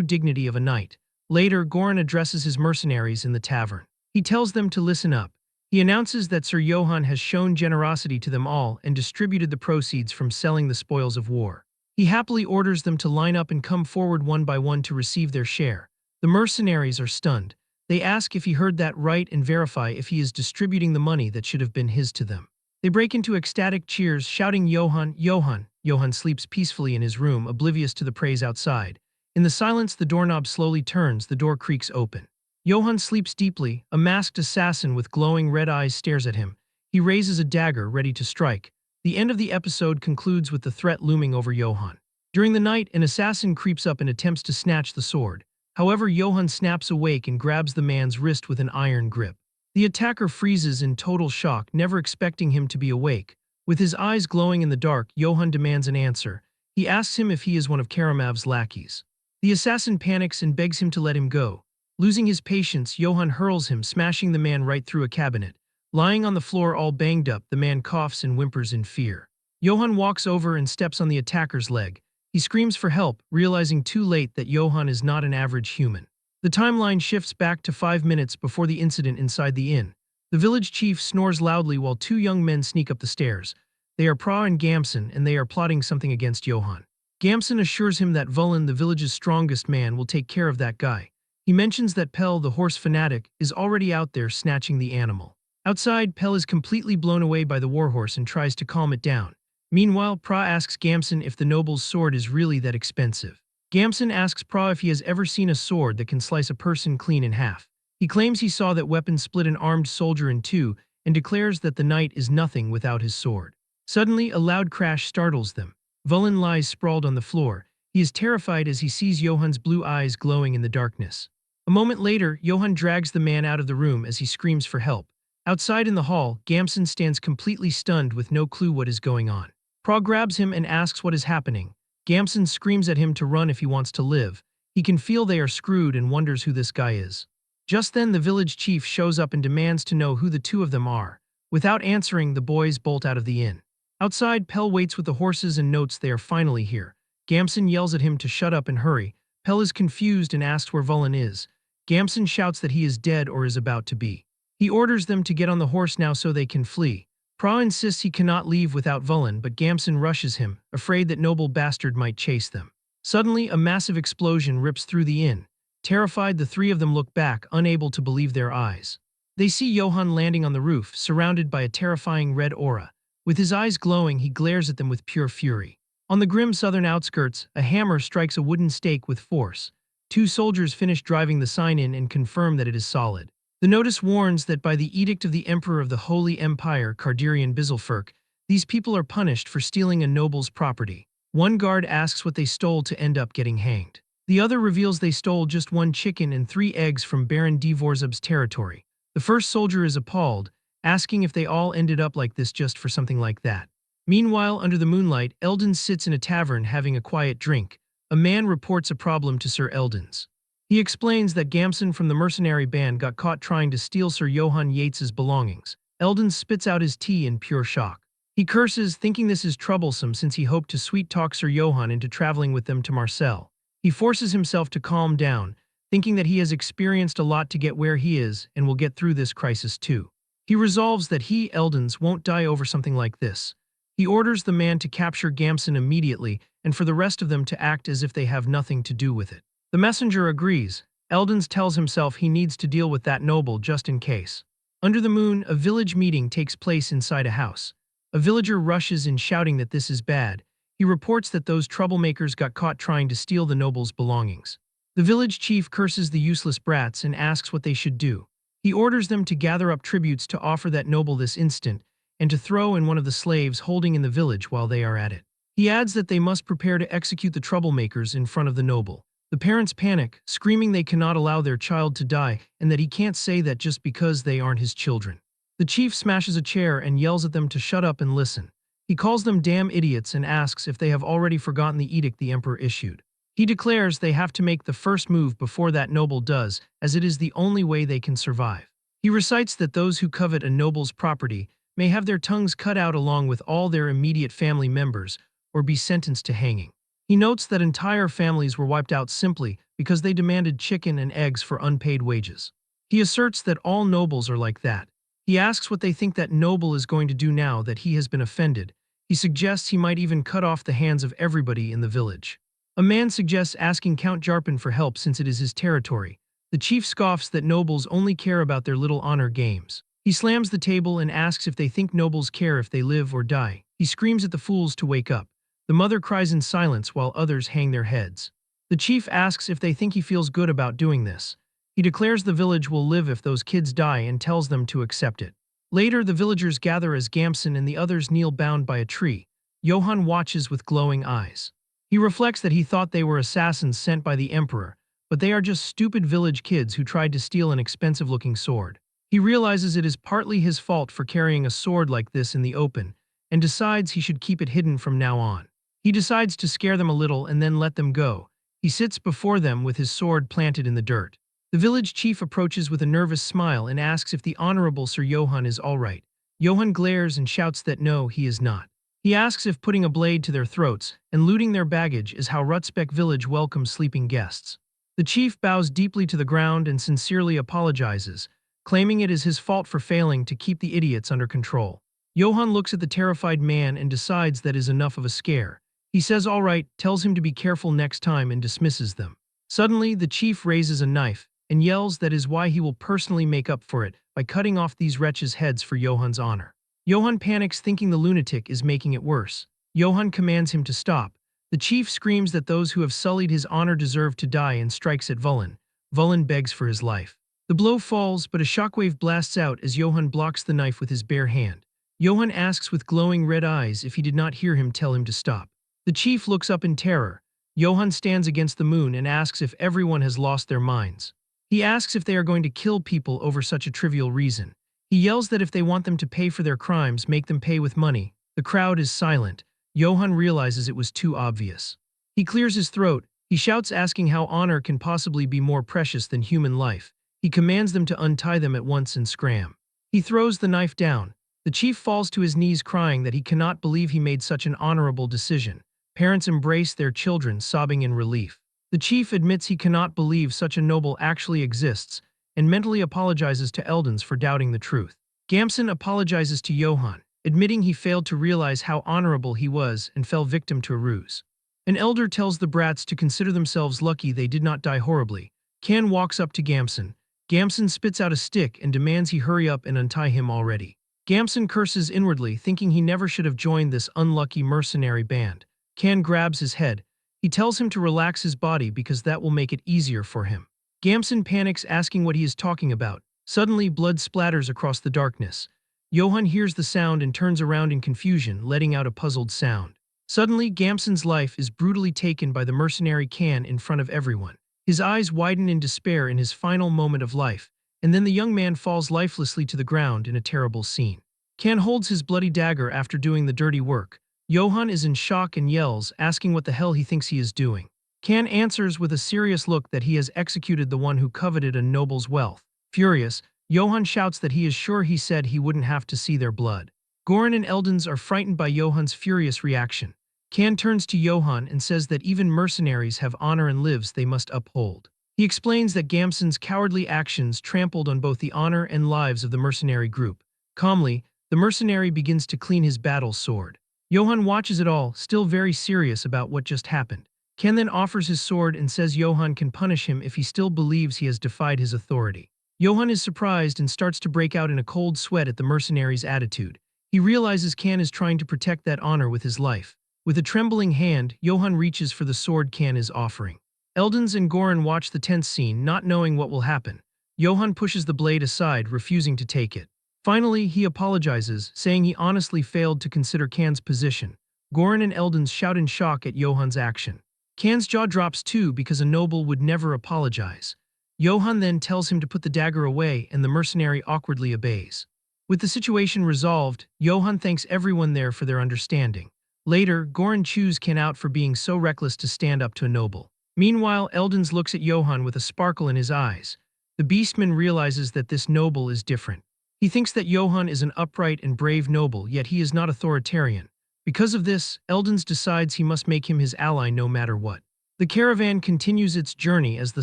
dignity of a knight. Later, Goran addresses his mercenaries in the tavern. He tells them to listen up. He announces that Sir Johann has shown generosity to them all and distributed the proceeds from selling the spoils of war. He happily orders them to line up and come forward one by one to receive their share. The mercenaries are stunned. They ask if he heard that right and verify if he is distributing the money that should have been his to them. They break into ecstatic cheers, shouting Johann, Johann. Johann sleeps peacefully in his room, oblivious to the praise outside. In the silence, the doorknob slowly turns, the door creaks open. Johann sleeps deeply. A masked assassin with glowing red eyes stares at him. He raises a dagger, ready to strike. The end of the episode concludes with the threat looming over Johann. During the night, an assassin creeps up and attempts to snatch the sword. However, Johann snaps awake and grabs the man's wrist with an iron grip. The attacker freezes in total shock, never expecting him to be awake. With his eyes glowing in the dark, Johann demands an answer. He asks him if he is one of Karamav's lackeys. The assassin panics and begs him to let him go. Losing his patience, Johann hurls him, smashing the man right through a cabinet. Lying on the floor all banged up, the man coughs and whimpers in fear. Johann walks over and steps on the attacker's leg. He screams for help, realizing too late that Johann is not an average human. The timeline shifts back to 5 minutes before the incident inside the inn. The village chief snores loudly while two young men sneak up the stairs. They are Pra and Gamson, and they are plotting something against Johann. Gamson assures him that Vulin, the village's strongest man, will take care of that guy. He mentions that Pell, the horse fanatic, is already out there snatching the animal. Outside, Pell is completely blown away by the warhorse and tries to calm it down. Meanwhile, Pra asks Gamson if the noble's sword is really that expensive. Gamson asks Pra if he has ever seen a sword that can slice a person clean in half. He claims he saw that weapon split an armed soldier in two and declares that the knight is nothing without his sword. Suddenly, a loud crash startles them. Vulin lies sprawled on the floor. He is terrified as he sees Johann's blue eyes glowing in the darkness. A moment later, Johann drags the man out of the room as he screams for help. Outside in the hall, Gamson stands completely stunned with no clue what is going on. Pra grabs him and asks what is happening. Gamson screams at him to run if he wants to live. He can feel they are screwed and wonders who this guy is. Just then the village chief shows up and demands to know who the two of them are. Without answering, the boys bolt out of the inn. Outside, Pell waits with the horses and notes they are finally here. Gamson yells at him to shut up and hurry. Pell is confused and asks where Vulin is. Gamson shouts that he is dead or is about to be. He orders them to get on the horse now so they can flee. Pra insists he cannot leave without Vulin, but Gamson rushes him, afraid that noble bastard might chase them. Suddenly, a massive explosion rips through the inn. Terrified, the three of them look back, unable to believe their eyes. They see Johann landing on the roof, surrounded by a terrifying red aura. With his eyes glowing, he glares at them with pure fury. On the grim southern outskirts, a hammer strikes a wooden stake with force. Two soldiers finish driving the sign in and confirm that it is solid. The notice warns that by the edict of the Emperor of the Holy Empire, Cardirian Bizelferk, these people are punished for stealing a noble's property. One guard asks what they stole to end up getting hanged. The other reveals they stole just one chicken and 3 eggs from Baron Dvorzub's territory. The first soldier is appalled, asking if they all ended up like this just for something like that. Meanwhile, under the moonlight, Eldon sits in a tavern having a quiet drink. A man reports a problem to Sir Eldon's. He explains that Gamson from the mercenary band got caught trying to steal Sir Johann Yates's belongings. Eldon spits out his tea in pure shock. He curses, thinking this is troublesome since he hoped to sweet-talk Sir Johann into traveling with them to Marseille. He forces himself to calm down, thinking that he has experienced a lot to get where he is and will get through this crisis too. He resolves that he, Eldons, won't die over something like this. He orders the man to capture Gamson immediately and for the rest of them to act as if they have nothing to do with it. The messenger agrees. Eldons tells himself he needs to deal with that noble just in case. Under the moon, a village meeting takes place inside a house. A villager rushes in shouting that this is bad. He reports that those troublemakers got caught trying to steal the noble's belongings. The village chief curses the useless brats and asks what they should do. He orders them to gather up tributes to offer that noble this instant and to throw in one of the slaves holding in the village while they are at it. He adds that they must prepare to execute the troublemakers in front of the noble. The parents panic, screaming they cannot allow their child to die and that he can't say that just because they aren't his children. The chief smashes a chair and yells at them to shut up and listen. He calls them damn idiots and asks if they have already forgotten the edict the emperor issued. He declares they have to make the first move before that noble does, as it is the only way they can survive. He recites that those who covet a noble's property may have their tongues cut out along with all their immediate family members or be sentenced to hanging. He notes that entire families were wiped out simply because they demanded chicken and eggs for unpaid wages. He asserts that all nobles are like that. He asks what they think that noble is going to do now that he has been offended. He suggests he might even cut off the hands of everybody in the village. A man suggests asking Count Jarpin for help since it is his territory. The chief scoffs that nobles only care about their little honor games. He slams the table and asks if they think nobles care if they live or die. He screams at the fools to wake up. The mother cries in silence while others hang their heads. The chief asks if they think he feels good about doing this. He declares the village will live if those kids die and tells them to accept it. Later, the villagers gather as Gamson and the others kneel bound by a tree. Johann watches with glowing eyes. He reflects that he thought they were assassins sent by the emperor, but they are just stupid village kids who tried to steal an expensive-looking sword. He realizes it is partly his fault for carrying a sword like this in the open, and decides he should keep it hidden from now on. He decides to scare them a little and then let them go. He sits before them with his sword planted in the dirt. The village chief approaches with a nervous smile and asks if the Honorable Sir Johann is all right. Johann glares and shouts that no, he is not. He asks if putting a blade to their throats and looting their baggage is how Rutsbeck village welcomes sleeping guests. The chief bows deeply to the ground and sincerely apologizes, claiming it is his fault for failing to keep the idiots under control. Johann looks at the terrified man and decides that is enough of a scare. He says all right, tells him to be careful next time and dismisses them. Suddenly, the chief raises a knife and yells that is why he will personally make up for it by cutting off these wretches' heads for Johann's honor. Johann panics thinking the lunatic is making it worse. Johann commands him to stop. The chief screams that those who have sullied his honor deserve to die and strikes at Vulin. Vulin begs for his life. The blow falls, but a shockwave blasts out as Johann blocks the knife with his bare hand. Johann asks with glowing red eyes if he did not hear him tell him to stop. The chief looks up in terror. Johann stands against the moon and asks if everyone has lost their minds. He asks if they are going to kill people over such a trivial reason. He yells that if they want them to pay for their crimes, make them pay with money. The crowd is silent. Johann realizes it was too obvious. He clears his throat. He shouts asking how honor can possibly be more precious than human life. He commands them to untie them at once and scram. He throws the knife down. The chief falls to his knees crying that he cannot believe he made such an honorable decision. Parents embrace their children, sobbing in relief. The chief admits he cannot believe such a noble actually exists, and mentally apologizes to Eldons for doubting the truth. Gamson apologizes to Johann, admitting he failed to realize how honorable he was and fell victim to a ruse. An elder tells the brats to consider themselves lucky they did not die horribly. Can walks up to Gamson. Gamson spits out a stick and demands he hurry up and untie him already. Gamson curses inwardly, thinking he never should have joined this unlucky mercenary band. Can grabs his head. He tells him to relax his body because that will make it easier for him. Gamson panics, asking what he is talking about. Suddenly, blood splatters across the darkness. Johann hears the sound and turns around in confusion, letting out a puzzled sound. Suddenly, Gamson's life is brutally taken by the mercenary Can in front of everyone. His eyes widen in despair in his final moment of life, and then the young man falls lifelessly to the ground in a terrible scene. Can holds his bloody dagger after doing the dirty work. Johann is in shock and yells, asking what the hell he thinks he is doing. Can answers with a serious look that he has executed the one who coveted a noble's wealth. Furious, Johann shouts that he is sure he said he wouldn't have to see their blood. Goran and Eldons are frightened by Johann's furious reaction. Can turns to Johann and says that even mercenaries have honor and lives they must uphold. He explains that Gamson's cowardly actions trampled on both the honor and lives of the mercenary group. Calmly, the mercenary begins to clean his battle sword. Johann watches it all, still very serious about what just happened. Ken then offers his sword and says Johann can punish him if he still believes he has defied his authority. Johann is surprised and starts to break out in a cold sweat at the mercenary's attitude. He realizes Can is trying to protect that honor with his life. With a trembling hand, Johann reaches for the sword Can is offering. Eldons and Goran watch the tense scene, not knowing what will happen. Johann pushes the blade aside, refusing to take it. Finally, he apologizes, saying he honestly failed to consider Can's position. Goran and Eldons shout in shock at Johann's action. Can's jaw drops too because a noble would never apologize. Johann then tells him to put the dagger away and the mercenary awkwardly obeys. With the situation resolved, Johann thanks everyone there for their understanding. Later, Goran chews Can out for being so reckless to stand up to a noble. Meanwhile, Eldons looks at Johann with a sparkle in his eyes. The beastman realizes that this noble is different. He thinks that Johann is an upright and brave noble, yet he is not authoritarian. Because of this, Eldons decides he must make him his ally no matter what. The caravan continues its journey as the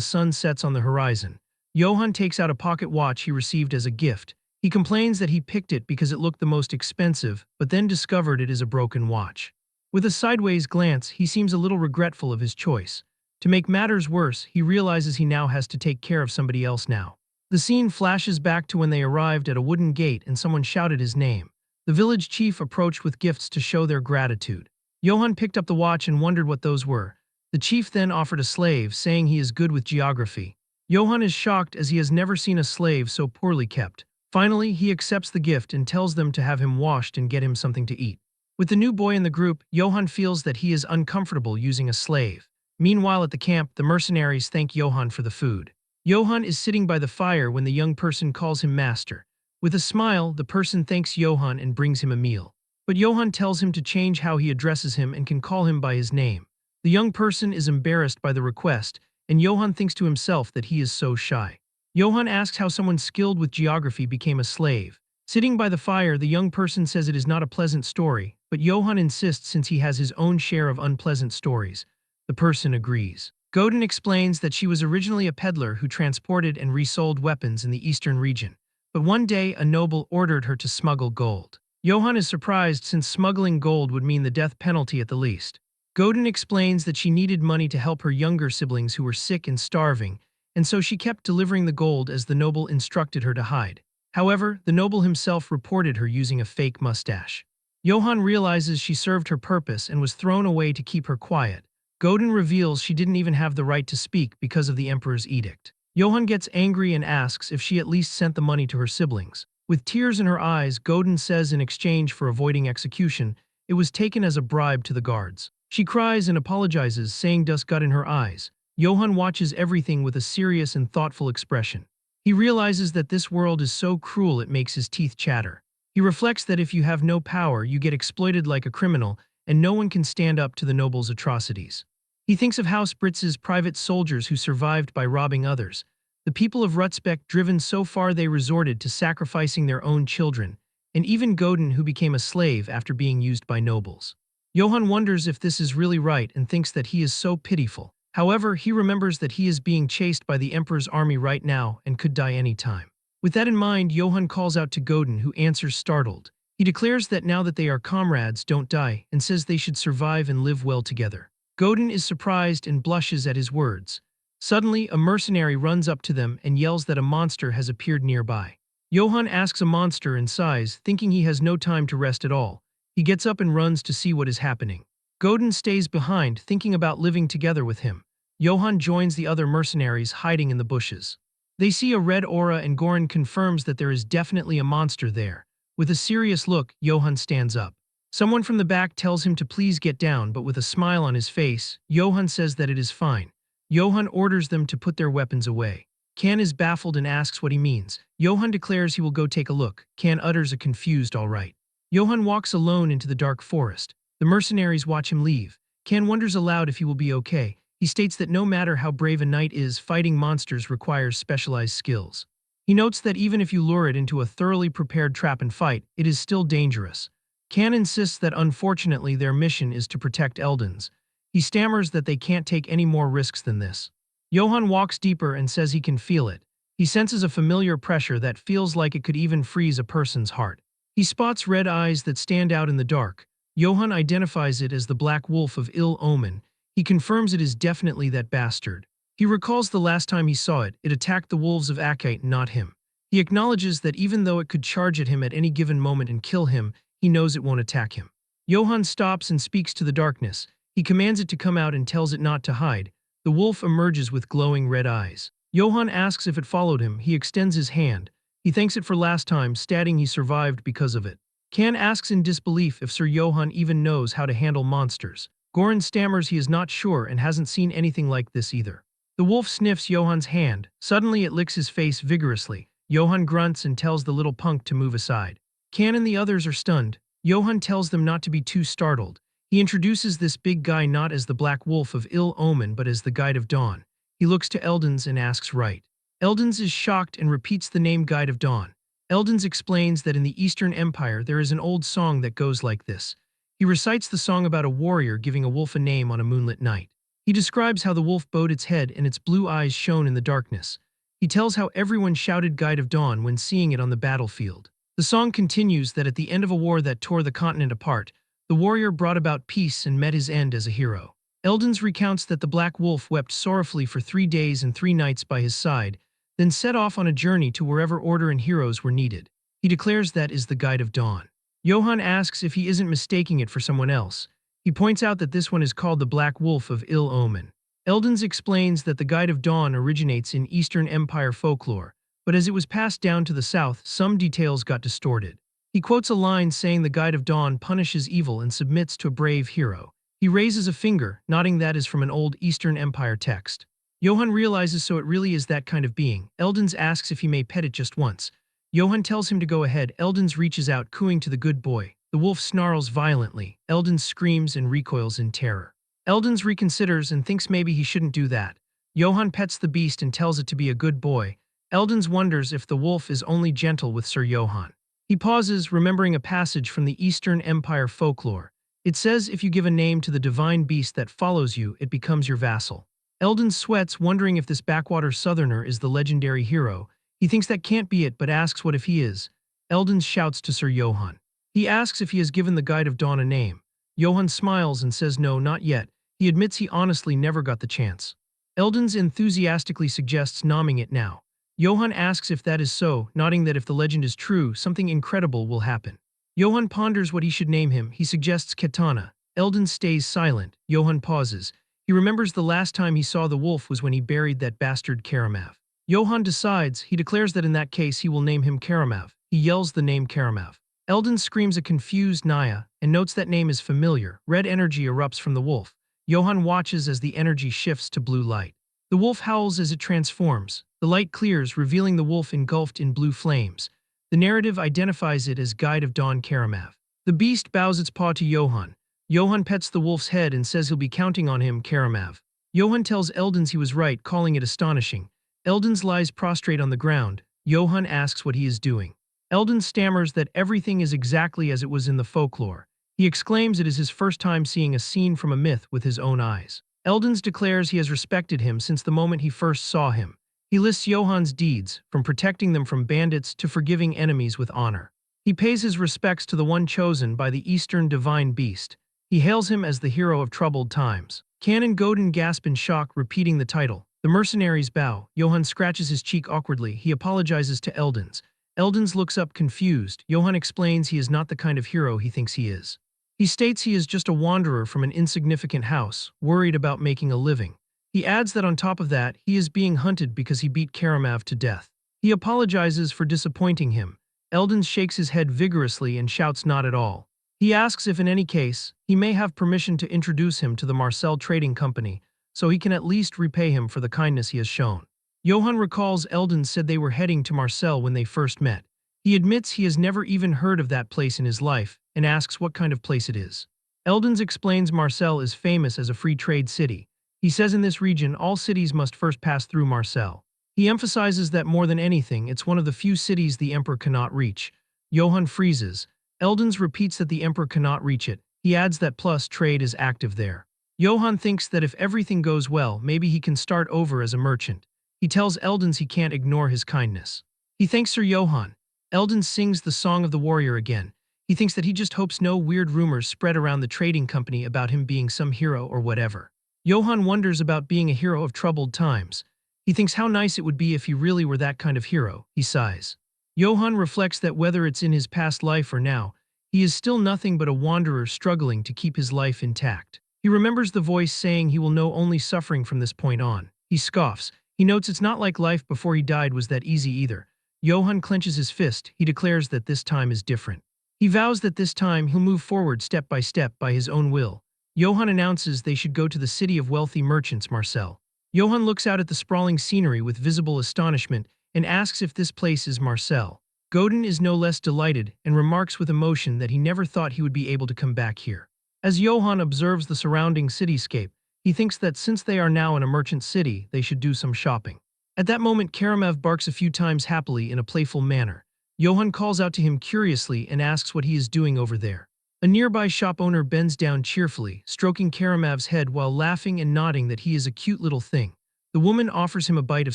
sun sets on the horizon. Johann takes out a pocket watch he received as a gift. He complains that he picked it because it looked the most expensive, but then discovered it is a broken watch. With a sideways glance, he seems a little regretful of his choice. To make matters worse, he realizes he now has to take care of somebody else now. The scene flashes back to when they arrived at a wooden gate and someone shouted his name. The village chief approached with gifts to show their gratitude. Johann picked up the watch and wondered what those were. The chief then offered a slave, saying he is good with geography. Johann is shocked as he has never seen a slave so poorly kept. Finally, he accepts the gift and tells them to have him washed and get him something to eat. With the new boy in the group, Johann feels that he is uncomfortable using a slave. Meanwhile at the camp, the mercenaries thank Johann for the food. Johann is sitting by the fire when the young person calls him master. With a smile, the person thanks Johann and brings him a meal. But Johann tells him to change how he addresses him and can call him by his name. The young person is embarrassed by the request, and Johann thinks to himself that he is so shy. Johann asks how someone skilled with geography became a slave. Sitting by the fire, the young person says it is not a pleasant story, but Johann insists since he has his own share of unpleasant stories. The person agrees. Godin explains that she was originally a peddler who transported and resold weapons in the eastern region. But one day, a noble ordered her to smuggle gold. Johann is surprised since smuggling gold would mean the death penalty at the least. Godin explains that she needed money to help her younger siblings who were sick and starving, and so she kept delivering the gold as the noble instructed her to hide. However, the noble himself reported her using a fake mustache. Johann realizes she served her purpose and was thrown away to keep her quiet. Godin reveals she didn't even have the right to speak because of the emperor's edict. Johann gets angry and asks if she at least sent the money to her siblings. With tears in her eyes, Godin says in exchange for avoiding execution, it was taken as a bribe to the guards. She cries and apologizes, saying dust got in her eyes. Johann watches everything with a serious and thoughtful expression. He realizes that this world is so cruel it makes his teeth chatter. He reflects that if you have no power, you get exploited like a criminal, and no one can stand up to the noble's atrocities. He thinks of House Britz's private soldiers who survived by robbing others. The people of Rutzbeck driven so far they resorted to sacrificing their own children, and even Godin who became a slave after being used by nobles. Johann wonders if this is really right and thinks that he is so pitiful. However, he remembers that he is being chased by the Emperor's army right now and could die any time. With that in mind, Johann calls out to Godin, who answers startled. He declares that now that they are comrades, don't die, and says they should survive and live well together. Godin is surprised and blushes at his words. Suddenly, a mercenary runs up to them and yells that a monster has appeared nearby. Johann asks a monster in size, thinking he has no time to rest at all. He gets up and runs to see what is happening. Godin stays behind, thinking about living together with him. Johann joins the other mercenaries hiding in the bushes. They see a red aura and Goran confirms that there is definitely a monster there. With a serious look, Johann stands up. Someone from the back tells him to please get down, but with a smile on his face, Johann says that it is fine. Johann orders them to put their weapons away. Kan is baffled and asks what he means. Johann declares he will go take a look. Kan utters a confused all right. Johann walks alone into the dark forest. The mercenaries watch him leave. Kan wonders aloud if he will be okay. He states that no matter how brave a knight is, fighting monsters requires specialized skills. He notes that even if you lure it into a thoroughly prepared trap and fight, it is still dangerous. Kan insists that unfortunately their mission is to protect Eldons. He stammers that they can't take any more risks than this. Johann walks deeper and says he can feel it. He senses a familiar pressure that feels like it could even freeze a person's heart. He spots red eyes that stand out in the dark. Johann identifies it as the black wolf of ill omen. He confirms it is definitely that bastard. He recalls the last time he saw it, it attacked the wolves of Akite, not him. He acknowledges that even though it could charge at him at any given moment and kill him, he knows it won't attack him. Johann stops and speaks to the darkness. He commands it to come out and tells it not to hide. The wolf emerges with glowing red eyes. Johann asks if it followed him. He extends his hand. He thanks it for last time, stating he survived because of it. Kan asks in disbelief if Sir Johann even knows how to handle monsters. Goran stammers he is not sure and hasn't seen anything like this either. The wolf sniffs Johann's hand. Suddenly it licks his face vigorously. Johann grunts and tells the little punk to move aside. Kan and the others are stunned. Johann tells them not to be too startled. He introduces this big guy not as the Black Wolf of ill omen but as the Guide of Dawn. He looks to Eldons and asks right. Eldons is shocked and repeats the name Guide of Dawn. Eldons explains that in the Eastern Empire there is an old song that goes like this. He recites the song about a warrior giving a wolf a name on a moonlit night. He describes how the wolf bowed its head and its blue eyes shone in the darkness. He tells how everyone shouted Guide of Dawn when seeing it on the battlefield. The song continues that at the end of a war that tore the continent apart, the warrior brought about peace and met his end as a hero. Eldons recounts that the Black Wolf wept sorrowfully for 3 days and 3 nights by his side, then set off on a journey to wherever order and heroes were needed. He declares that is the Guide of Dawn. Johann asks if he isn't mistaking it for someone else. He points out that this one is called the Black Wolf of ill omen. Eldons explains that the Guide of Dawn originates in Eastern Empire folklore, but as it was passed down to the south, some details got distorted. He quotes a line saying the Guide of Dawn punishes evil and submits to a brave hero. He raises a finger, nodding that is from an old Eastern Empire text. Johann realizes so it really is that kind of being. Eldens asks if he may pet it just once. Johann tells him to go ahead. Eldens reaches out, cooing to the good boy. The wolf snarls violently. Eldens screams and recoils in terror. Eldens reconsiders and thinks maybe he shouldn't do that. Johann pets the beast and tells it to be a good boy. Eldens wonders if the wolf is only gentle with Sir Johann. He pauses, remembering a passage from the Eastern Empire folklore. It says if you give a name to the divine beast that follows you, it becomes your vassal. Eldens sweats, wondering if this backwater southerner is the legendary hero. He thinks that can't be it, but asks what if he is. Eldens shouts to Sir Johann. He asks if he has given the Guide of Dawn a name. Johann smiles and says no, not yet. He admits he honestly never got the chance. Eldens enthusiastically suggests naming it now. Johann asks if that is so, nodding that if the legend is true, something incredible will happen. Johann ponders what he should name him. He suggests Katana. Eldens stays silent. Johann pauses. He remembers the last time he saw the wolf was when he buried that bastard Karamav. Johann decides. He declares that in that case he will name him Karamav. He yells the name Karamav. Eldens screams a confused Naya and notes that name is familiar. Red energy erupts from the wolf. Johann watches as the energy shifts to blue light. The wolf howls as it transforms. The light clears, revealing the wolf engulfed in blue flames. The narrative identifies it as Guide of Dawn Karamav. The beast bows its paw to Johann. Johann pets the wolf's head and says he'll be counting on him, Karamav. Johann tells Eldens he was right, calling it astonishing. Eldens lies prostrate on the ground. Johann asks what he is doing. Eldens stammers that everything is exactly as it was in the folklore. He exclaims it is his first time seeing a scene from a myth with his own eyes. Eldens declares he has respected him since the moment he first saw him. He lists Johann's deeds, from protecting them from bandits to forgiving enemies with honor. He pays his respects to the one chosen by the Eastern divine beast. He hails him as the hero of troubled times. Canon Godin gasp in shock, repeating the title. The mercenaries bow. Johann scratches his cheek awkwardly. He apologizes to Eldens. Eldens looks up confused. Johann explains he is not the kind of hero he thinks he is. He states he is just a wanderer from an insignificant house, worried about making a living. He adds that on top of that, he is being hunted because he beat Karamav to death. He apologizes for disappointing him. Eldens shakes his head vigorously and shouts not at all. He asks if in any case, he may have permission to introduce him to the Marcel Trading Company, so he can at least repay him for the kindness he has shown. Johann recalls Eldens said they were heading to Marcel when they first met. He admits he has never even heard of that place in his life, and asks what kind of place it is. Eldens explains Marcel is famous as a free trade city. He says in this region all cities must first pass through Marcel. He emphasizes that more than anything, it's one of the few cities the Emperor cannot reach. Johann freezes. Eldens repeats that the Emperor cannot reach it. He adds that plus trade is active there. Johann thinks that if everything goes well, maybe he can start over as a merchant. He tells Eldens he can't ignore his kindness. He thanks Sir Johann. Eldens sings the Song of the Warrior again. He thinks that he just hopes no weird rumors spread around the trading company about him being some hero or whatever. Johann wonders about being a hero of troubled times. He thinks how nice it would be if he really were that kind of hero. He sighs. Johann reflects that whether it's in his past life or now, he is still nothing but a wanderer struggling to keep his life intact. He remembers the voice saying he will know only suffering from this point on. He scoffs. He notes it's not like life before he died was that easy either. Johann clenches his fist. He declares that this time is different. He vows that this time he'll move forward step by his own will. Johann announces they should go to the city of wealthy merchants, Marcel. Johann looks out at the sprawling scenery with visible astonishment and asks if this place is Marcel. Godin is no less delighted and remarks with emotion that he never thought he would be able to come back here. As Johann observes the surrounding cityscape, he thinks that since they are now in a merchant city, they should do some shopping. At that moment, Karamav barks a few times happily in a playful manner. Johann calls out to him curiously and asks what he is doing over there. A nearby shop owner bends down cheerfully, stroking Karamav's head while laughing and nodding that he is a cute little thing. The woman offers him a bite of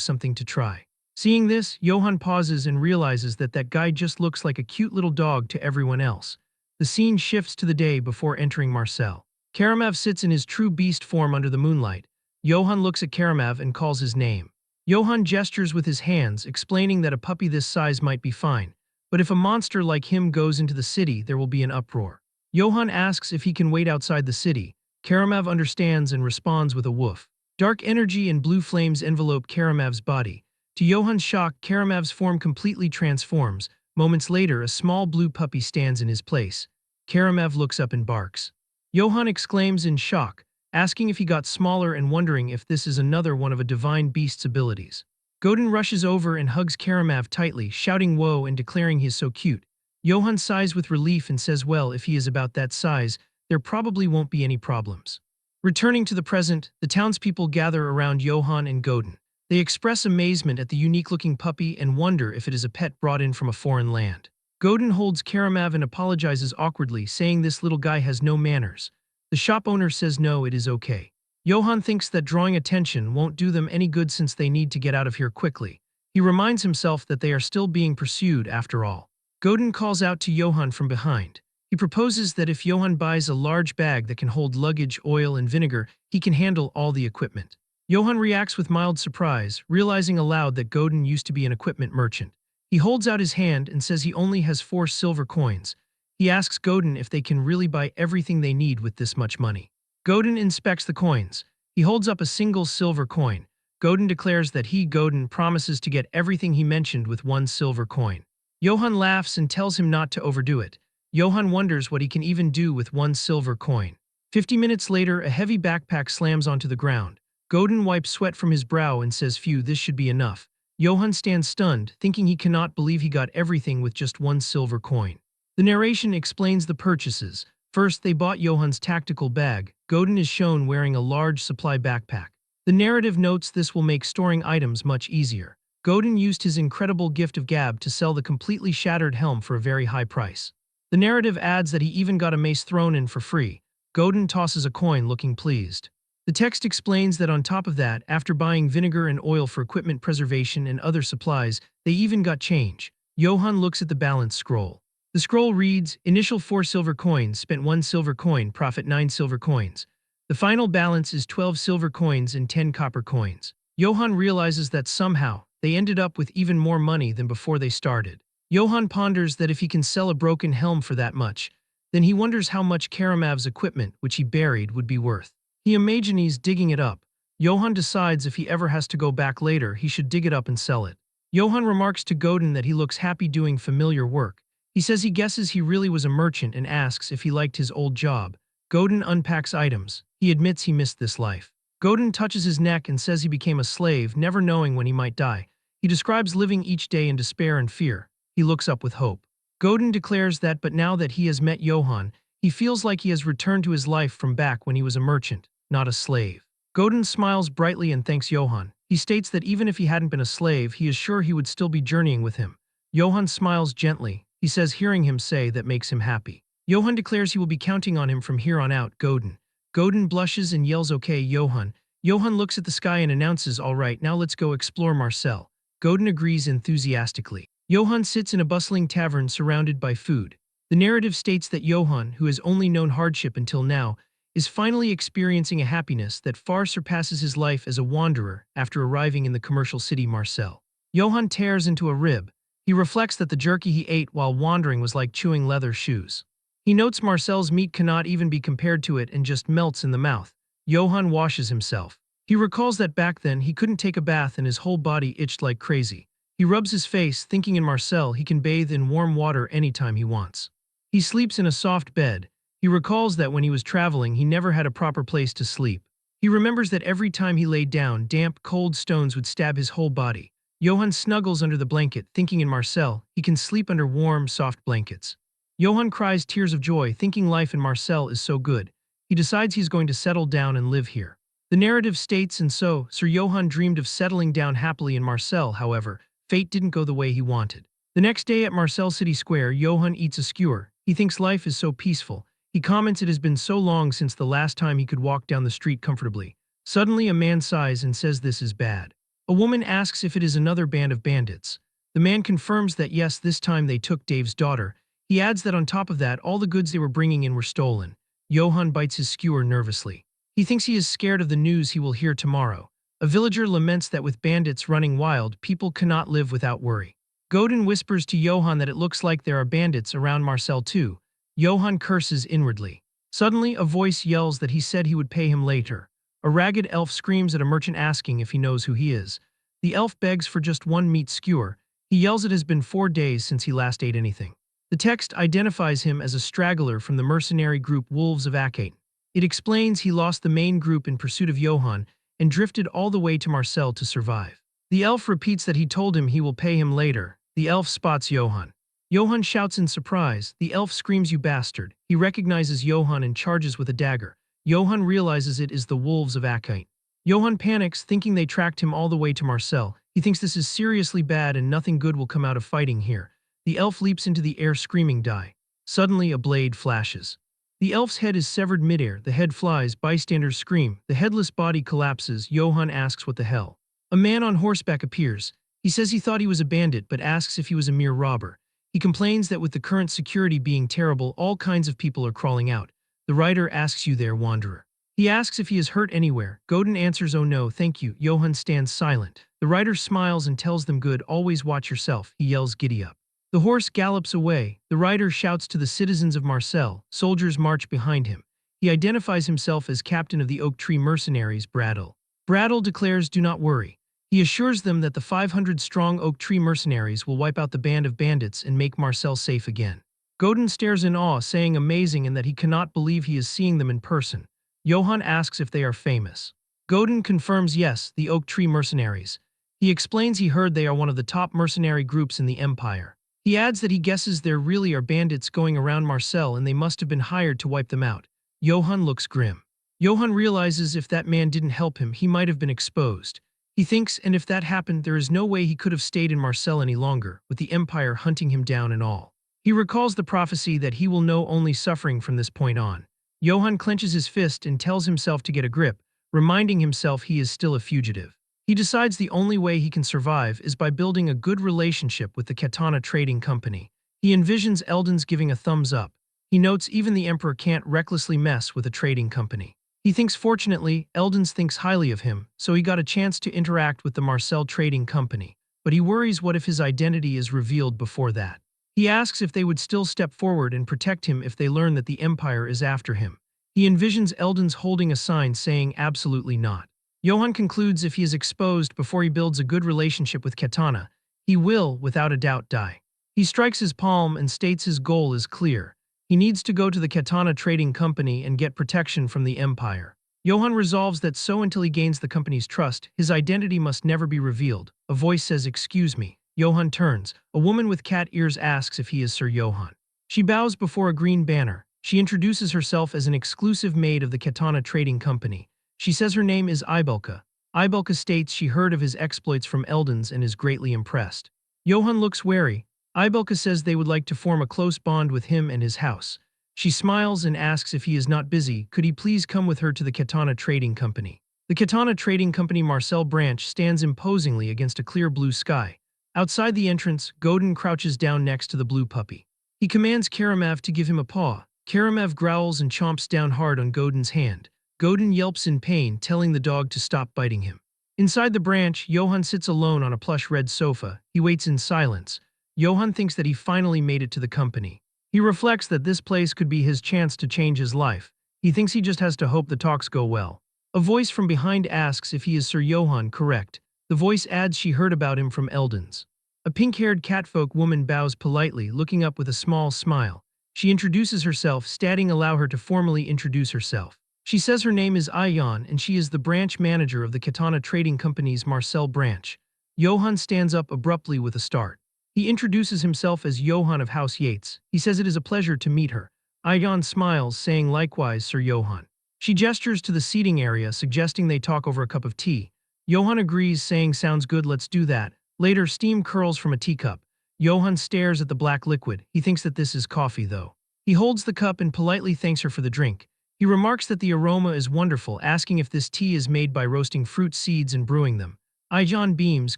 something to try. Seeing this, Johann pauses and realizes that that guy just looks like a cute little dog to everyone else. The scene shifts to the day before entering Marcel. Karamav sits in his true beast form under the moonlight. Johann looks at Karamav and calls his name. Johann gestures with his hands, explaining that a puppy this size might be fine, but if a monster like him goes into the city, there will be an uproar. Johann asks if he can wait outside the city. Karamav understands and responds with a woof. Dark energy and blue flames envelope Karamav's body. To Johann's shock, Karamav's form completely transforms. Moments later, a small blue puppy stands in his place. Karamav looks up and barks. Johann exclaims in shock, asking if he got smaller and wondering if this is another one of a divine beast's abilities. Godin rushes over and hugs Karamav tightly, shouting woe and declaring he is so cute. Johann sighs with relief and says, well, if he is about that size, there probably won't be any problems. Returning to the present, the townspeople gather around Johann and Godin. They express amazement at the unique-looking puppy and wonder if it is a pet brought in from a foreign land. Godin holds Karamav and apologizes awkwardly, saying this little guy has no manners. The shop owner says no, it is okay. Johann thinks that drawing attention won't do them any good since they need to get out of here quickly. He reminds himself that they are still being pursued after all. Godin calls out to Johann from behind. He proposes that if Johann buys a large bag that can hold luggage, oil, and vinegar, he can handle all the equipment. Johann reacts with mild surprise, realizing aloud that Godin used to be an equipment merchant. He holds out his hand and says he only has 4 silver coins. He asks Godin if they can really buy everything they need with this much money. Godin inspects the coins. He holds up a single silver coin. Godin declares that Godin, promises to get everything he mentioned with 1 silver coin. Johann laughs and tells him not to overdo it. Johann wonders what he can even do with 1 silver coin. 50 minutes later, a heavy backpack slams onto the ground. Godin wipes sweat from his brow and says, phew, this should be enough. Johann stands stunned, thinking he cannot believe he got everything with just 1 silver coin. The narration explains the purchases. First, they bought Johann's tactical bag. Godin is shown wearing a large supply backpack. The narrative notes this will make storing items much easier. Godin used his incredible gift of gab to sell the completely shattered helm for a very high price. The narrative adds that he even got a mace thrown in for free. Godin tosses a coin, looking pleased. The text explains that on top of that, after buying vinegar and oil for equipment preservation and other supplies, they even got change. Johann looks at the balance scroll. The scroll reads, initial 4 silver coins, spent 1 silver coin, profit 9 silver coins. The final balance is 12 silver coins and 10 copper coins. Johann realizes that somehow, they ended up with even more money than before they started. Johann ponders that if he can sell a broken helm for that much, then he wonders how much Karamav's equipment, which he buried, would be worth. He imagines digging it up. Johann decides if he ever has to go back later, he should dig it up and sell it. Johann remarks to Godin that he looks happy doing familiar work. He says he guesses he really was a merchant and asks if he liked his old job. Godin unpacks items. He admits he missed this life. Godin touches his neck and says he became a slave, never knowing when he might die. He describes living each day in despair and fear. He looks up with hope. Godin declares that but now that he has met Johann, he feels like he has returned to his life from back when he was a merchant, not a slave. Godin smiles brightly and thanks Johann. He states that even if he hadn't been a slave, he is sure he would still be journeying with him. Johann smiles gently. He says hearing him say that makes him happy. Johann declares he will be counting on him from here on out, Godin. Godin blushes and yells, okay, Johann. Johann looks at the sky and announces, all right, now let's go explore Marcel. Godin agrees enthusiastically. Johann sits in a bustling tavern surrounded by food. The narrative states that Johann, who has only known hardship until now, is finally experiencing a happiness that far surpasses his life as a wanderer after arriving in the commercial city Marcel. Johann tears into a rib. He reflects that the jerky he ate while wandering was like chewing leather shoes. He notes Marcel's meat cannot even be compared to it and just melts in the mouth. Johann washes himself. He recalls that back then he couldn't take a bath and his whole body itched like crazy. He rubs his face, thinking in Marcel he can bathe in warm water anytime he wants. He sleeps in a soft bed. He recalls that when he was traveling, he never had a proper place to sleep. He remembers that every time he laid down, damp, cold stones would stab his whole body. Johann snuggles under the blanket, thinking in Marcel he can sleep under warm, soft blankets. Johann cries tears of joy, thinking life in Marcel is so good. He decides he's going to settle down and live here. The narrative states, and so, Sir Johann dreamed of settling down happily in Marcel. However, fate didn't go the way he wanted. The next day at Marcel City Square, Johann eats a skewer. He thinks life is so peaceful. He comments it has been so long since the last time he could walk down the street comfortably. Suddenly, a man sighs and says this is bad. A woman asks if it is another band of bandits. The man confirms that yes, this time they took Dave's daughter. He adds that on top of that, all the goods they were bringing in were stolen. Johann bites his skewer nervously. He thinks he is scared of the news he will hear tomorrow. A villager laments that with bandits running wild, people cannot live without worry. Godin whispers to Johann that it looks like there are bandits around Marcel too. Johann curses inwardly. Suddenly, a voice yells that he said he would pay him later. A ragged elf screams at a merchant asking if he knows who he is. The elf begs for just 1 meat skewer. He yells it has been 4 days since he last ate anything. The text identifies him as a straggler from the mercenary group Wolves of Acate. It explains he lost the main group in pursuit of Johann and drifted all the way to Marcel to survive. The elf repeats that he told him he will pay him later. The elf spots Johann. Johann shouts in surprise. The elf screams, "You bastard." He recognizes Johann and charges with a dagger. Johann realizes it is the wolves of Akite. Johann panics, thinking they tracked him all the way to Marcel. He thinks this is seriously bad and nothing good will come out of fighting here. The elf leaps into the air screaming, "Die." Suddenly a blade flashes. The elf's head is severed midair. The head flies, bystanders scream. The headless body collapses. Johann asks what the hell. A man on horseback appears. He says he thought he was a bandit but asks if he was a mere robber. He complains that with the current security being terrible, all kinds of people are crawling out. The writer asks, "You there, wanderer?" He asks if he is hurt anywhere. Godin answers, "Oh no, thank you." Johann stands silent. The writer smiles and tells them, "Good, always watch yourself." He yells, "Giddy up." The horse gallops away. The writer shouts to the citizens of Marcel. Soldiers march behind him. He identifies himself as captain of the Oak Tree Mercenaries, Bradel. Bradel declares, "Do not worry." He assures them that the 500-strong Oak Tree Mercenaries will wipe out the band of bandits and make Marcel safe again. Godin stares in awe, saying amazing and that he cannot believe he is seeing them in person. Johann asks if they are famous. Godin confirms yes, the Oak Tree Mercenaries. He explains he heard they are one of the top mercenary groups in the Empire. He adds that he guesses there really are bandits going around Marcel and they must have been hired to wipe them out. Johann looks grim. Johann realizes if that man didn't help him, he might have been exposed. He thinks, and if that happened, there is no way he could have stayed in Marcel any longer, with the Empire hunting him down and all. He recalls the prophecy that he will know only suffering from this point on. Johann clenches his fist and tells himself to get a grip, reminding himself he is still a fugitive. He decides the only way he can survive is by building a good relationship with the Katana Trading Company. He envisions Eldon's giving a thumbs up. He notes even the Emperor can't recklessly mess with a trading company. He thinks fortunately, Eldon's thinks highly of him, so he got a chance to interact with the Marcel Trading Company. But he worries what if his identity is revealed before that. He asks if they would still step forward and protect him if they learn that the Empire is after him. He envisions Eldon's holding a sign saying absolutely not. Johann concludes if he is exposed before he builds a good relationship with Katana, he will, without a doubt, die. He strikes his palm and states his goal is clear. He needs to go to the Katana Trading Company and get protection from the Empire. Johann resolves that so until he gains the company's trust, his identity must never be revealed. A voice says, "Excuse me." Johann turns. A woman with cat ears asks if he is Sir Johann. She bows before a green banner. She introduces herself as an exclusive maid of the Katana Trading Company. She says her name is Ibelka. Ibelka states she heard of his exploits from Eldon's and is greatly impressed. Johann looks wary. Ibelka says they would like to form a close bond with him and his house. She smiles and asks if he is not busy, could he please come with her to the Katana Trading Company. The Katana Trading Company Marcel branch stands imposingly against a clear blue sky. Outside the entrance, Godin crouches down next to the blue puppy. He commands Karamev to give him a paw. Karamev growls and chomps down hard on Godin's hand. Godin yelps in pain, telling the dog to stop biting him. Inside the branch, Johann sits alone on a plush red sofa. He waits in silence. Johann thinks that he finally made it to the company. He reflects that this place could be his chance to change his life. He thinks he just has to hope the talks go well. A voice from behind asks if he is Sir Johann, correct. The voice adds she heard about him from Eldon's. A pink-haired catfolk woman bows politely, looking up with a small smile. She introduces herself, stating allow her to formally introduce herself. She says her name is Ayan and she is the branch manager of the Katana Trading Company's Marcel branch. Johann stands up abruptly with a start. He introduces himself as Johann of House Yates. He says it is a pleasure to meet her. Ayan smiles, saying likewise, Sir Johann. She gestures to the seating area, suggesting they talk over a cup of tea. Johann agrees, saying sounds good, let's do that. Later, steam curls from a teacup. Johann stares at the black liquid. He thinks that this is coffee, though. He holds the cup and politely thanks her for the drink. He remarks that the aroma is wonderful, asking if this tea is made by roasting fruit seeds and brewing them. Ayan beams,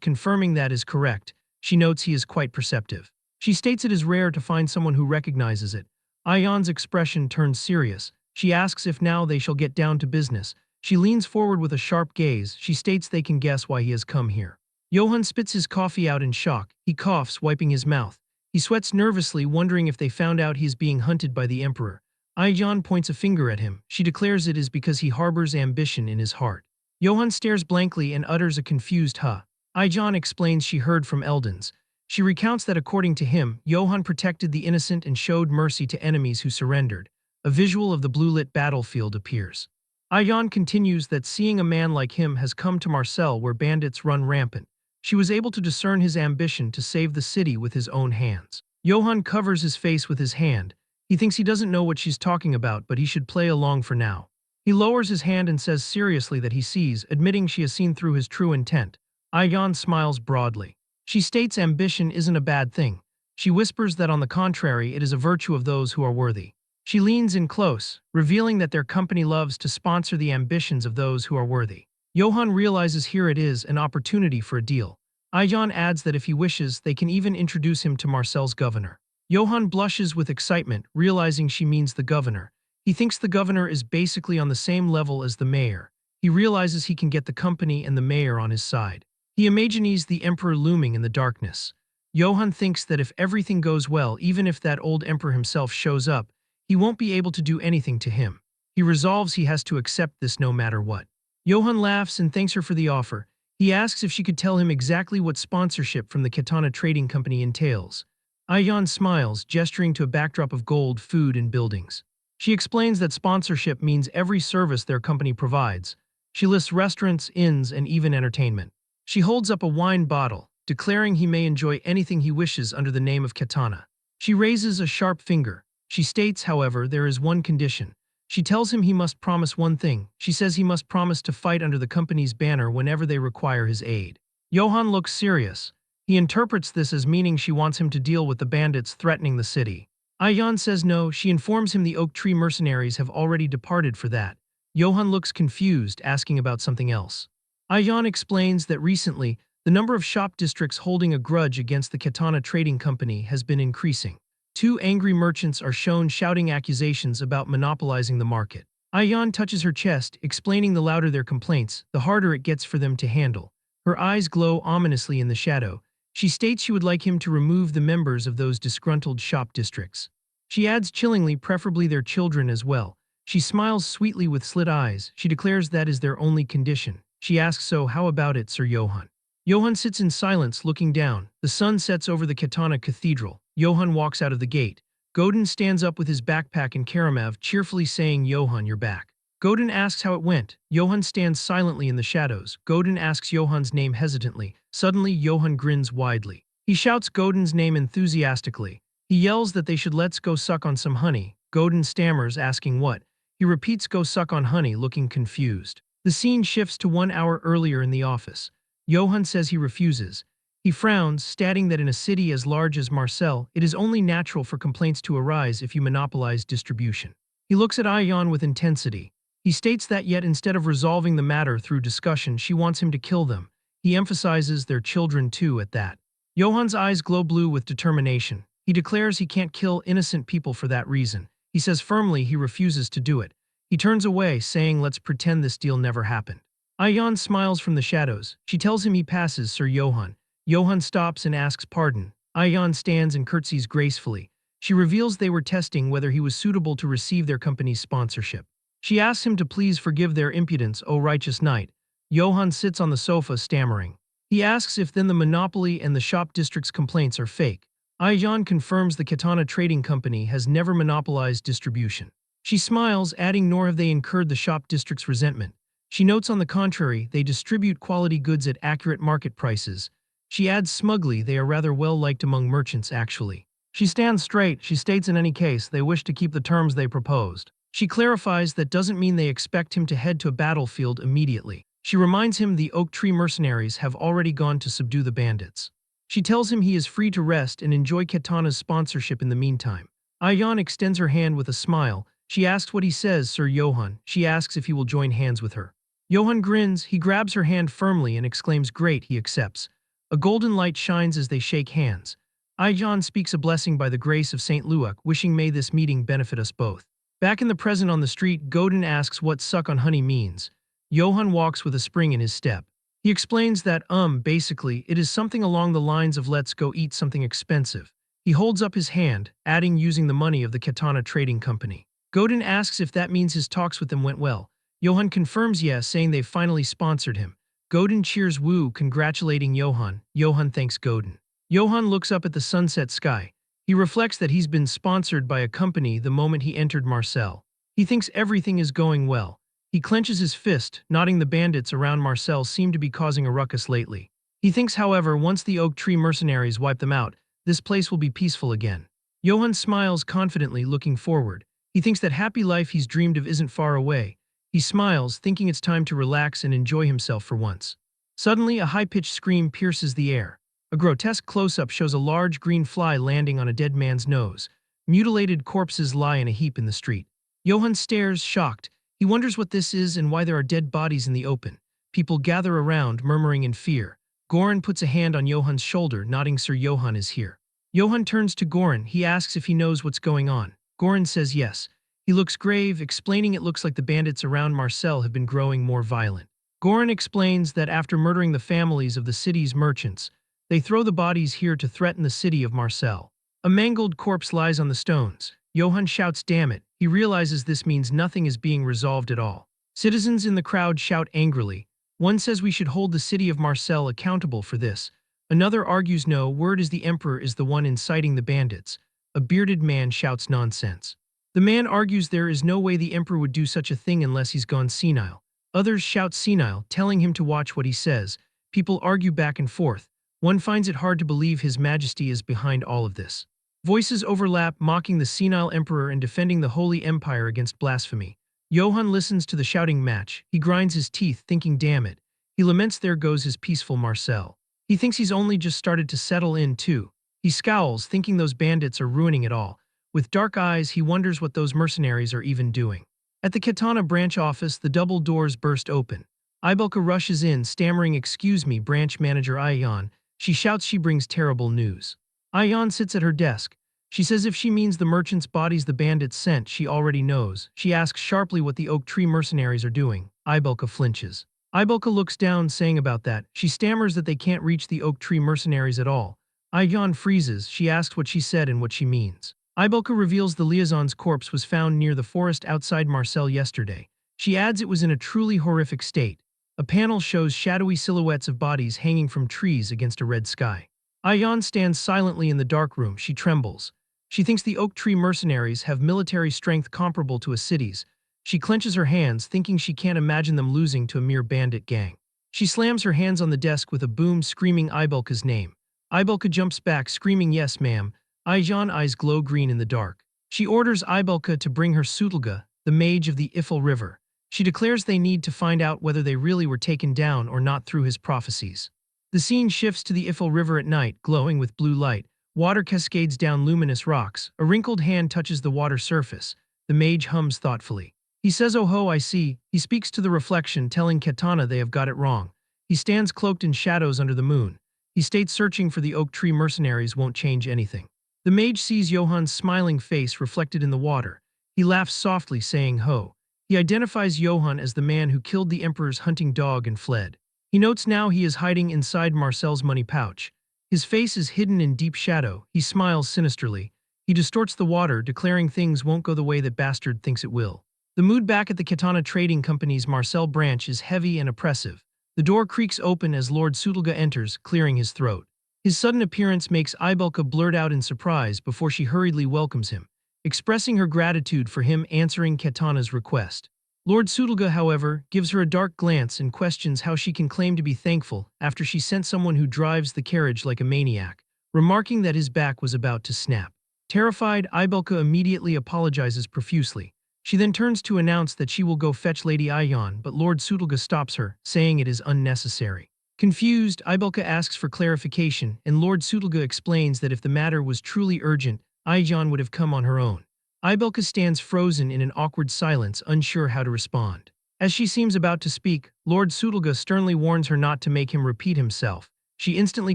confirming that is correct. She notes he is quite perceptive. She states it is rare to find someone who recognizes it. Ayan's expression turns serious. She asks if now they shall get down to business. She leans forward with a sharp gaze. She states they can guess why he has come here. Johann spits his coffee out in shock. He coughs, wiping his mouth. He sweats nervously, wondering if they found out he is being hunted by the Emperor. Ayan points a finger at him. She declares it is because he harbors ambition in his heart. Johann stares blankly and utters a confused huh. Ayan explains she heard from Eldon's. She recounts that according to him, Johann protected the innocent and showed mercy to enemies who surrendered. A visual of the blue-lit battlefield appears. Ayan continues that seeing a man like him has come to Marseille where bandits run rampant. She was able to discern his ambition to save the city with his own hands. Johann covers his face with his hand. He thinks he doesn't know what she's talking about, but he should play along for now. He lowers his hand and says seriously that he sees, admitting she has seen through his true intent. Ayan smiles broadly. She states ambition isn't a bad thing. She whispers that on the contrary, it is a virtue of those who are worthy. She leans in close, revealing that their company loves to sponsor the ambitions of those who are worthy. Johann realizes here it is an opportunity for a deal. Ayan adds that if he wishes, they can even introduce him to Marcel's governor. Johann blushes with excitement, realizing she means the governor. He thinks the governor is basically on the same level as the mayor. He realizes he can get the company and the mayor on his side. He imagines the emperor looming in the darkness. Johann thinks that if everything goes well, even if that old emperor himself shows up, he won't be able to do anything to him. He resolves he has to accept this no matter what. Johann laughs and thanks her for the offer. He asks if she could tell him exactly what sponsorship from the Katana Trading Company entails. Ayan smiles, gesturing to a backdrop of gold, food, and buildings. She explains that sponsorship means every service their company provides. She lists restaurants, inns, and even entertainment. She holds up a wine bottle, declaring he may enjoy anything he wishes under the name of Katana. She raises a sharp finger. She states, however, there is one condition. She tells him he must promise one thing. She says he must promise to fight under the company's banner whenever they require his aid. Johann looks serious. He interprets this as meaning she wants him to deal with the bandits threatening the city. Ayan says no. She informs him the oak tree mercenaries have already departed for that. Johann looks confused, asking about something else. Ayan explains that recently, the number of shop districts holding a grudge against the Katana Trading Company has been increasing. Two angry merchants are shown shouting accusations about monopolizing the market. Ayan touches her chest, explaining the louder their complaints, the harder it gets for them to handle. Her eyes glow ominously in the shadow. She states she would like him to remove the members of those disgruntled shop districts. She adds chillingly, preferably their children as well. She smiles sweetly with slit eyes. She declares that is their only condition. She asks, so how about it, Sir Johann? Johann sits in silence, looking down. The sun sets over the Katana Cathedral. Johann walks out of the gate. Godin stands up with his backpack and Karamav, cheerfully saying, Johann, you're back. Godin asks how it went. Johann stands silently in the shadows. Godin asks Johann's name hesitantly. Suddenly, Johann grins widely. He shouts Godin's name enthusiastically. He yells that they should let's go suck on some honey. Godin stammers, asking what. He repeats go suck on honey, looking confused. The scene shifts to 1 hour earlier in the office. Johann says he refuses. He frowns, stating that in a city as large as Marseille, it is only natural for complaints to arise if you monopolize distribution. He looks at Ayan with intensity. He states that yet instead of resolving the matter through discussion, she wants him to kill them. He emphasizes their children too at that. Johann's eyes glow blue with determination. He declares he can't kill innocent people for that reason. He says firmly he refuses to do it. He turns away, saying let's pretend this deal never happened. Ayan smiles from the shadows. She tells him he passes Sir Johann. Johann stops and asks pardon. Ayan stands and curtsies gracefully. She reveals they were testing whether he was suitable to receive their company's sponsorship. She asks him to please forgive their impudence, O righteous knight. Johann sits on the sofa stammering. He asks if then the monopoly and the shop district's complaints are fake. Ayan confirms the Katana Trading Company has never monopolized distribution. She smiles, adding nor have they incurred the shop district's resentment. She notes on the contrary, they distribute quality goods at accurate market prices. She adds smugly they are rather well liked among merchants actually. She stands straight. She states in any case they wish to keep the terms they proposed. She clarifies that doesn't mean they expect him to head to a battlefield immediately. She reminds him the oak tree mercenaries have already gone to subdue the bandits. She tells him he is free to rest and enjoy Katana's sponsorship in the meantime. Ayan extends her hand with a smile. She asks what he says, Sir Johann. She asks if he will join hands with her. Johann grins. He grabs her hand firmly and exclaims, great, he accepts. A golden light shines as they shake hands. Ayan speaks a blessing by the grace of St. Luak, wishing may this meeting benefit us both. Back in the present on the street, Godin asks what suck on honey means. Johann walks with a spring in his step. He explains that, basically, it is something along the lines of let's go eat something expensive. He holds up his hand, adding using the money of the Katana Trading Company. Godin asks if that means his talks with them went well. Johann confirms yes, saying they've finally sponsored him. Godin cheers woo, congratulating Johann. Johann thanks Godin. Johann looks up at the sunset sky. He reflects that he's been sponsored by a company the moment he entered Marcel. He thinks everything is going well. He clenches his fist, nodding the bandits around Marcel seem to be causing a ruckus lately. He thinks, however, once the oak tree mercenaries wipe them out, this place will be peaceful again. Johann smiles confidently, looking forward. He thinks that happy life he's dreamed of isn't far away. He smiles, thinking it's time to relax and enjoy himself for once. Suddenly, a high-pitched scream pierces the air. A grotesque close-up shows a large green fly landing on a dead man's nose. Mutilated corpses lie in a heap in the street. Johann stares, shocked. He wonders what this is and why there are dead bodies in the open. People gather around, murmuring in fear. Goran puts a hand on Johann's shoulder, nodding Sir Johann is here. Johann turns to Goran. He asks if he knows what's going on. Goran says yes. He looks grave, explaining it looks like the bandits around Marcel have been growing more violent. Goran explains that after murdering the families of the city's merchants, they throw the bodies here to threaten the city of Marcel. A mangled corpse lies on the stones. Johann shouts, "Damn it." He realizes this means nothing is being resolved at all. Citizens in the crowd shout angrily. One says we should hold the city of Marcel accountable for this. Another argues no, word is the emperor is the one inciting the bandits. A bearded man shouts nonsense. The man argues there is no way the emperor would do such a thing unless he's gone senile. Others shout senile, telling him to watch what he says. People argue back and forth. One finds it hard to believe His Majesty is behind all of this. Voices overlap, mocking the senile emperor and defending the Holy Empire against blasphemy. Johann listens to the shouting match. He grinds his teeth, thinking, damn it. He laments there goes his peaceful Marcel. He thinks he's only just started to settle in, too. He scowls, thinking those bandits are ruining it all. With dark eyes, he wonders what those mercenaries are even doing. At the Katana branch office, the double doors burst open. Ibelka rushes in, stammering, "Excuse me, branch manager Ayan." She shouts she brings terrible news. Ayan sits at her desk. She says if she means the merchants' bodies the bandits sent, she already knows. She asks sharply what the oak tree mercenaries are doing. Ibelka flinches. Ibelka looks down, saying about that. She stammers that they can't reach the oak tree mercenaries at all. Ayan freezes. She asks what she said and what she means. Ibelka reveals the liaison's corpse was found near the forest outside Marcel yesterday. She adds it was in a truly horrific state. A panel shows shadowy silhouettes of bodies hanging from trees against a red sky. Ayan stands silently in the dark room. She trembles. She thinks the oak tree mercenaries have military strength comparable to a city's. She clenches her hands, thinking she can't imagine them losing to a mere bandit gang. She slams her hands on the desk with a boom, screaming Ibelka's name. Ibelka jumps back, screaming, "Yes, ma'am." Ayan eyes glow green in the dark. She orders Ibelka to bring her Sutulga, the mage of the Ifel River. She declares they need to find out whether they really were taken down or not through his prophecies. The scene shifts to the Ifel River at night, glowing with blue light. Water cascades down luminous rocks. A wrinkled hand touches the water surface. The mage hums thoughtfully. He says, "Oh ho, I see." He speaks to the reflection, telling Katana they have got it wrong. He stands cloaked in shadows under the moon. He states searching for the oak tree mercenaries won't change anything. The mage sees Johann's smiling face reflected in the water. He laughs softly, saying, "Ho." He identifies Johann as the man who killed the emperor's hunting dog and fled. He notes now he is hiding inside Marcel's money pouch. His face is hidden in deep shadow. He smiles sinisterly. He distorts the water, declaring things won't go the way that bastard thinks it will. The mood back at the Katana Trading Company's Marcel branch is heavy and oppressive. The door creaks open as Lord Sutulga enters, clearing his throat. His sudden appearance makes Ibelka blurt out in surprise before she hurriedly welcomes him, expressing her gratitude for him answering Katana's request. Lord Sutulga, however, gives her a dark glance and questions how she can claim to be thankful after she sent someone who drives the carriage like a maniac, remarking that his back was about to snap. Terrified, Ibelka immediately apologizes profusely. She then turns to announce that she will go fetch Lady Ayan, but Lord Sutulga stops her, saying it is unnecessary. Confused, Ibelka asks for clarification, and Lord Sutulga explains that if the matter was truly urgent, Ayan would have come on her own. Ibelka stands frozen in an awkward silence, unsure how to respond. As she seems about to speak, Lord Sutulga sternly warns her not to make him repeat himself. She instantly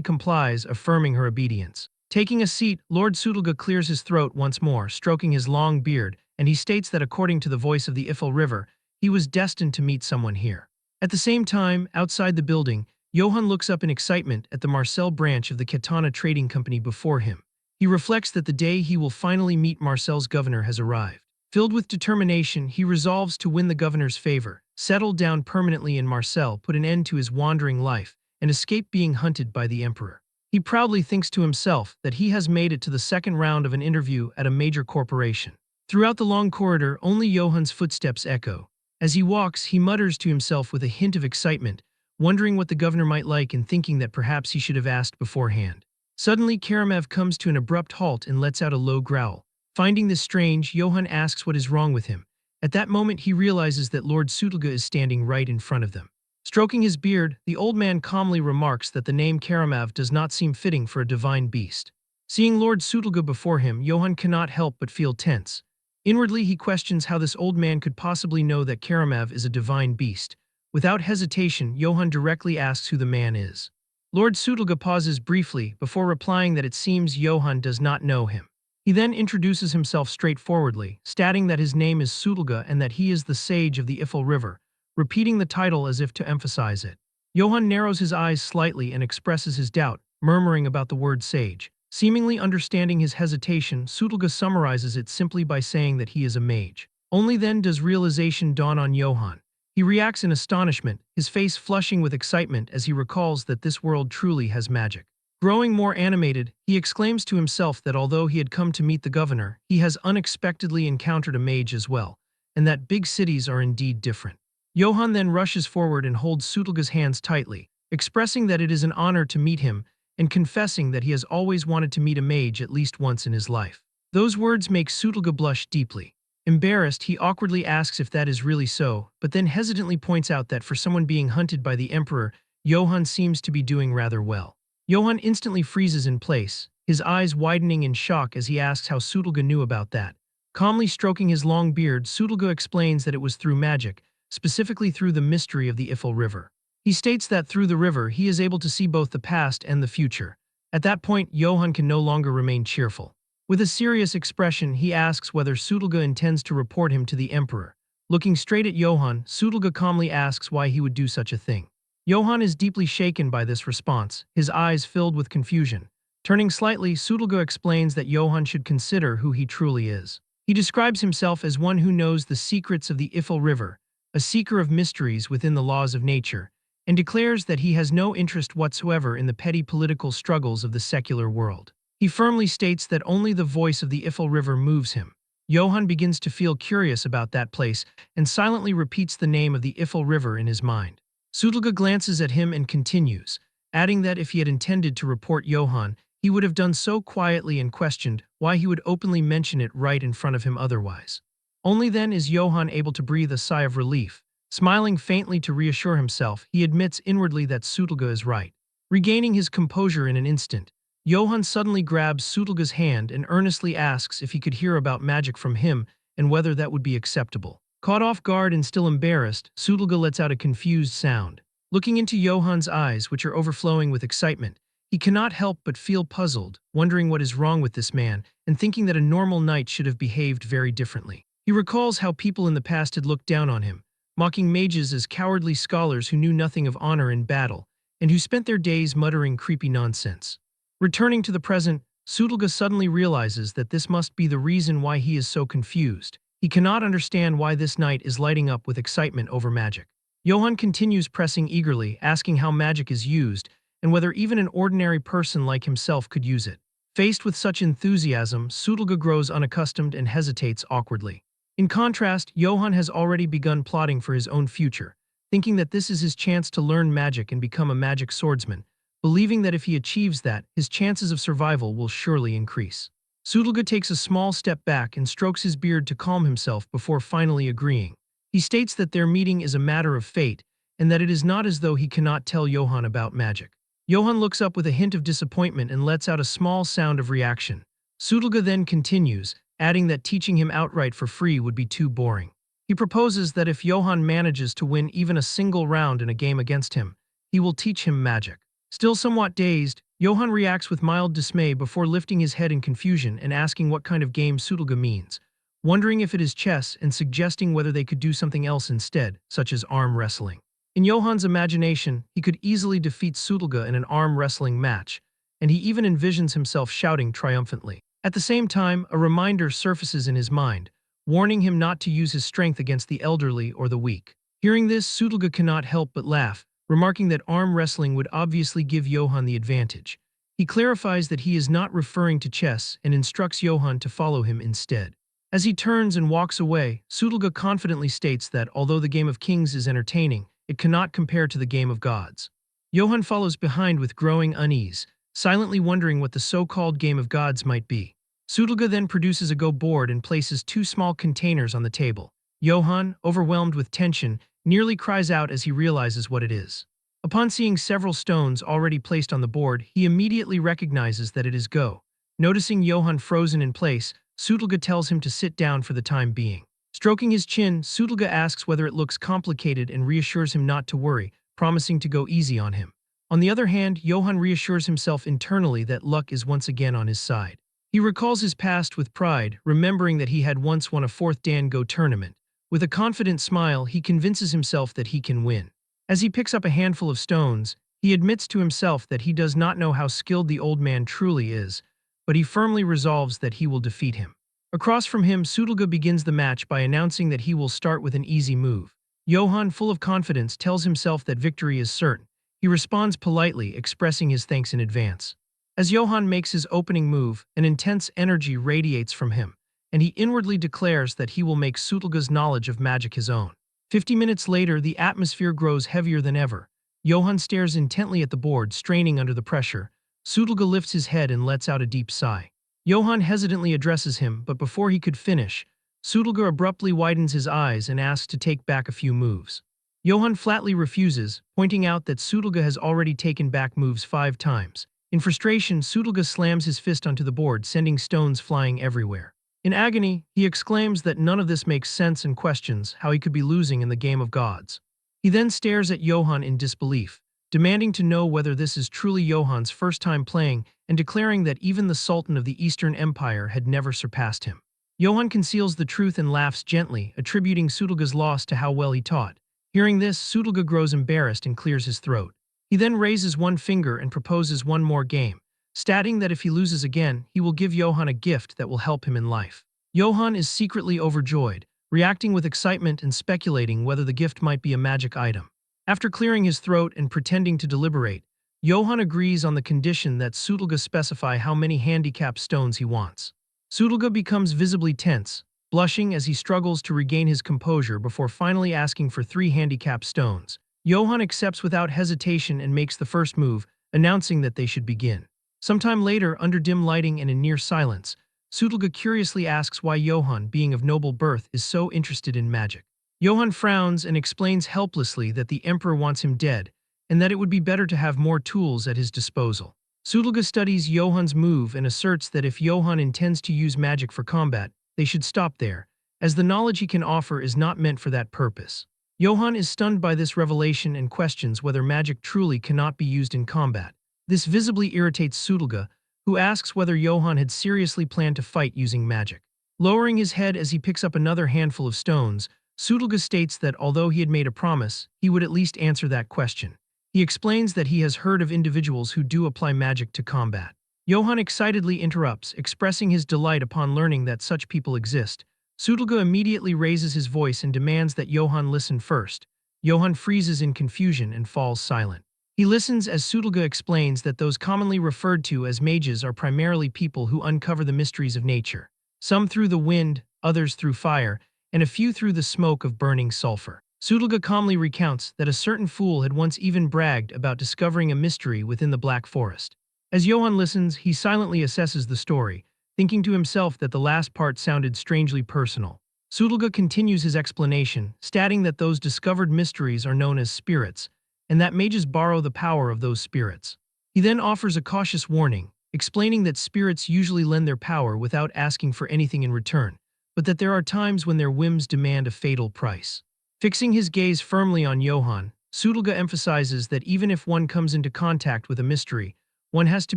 complies, affirming her obedience. Taking a seat, Lord Sutulga clears his throat once more, stroking his long beard, and he states that according to the voice of the Ifel River, he was destined to meet someone here. At the same time, outside the building, Johann looks up in excitement at the Marcel branch of the Katana Trading Company before him. He reflects that the day he will finally meet Marcel's governor has arrived. Filled with determination, he resolves to win the governor's favor, settle down permanently in Marcel, put an end to his wandering life, and escape being hunted by the emperor. He proudly thinks to himself that he has made it to the second round of an interview at a major corporation. Throughout the long corridor, only Johan's footsteps echo. As he walks, he mutters to himself with a hint of excitement, wondering what the governor might like and thinking that perhaps he should have asked beforehand. Suddenly, Karamev comes to an abrupt halt and lets out a low growl. Finding this strange, Johann asks what is wrong with him. At that moment, he realizes that Lord Sutelga is standing right in front of them. Stroking his beard, the old man calmly remarks that the name Karamev does not seem fitting for a divine beast. Seeing Lord Sutelga before him, Johann cannot help but feel tense. Inwardly, he questions how this old man could possibly know that Karamev is a divine beast. Without hesitation, Johann directly asks who the man is. Lord Sutelga pauses briefly before replying that it seems Johann does not know him. He then introduces himself straightforwardly, stating that his name is Sutelga and that he is the sage of the Ifel River, repeating the title as if to emphasize it. Johann narrows his eyes slightly and expresses his doubt, murmuring about the word sage. Seemingly understanding his hesitation, Sutelga summarizes it simply by saying that he is a mage. Only then does realization dawn on Johann. He reacts in astonishment, his face flushing with excitement as he recalls that this world truly has magic. Growing more animated, he exclaims to himself that although he had come to meet the governor, he has unexpectedly encountered a mage as well, and that big cities are indeed different. Johann then rushes forward and holds Sutelga's hands tightly, expressing that it is an honor to meet him and confessing that he has always wanted to meet a mage at least once in his life. Those words make Sutelga blush deeply. Embarrassed, he awkwardly asks if that is really so, but then hesitantly points out that for someone being hunted by the Emperor, Johann seems to be doing rather well. Johann instantly freezes in place, his eyes widening in shock as he asks how Sutelga knew about that. Calmly stroking his long beard, Sutelga explains that it was through magic, specifically through the mystery of the Ifel River. He states that through the river he is able to see both the past and the future. At that point, Johann can no longer remain cheerful. With a serious expression, he asks whether Sutelga intends to report him to the Emperor. Looking straight at Johann, Sutelga calmly asks why he would do such a thing. Johann is deeply shaken by this response, his eyes filled with confusion. Turning slightly, Sutelga explains that Johann should consider who he truly is. He describes himself as one who knows the secrets of the Ifel River, a seeker of mysteries within the laws of nature, and declares that he has no interest whatsoever in the petty political struggles of the secular world. He firmly states that only the voice of the Ifel River moves him. Johann begins to feel curious about that place and silently repeats the name of the Ifel River in his mind. Sutelga glances at him and continues, adding that if he had intended to report Johann, he would have done so quietly and questioned why he would openly mention it right in front of him otherwise. Only then is Johann able to breathe a sigh of relief. Smiling faintly to reassure himself, he admits inwardly that Sutelga is right. Regaining his composure in an instant, Johann suddenly grabs Sutelga's hand and earnestly asks if he could hear about magic from him and whether that would be acceptable. Caught off guard and still embarrassed, Sutelga lets out a confused sound. Looking into Johann's eyes, which are overflowing with excitement, he cannot help but feel puzzled, wondering what is wrong with this man and thinking that a normal knight should have behaved very differently. He recalls how people in the past had looked down on him, mocking mages as cowardly scholars who knew nothing of honor in battle and who spent their days muttering creepy nonsense. Returning to the present, Sutelga suddenly realizes that this must be the reason why he is so confused. He cannot understand why this knight is lighting up with excitement over magic. Johann continues pressing eagerly, asking how magic is used and whether even an ordinary person like himself could use it. Faced with such enthusiasm, Sutelga grows unaccustomed and hesitates awkwardly. In contrast, Johann has already begun plotting for his own future, thinking that this is his chance to learn magic and become a magic swordsman, believing that if he achieves that, his chances of survival will surely increase. Sutelga takes a small step back and strokes his beard to calm himself before finally agreeing. He states that their meeting is a matter of fate and that it is not as though he cannot tell Johann about magic. Johann looks up with a hint of disappointment and lets out a small sound of reaction. Sutelga then continues, adding that teaching him outright for free would be too boring. He proposes that if Johann manages to win even a single round in a game against him, he will teach him magic. Still somewhat dazed, Johann reacts with mild dismay before lifting his head in confusion and asking what kind of game Sutelga means, wondering if it is chess and suggesting whether they could do something else instead, such as arm wrestling. In Johann's imagination, he could easily defeat Sutelga in an arm wrestling match, and he even envisions himself shouting triumphantly. At the same time, a reminder surfaces in his mind, warning him not to use his strength against the elderly or the weak. Hearing this, Sutelga cannot help but laugh, remarking that arm wrestling would obviously give Johann the advantage. He clarifies that he is not referring to chess and instructs Johann to follow him instead. As he turns and walks away, Sutulga confidently states that although the game of kings is entertaining, it cannot compare to the game of gods. Johann follows behind with growing unease, silently wondering what the so-called game of gods might be. Sutulga then produces a Go board and places two small containers on the table. Johann, overwhelmed with tension, nearly cries out as he realizes what it is. Upon seeing several stones already placed on the board, he immediately recognizes that it is Go. Noticing Johann frozen in place, Sutulga tells him to sit down for the time being. Stroking his chin, Sutulga asks whether it looks complicated and reassures him not to worry, promising to go easy on him. On the other hand, Johann reassures himself internally that luck is once again on his side. He recalls his past with pride, remembering that he had once won a 4th Dan Go tournament. With a confident smile, he convinces himself that he can win. As he picks up a handful of stones, he admits to himself that he does not know how skilled the old man truly is, but he firmly resolves that he will defeat him. Across from him, Sutulga begins the match by announcing that he will start with an easy move. Johann, full of confidence, tells himself that victory is certain. He responds politely, expressing his thanks in advance. As Johann makes his opening move, an intense energy radiates from him, and he inwardly declares that he will make Sutulga's knowledge of magic his own. 50 minutes later, the atmosphere grows heavier than ever. Johann stares intently at the board, straining under the pressure. Sutulga lifts his head and lets out a deep sigh. Johann hesitantly addresses him, but before he could finish, Sutulga abruptly widens his eyes and asks to take back a few moves. Johann flatly refuses, pointing out that Sutulga has already taken back moves 5 times. In frustration, Sutulga slams his fist onto the board, sending stones flying everywhere. In agony, he exclaims that none of this makes sense and questions how he could be losing in the game of gods. He then stares at Johann in disbelief, demanding to know whether this is truly Johann's first time playing and declaring that even the Sultan of the Eastern Empire had never surpassed him. Johann conceals the truth and laughs gently, attributing Sutulga's loss to how well he taught. Hearing this, Sutulga grows embarrassed and clears his throat. He then raises one finger and proposes one more game, stating that if he loses again, he will give Johann a gift that will help him in life. Johann is secretly overjoyed, reacting with excitement and speculating whether the gift might be a magic item. After clearing his throat and pretending to deliberate, Johann agrees on the condition that Sutulga specify how many handicap stones he wants. Sutulga becomes visibly tense, blushing as he struggles to regain his composure before finally asking for 3 handicap stones. Johann accepts without hesitation and makes the first move, announcing that they should begin. Sometime later, under dim lighting and in near silence, Sutulga curiously asks why Johann, being of noble birth, is so interested in magic. Johann frowns and explains helplessly that the emperor wants him dead, and that it would be better to have more tools at his disposal. Sutulga studies Johann's move and asserts that if Johann intends to use magic for combat, they should stop there, as the knowledge he can offer is not meant for that purpose. Johann is stunned by this revelation and questions whether magic truly cannot be used in combat. This visibly irritates Sutulga, who asks whether Johann had seriously planned to fight using magic. Lowering his head as he picks up another handful of stones, Sutulga states that although he had made a promise, he would at least answer that question. He explains that he has heard of individuals who do apply magic to combat. Johann excitedly interrupts, expressing his delight upon learning that such people exist. Sutulga immediately raises his voice and demands that Johann listen first. Johann freezes in confusion and falls silent. He listens as Sutulga explains that those commonly referred to as mages are primarily people who uncover the mysteries of nature, some through the wind, others through fire, and a few through the smoke of burning sulfur. Sutulga calmly recounts that a certain fool had once even bragged about discovering a mystery within the Black Forest. As Johann listens, he silently assesses the story, thinking to himself that the last part sounded strangely personal. Sutulga continues his explanation, stating that those discovered mysteries are known as spirits, and that mages borrow the power of those spirits. He then offers a cautious warning, explaining that spirits usually lend their power without asking for anything in return, but that there are times when their whims demand a fatal price. Fixing his gaze firmly on Johann, Sutulga emphasizes that even if one comes into contact with a mystery, one has to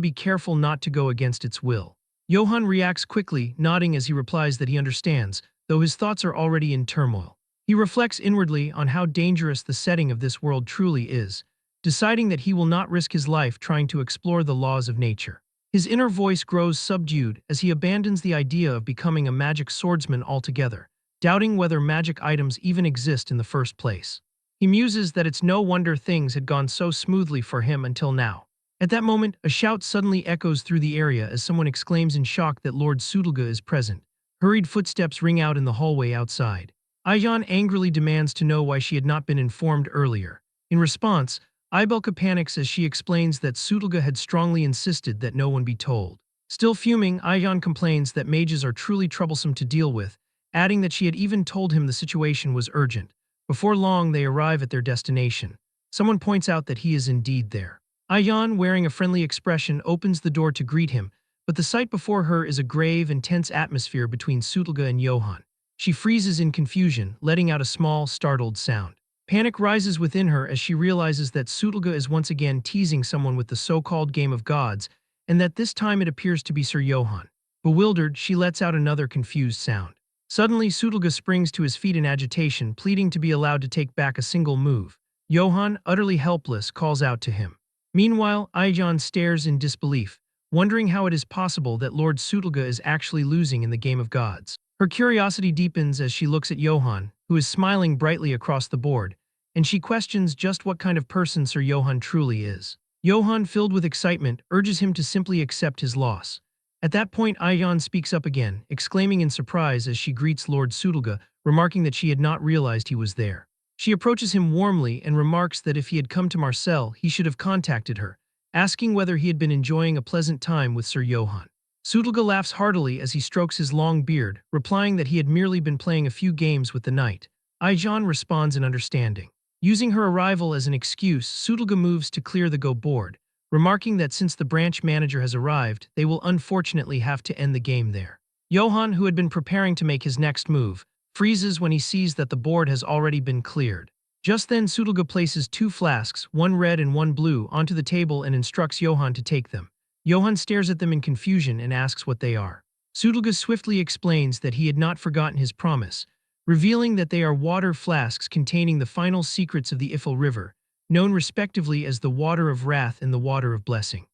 be careful not to go against its will. Johann reacts quickly, nodding as he replies that he understands, though his thoughts are already in turmoil. He reflects inwardly on how dangerous the setting of this world truly is, deciding that he will not risk his life trying to explore the laws of nature. His inner voice grows subdued as he abandons the idea of becoming a magic swordsman altogether, doubting whether magic items even exist in the first place. He muses that it's no wonder things had gone so smoothly for him until now. At that moment, a shout suddenly echoes through the area as someone exclaims in shock that Lord Sudolga is present. Hurried footsteps ring out in the hallway outside. Aijan angrily demands to know why she had not been informed earlier. In response, Ibelka panics as she explains that Sudolga had strongly insisted that no one be told. Still fuming, Aijan complains that mages are truly troublesome to deal with, adding that she had even told him the situation was urgent. Before long, they arrive at their destination. Someone points out that he is indeed there. Aijan, wearing a friendly expression, opens the door to greet him, but the sight before her is a grave and tense atmosphere between Sudolga and Johann. She freezes in confusion, letting out a small, startled sound. Panic rises within her as she realizes that Sudolga is once again teasing someone with the so-called game of gods, and that this time it appears to be Sir Johann. Bewildered, she lets out another confused sound. Suddenly, Sudolga springs to his feet in agitation, pleading to be allowed to take back a single move. Johann, utterly helpless, calls out to him. Meanwhile, Aijan stares in disbelief, wondering how it is possible that Lord Sudolga is actually losing in the game of gods. Her curiosity deepens as she looks at Johann, who is smiling brightly across the board, and she questions just what kind of person Sir Johann truly is. Johann, filled with excitement, urges him to simply accept his loss. At that point, Aijan speaks up again, exclaiming in surprise as she greets Lord Sudolga, remarking that she had not realized he was there. She approaches him warmly and remarks that if he had come to Marcel, he should have contacted her, asking whether he had been enjoying a pleasant time with Sir Johann. Sudolga laughs heartily as he strokes his long beard, replying that he had merely been playing a few games with the knight. Aijan responds in understanding. Using her arrival as an excuse, Sudolga moves to clear the go board, remarking that since the branch manager has arrived, they will unfortunately have to end the game there. Johann, who had been preparing to make his next move, freezes when he sees that the board has already been cleared. Just then, Sudolga places two flasks, one red and one blue, onto the table and instructs Johann to take them. Johann stares at them in confusion and asks what they are. Sudolga swiftly explains that he had not forgotten his promise, revealing that they are water flasks containing the final secrets of the Ifil River, known respectively as the Water of Wrath and the Water of Blessing.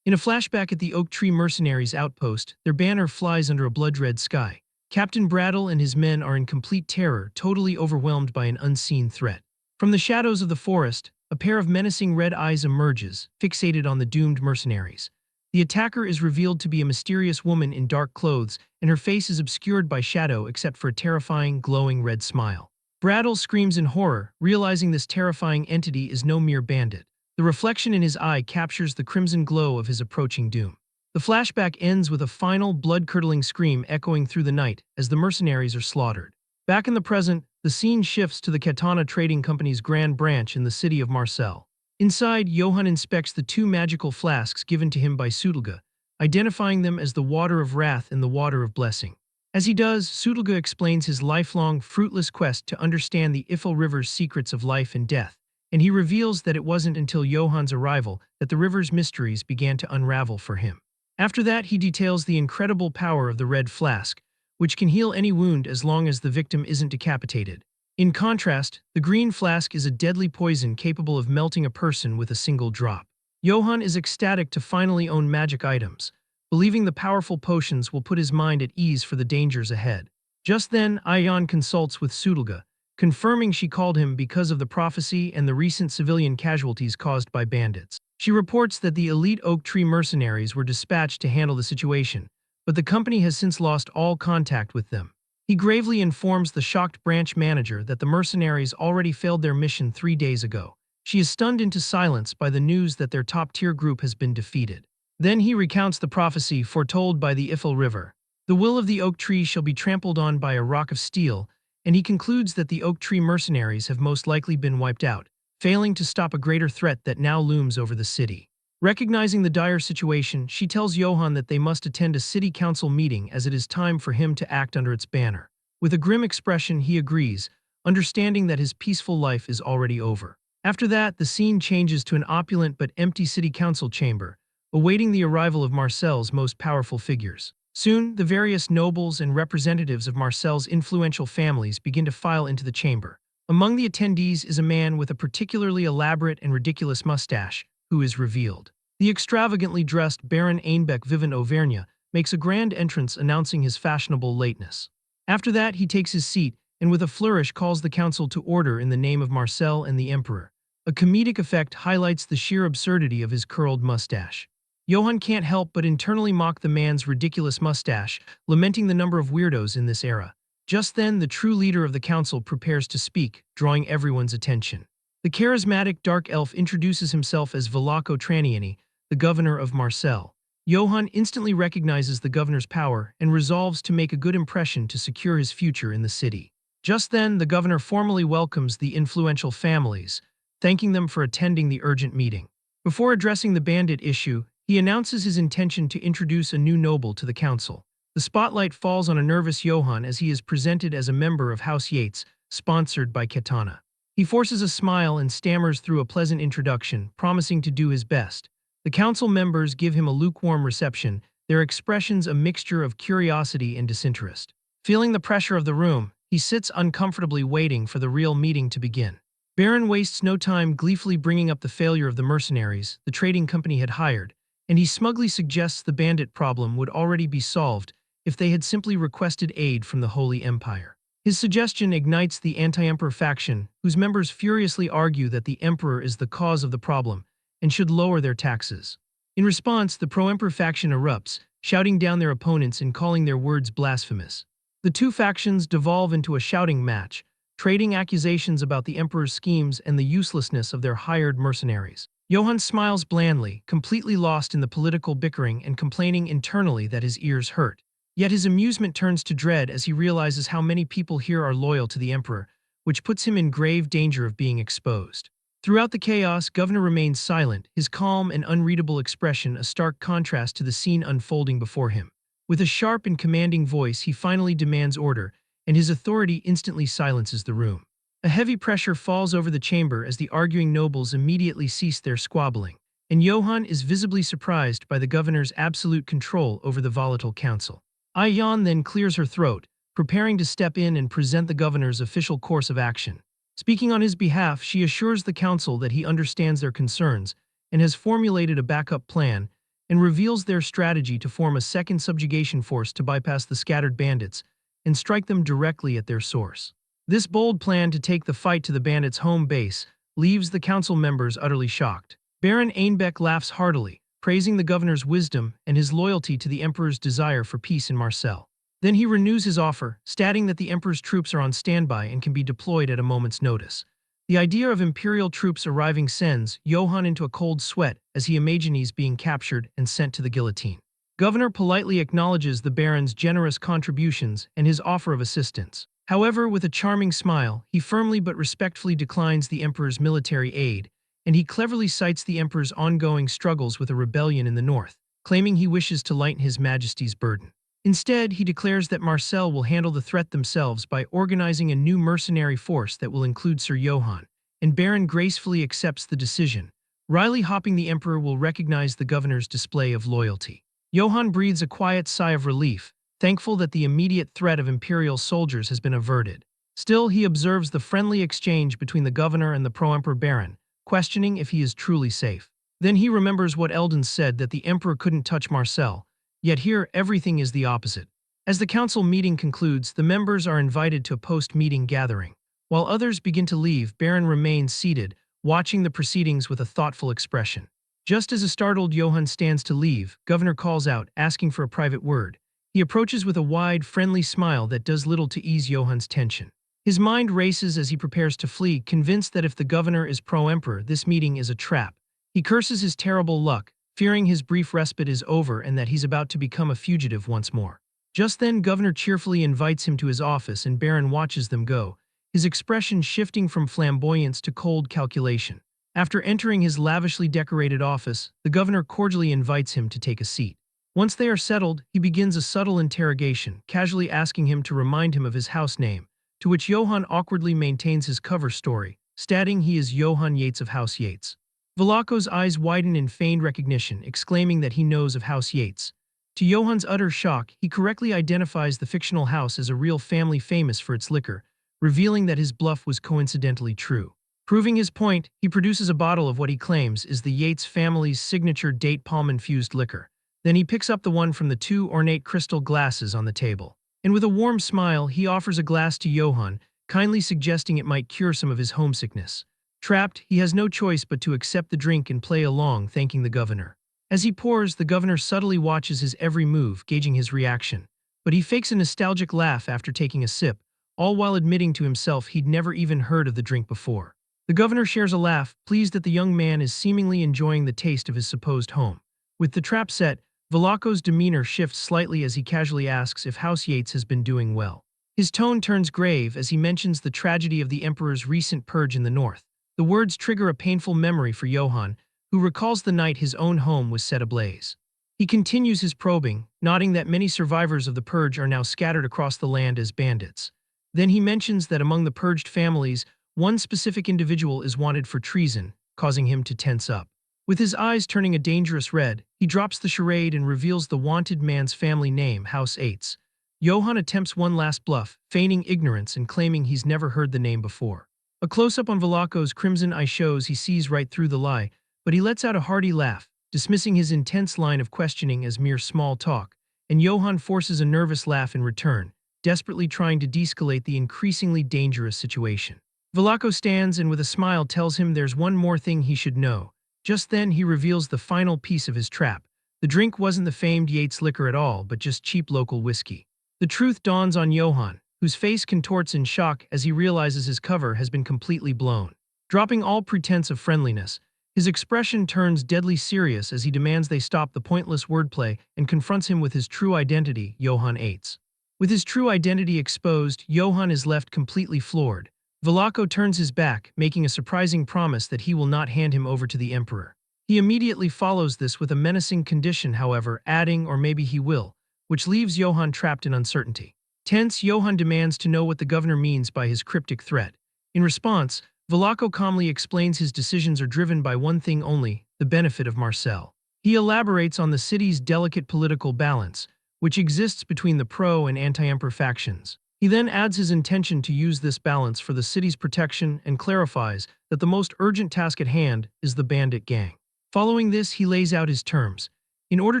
In a flashback at the Oak Tree Mercenaries' outpost, their banner flies under a blood-red sky. Captain Brattle and his men are in complete terror, totally overwhelmed by an unseen threat. From the shadows of the forest, a pair of menacing red eyes emerges, fixated on the doomed mercenaries. The attacker is revealed to be a mysterious woman in dark clothes, and her face is obscured by shadow except for a terrifying, glowing red smile. Brattle screams in horror, realizing this terrifying entity is no mere bandit. The reflection in his eye captures the crimson glow of his approaching doom. The flashback ends with a final, blood-curdling scream echoing through the night as the mercenaries are slaughtered. Back in the present, the scene shifts to the Katana Trading Company's Grand Branch in the city of Marcel. Inside, Johann inspects the two magical flasks given to him by Sudolga, identifying them as the Water of Wrath and the Water of Blessing. As he does, Sudolga explains his lifelong, fruitless quest to understand the Ifil River's secrets of life and death, and he reveals that it wasn't until Johann's arrival that the river's mysteries began to unravel for him. After that, he details the incredible power of the red flask, which can heal any wound as long as the victim isn't decapitated. In contrast, the green flask is a deadly poison capable of melting a person with a single drop. Johann is ecstatic to finally own magic items, believing the powerful potions will put his mind at ease for the dangers ahead. Just then, Aijan consults with Sudolga, confirming she called him because of the prophecy and the recent civilian casualties caused by bandits. She reports that the elite Oak Tree mercenaries were dispatched to handle the situation, but the company has since lost all contact with them. He gravely informs the shocked branch manager that the mercenaries already failed their mission 3 days ago. She is stunned into silence by the news that their top-tier group has been defeated. Then he recounts the prophecy foretold by the Ifil River. The will of the oak tree shall be trampled on by a rock of steel, and he concludes that the Oak Tree mercenaries have most likely been wiped out, failing to stop a greater threat that now looms over the city. Recognizing the dire situation, she tells Johann that they must attend a city council meeting as it is time for him to act under its banner. With a grim expression, he agrees, understanding that his peaceful life is already over. After that, the scene changes to an opulent but empty city council chamber, awaiting the arrival of Marcel's most powerful figures. Soon, the various nobles and representatives of Marcel's influential families begin to file into the chamber. Among the attendees is a man with a particularly elaborate and ridiculous mustache, who is revealed. The extravagantly dressed Baron Einbeck Vivant Auvergne makes a grand entrance announcing his fashionable lateness. After that, he takes his seat and with a flourish calls the council to order in the name of Marcel and the Emperor. A comedic effect highlights the sheer absurdity of his curled mustache. Johann can't help but internally mock the man's ridiculous mustache, lamenting the number of weirdos in this era. Just then, the true leader of the council prepares to speak, drawing everyone's attention. The charismatic dark elf introduces himself as Velako Traniani, the governor of Marseille. Johann instantly recognizes the governor's power and resolves to make a good impression to secure his future in the city. Just then, the governor formally welcomes the influential families, thanking them for attending the urgent meeting. Before addressing the bandit issue, he announces his intention to introduce a new noble to the council. The spotlight falls on a nervous Johann as he is presented as a member of House Yates, sponsored by Katana. He forces a smile and stammers through a pleasant introduction, promising to do his best. The council members give him a lukewarm reception, their expressions a mixture of curiosity and disinterest. Feeling the pressure of the room, he sits uncomfortably waiting for the real meeting to begin. Baron wastes no time gleefully bringing up the failure of the mercenaries the trading company had hired, and he smugly suggests the bandit problem would already be solved if they had simply requested aid from the Holy Empire. His suggestion ignites the anti-emperor faction, whose members furiously argue that the emperor is the cause of the problem and should lower their taxes. In response, the pro-emperor faction erupts, shouting down their opponents and calling their words blasphemous. The two factions devolve into a shouting match, trading accusations about the emperor's schemes and the uselessness of their hired mercenaries. Johann smiles blandly, completely lost in the political bickering and complaining internally that his ears hurt. Yet his amusement turns to dread as he realizes how many people here are loyal to the emperor, which puts him in grave danger of being exposed. Throughout the chaos, Governor remains silent, his calm and unreadable expression a stark contrast to the scene unfolding before him. With a sharp and commanding voice, he finally demands order, and his authority instantly silences the room. A heavy pressure falls over the chamber as the arguing nobles immediately cease their squabbling, and Johann is visibly surprised by the governor's absolute control over the volatile council. Ayan then clears her throat, preparing to step in and present the governor's official course of action. Speaking on his behalf, she assures the council that he understands their concerns and has formulated a backup plan, and reveals their strategy to form a second subjugation force to bypass the scattered bandits and strike them directly at their source. This bold plan to take the fight to the bandits' home base leaves the council members utterly shocked. Baron Einbeck laughs heartily, praising the governor's wisdom and his loyalty to the emperor's desire for peace in Marseille. Then he renews his offer, stating that the emperor's troops are on standby and can be deployed at a moment's notice. The idea of imperial troops arriving sends Johann into a cold sweat as he imagines being captured and sent to the guillotine. Governor politely acknowledges the baron's generous contributions and his offer of assistance. However, with a charming smile, he firmly but respectfully declines the emperor's military aid, and he cleverly cites the emperor's ongoing struggles with a rebellion in the north, claiming he wishes to lighten his majesty's burden. Instead, he declares that Marseille will handle the threat themselves by organizing a new mercenary force that will include Sir Johann, and Baron gracefully accepts the decision. Wryly hopping the emperor will recognize the governor's display of loyalty. Johann breathes a quiet sigh of relief, thankful that the immediate threat of imperial soldiers has been averted. Still, he observes the friendly exchange between the governor and the pro-emperor baron, questioning if he is truly safe. Then he remembers what Eldon said, that the emperor couldn't touch Marseille. Yet here, everything is the opposite. As the council meeting concludes, the members are invited to a post-meeting gathering. While others begin to leave, Baron remains seated, watching the proceedings with a thoughtful expression. Just as a startled Johann stands to leave, Governor calls out, asking for a private word. He approaches with a wide, friendly smile that does little to ease Johann's tension. His mind races as he prepares to flee, convinced that if the governor is pro-emperor, this meeting is a trap. He curses his terrible luck, fearing his brief respite is over and that he's about to become a fugitive once more. Just then, Governor cheerfully invites him to his office and Baron watches them go, his expression shifting from flamboyance to cold calculation. After entering his lavishly decorated office, the governor cordially invites him to take a seat. Once they are settled, he begins a subtle interrogation, casually asking him to remind him of his house name, to which Johann awkwardly maintains his cover story, stating he is Johann Yates of House Yates. Velako's eyes widen in feigned recognition, exclaiming that he knows of House Yates. To Johann's utter shock, he correctly identifies the fictional house as a real family famous for its liquor, revealing that his bluff was coincidentally true. Proving his point, he produces a bottle of what he claims is the Yates family's signature date palm-infused liquor. Then he picks up the one from the two ornate crystal glasses on the table. And with a warm smile, he offers a glass to Johann, kindly suggesting it might cure some of his homesickness. Trapped, he has no choice but to accept the drink and play along, thanking the governor. As he pours, the governor subtly watches his every move, gauging his reaction. But he fakes a nostalgic laugh after taking a sip, all while admitting to himself he'd never even heard of the drink before. The governor shares a laugh, pleased that the young man is seemingly enjoying the taste of his supposed home. With the trap set, Velaco's demeanor shifts slightly as he casually asks if House Yates has been doing well. His tone turns grave as he mentions the tragedy of the Emperor's recent purge in the north. The words trigger a painful memory for Johann, who recalls the night his own home was set ablaze. He continues his probing, noting that many survivors of the purge are now scattered across the land as bandits. Then he mentions that among the purged families, one specific individual is wanted for treason, causing him to tense up. With his eyes turning a dangerous red, he drops the charade and reveals the wanted man's family name, House Yates. Johann attempts one last bluff, feigning ignorance and claiming he's never heard the name before. A close-up on Velaco's crimson eye shows he sees right through the lie, but he lets out a hearty laugh, dismissing his intense line of questioning as mere small talk, and Johann forces a nervous laugh in return, desperately trying to de-escalate the increasingly dangerous situation. Velaco stands and with a smile tells him there's one more thing he should know. Just then he reveals the final piece of his trap. The drink wasn't the famed Yates liquor at all, but just cheap local whiskey. The truth dawns on Johann, whose face contorts in shock as he realizes his cover has been completely blown. Dropping all pretense of friendliness, his expression turns deadly serious as he demands they stop the pointless wordplay and confronts him with his true identity, Johann Yates. With his true identity exposed, Johann is left completely floored. Velaco turns his back, making a surprising promise that he will not hand him over to the Emperor. He immediately follows this with a menacing condition, however, adding, or maybe he will, which leaves Johann trapped in uncertainty. Tense, Johann demands to know what the governor means by his cryptic threat. In response, Velaco calmly explains his decisions are driven by one thing only, the benefit of Marcel. He elaborates on the city's delicate political balance, which exists between the pro- and anti-emperor factions. He then adds his intention to use this balance for the city's protection and clarifies that the most urgent task at hand is the bandit gang. Following this, he lays out his terms. In order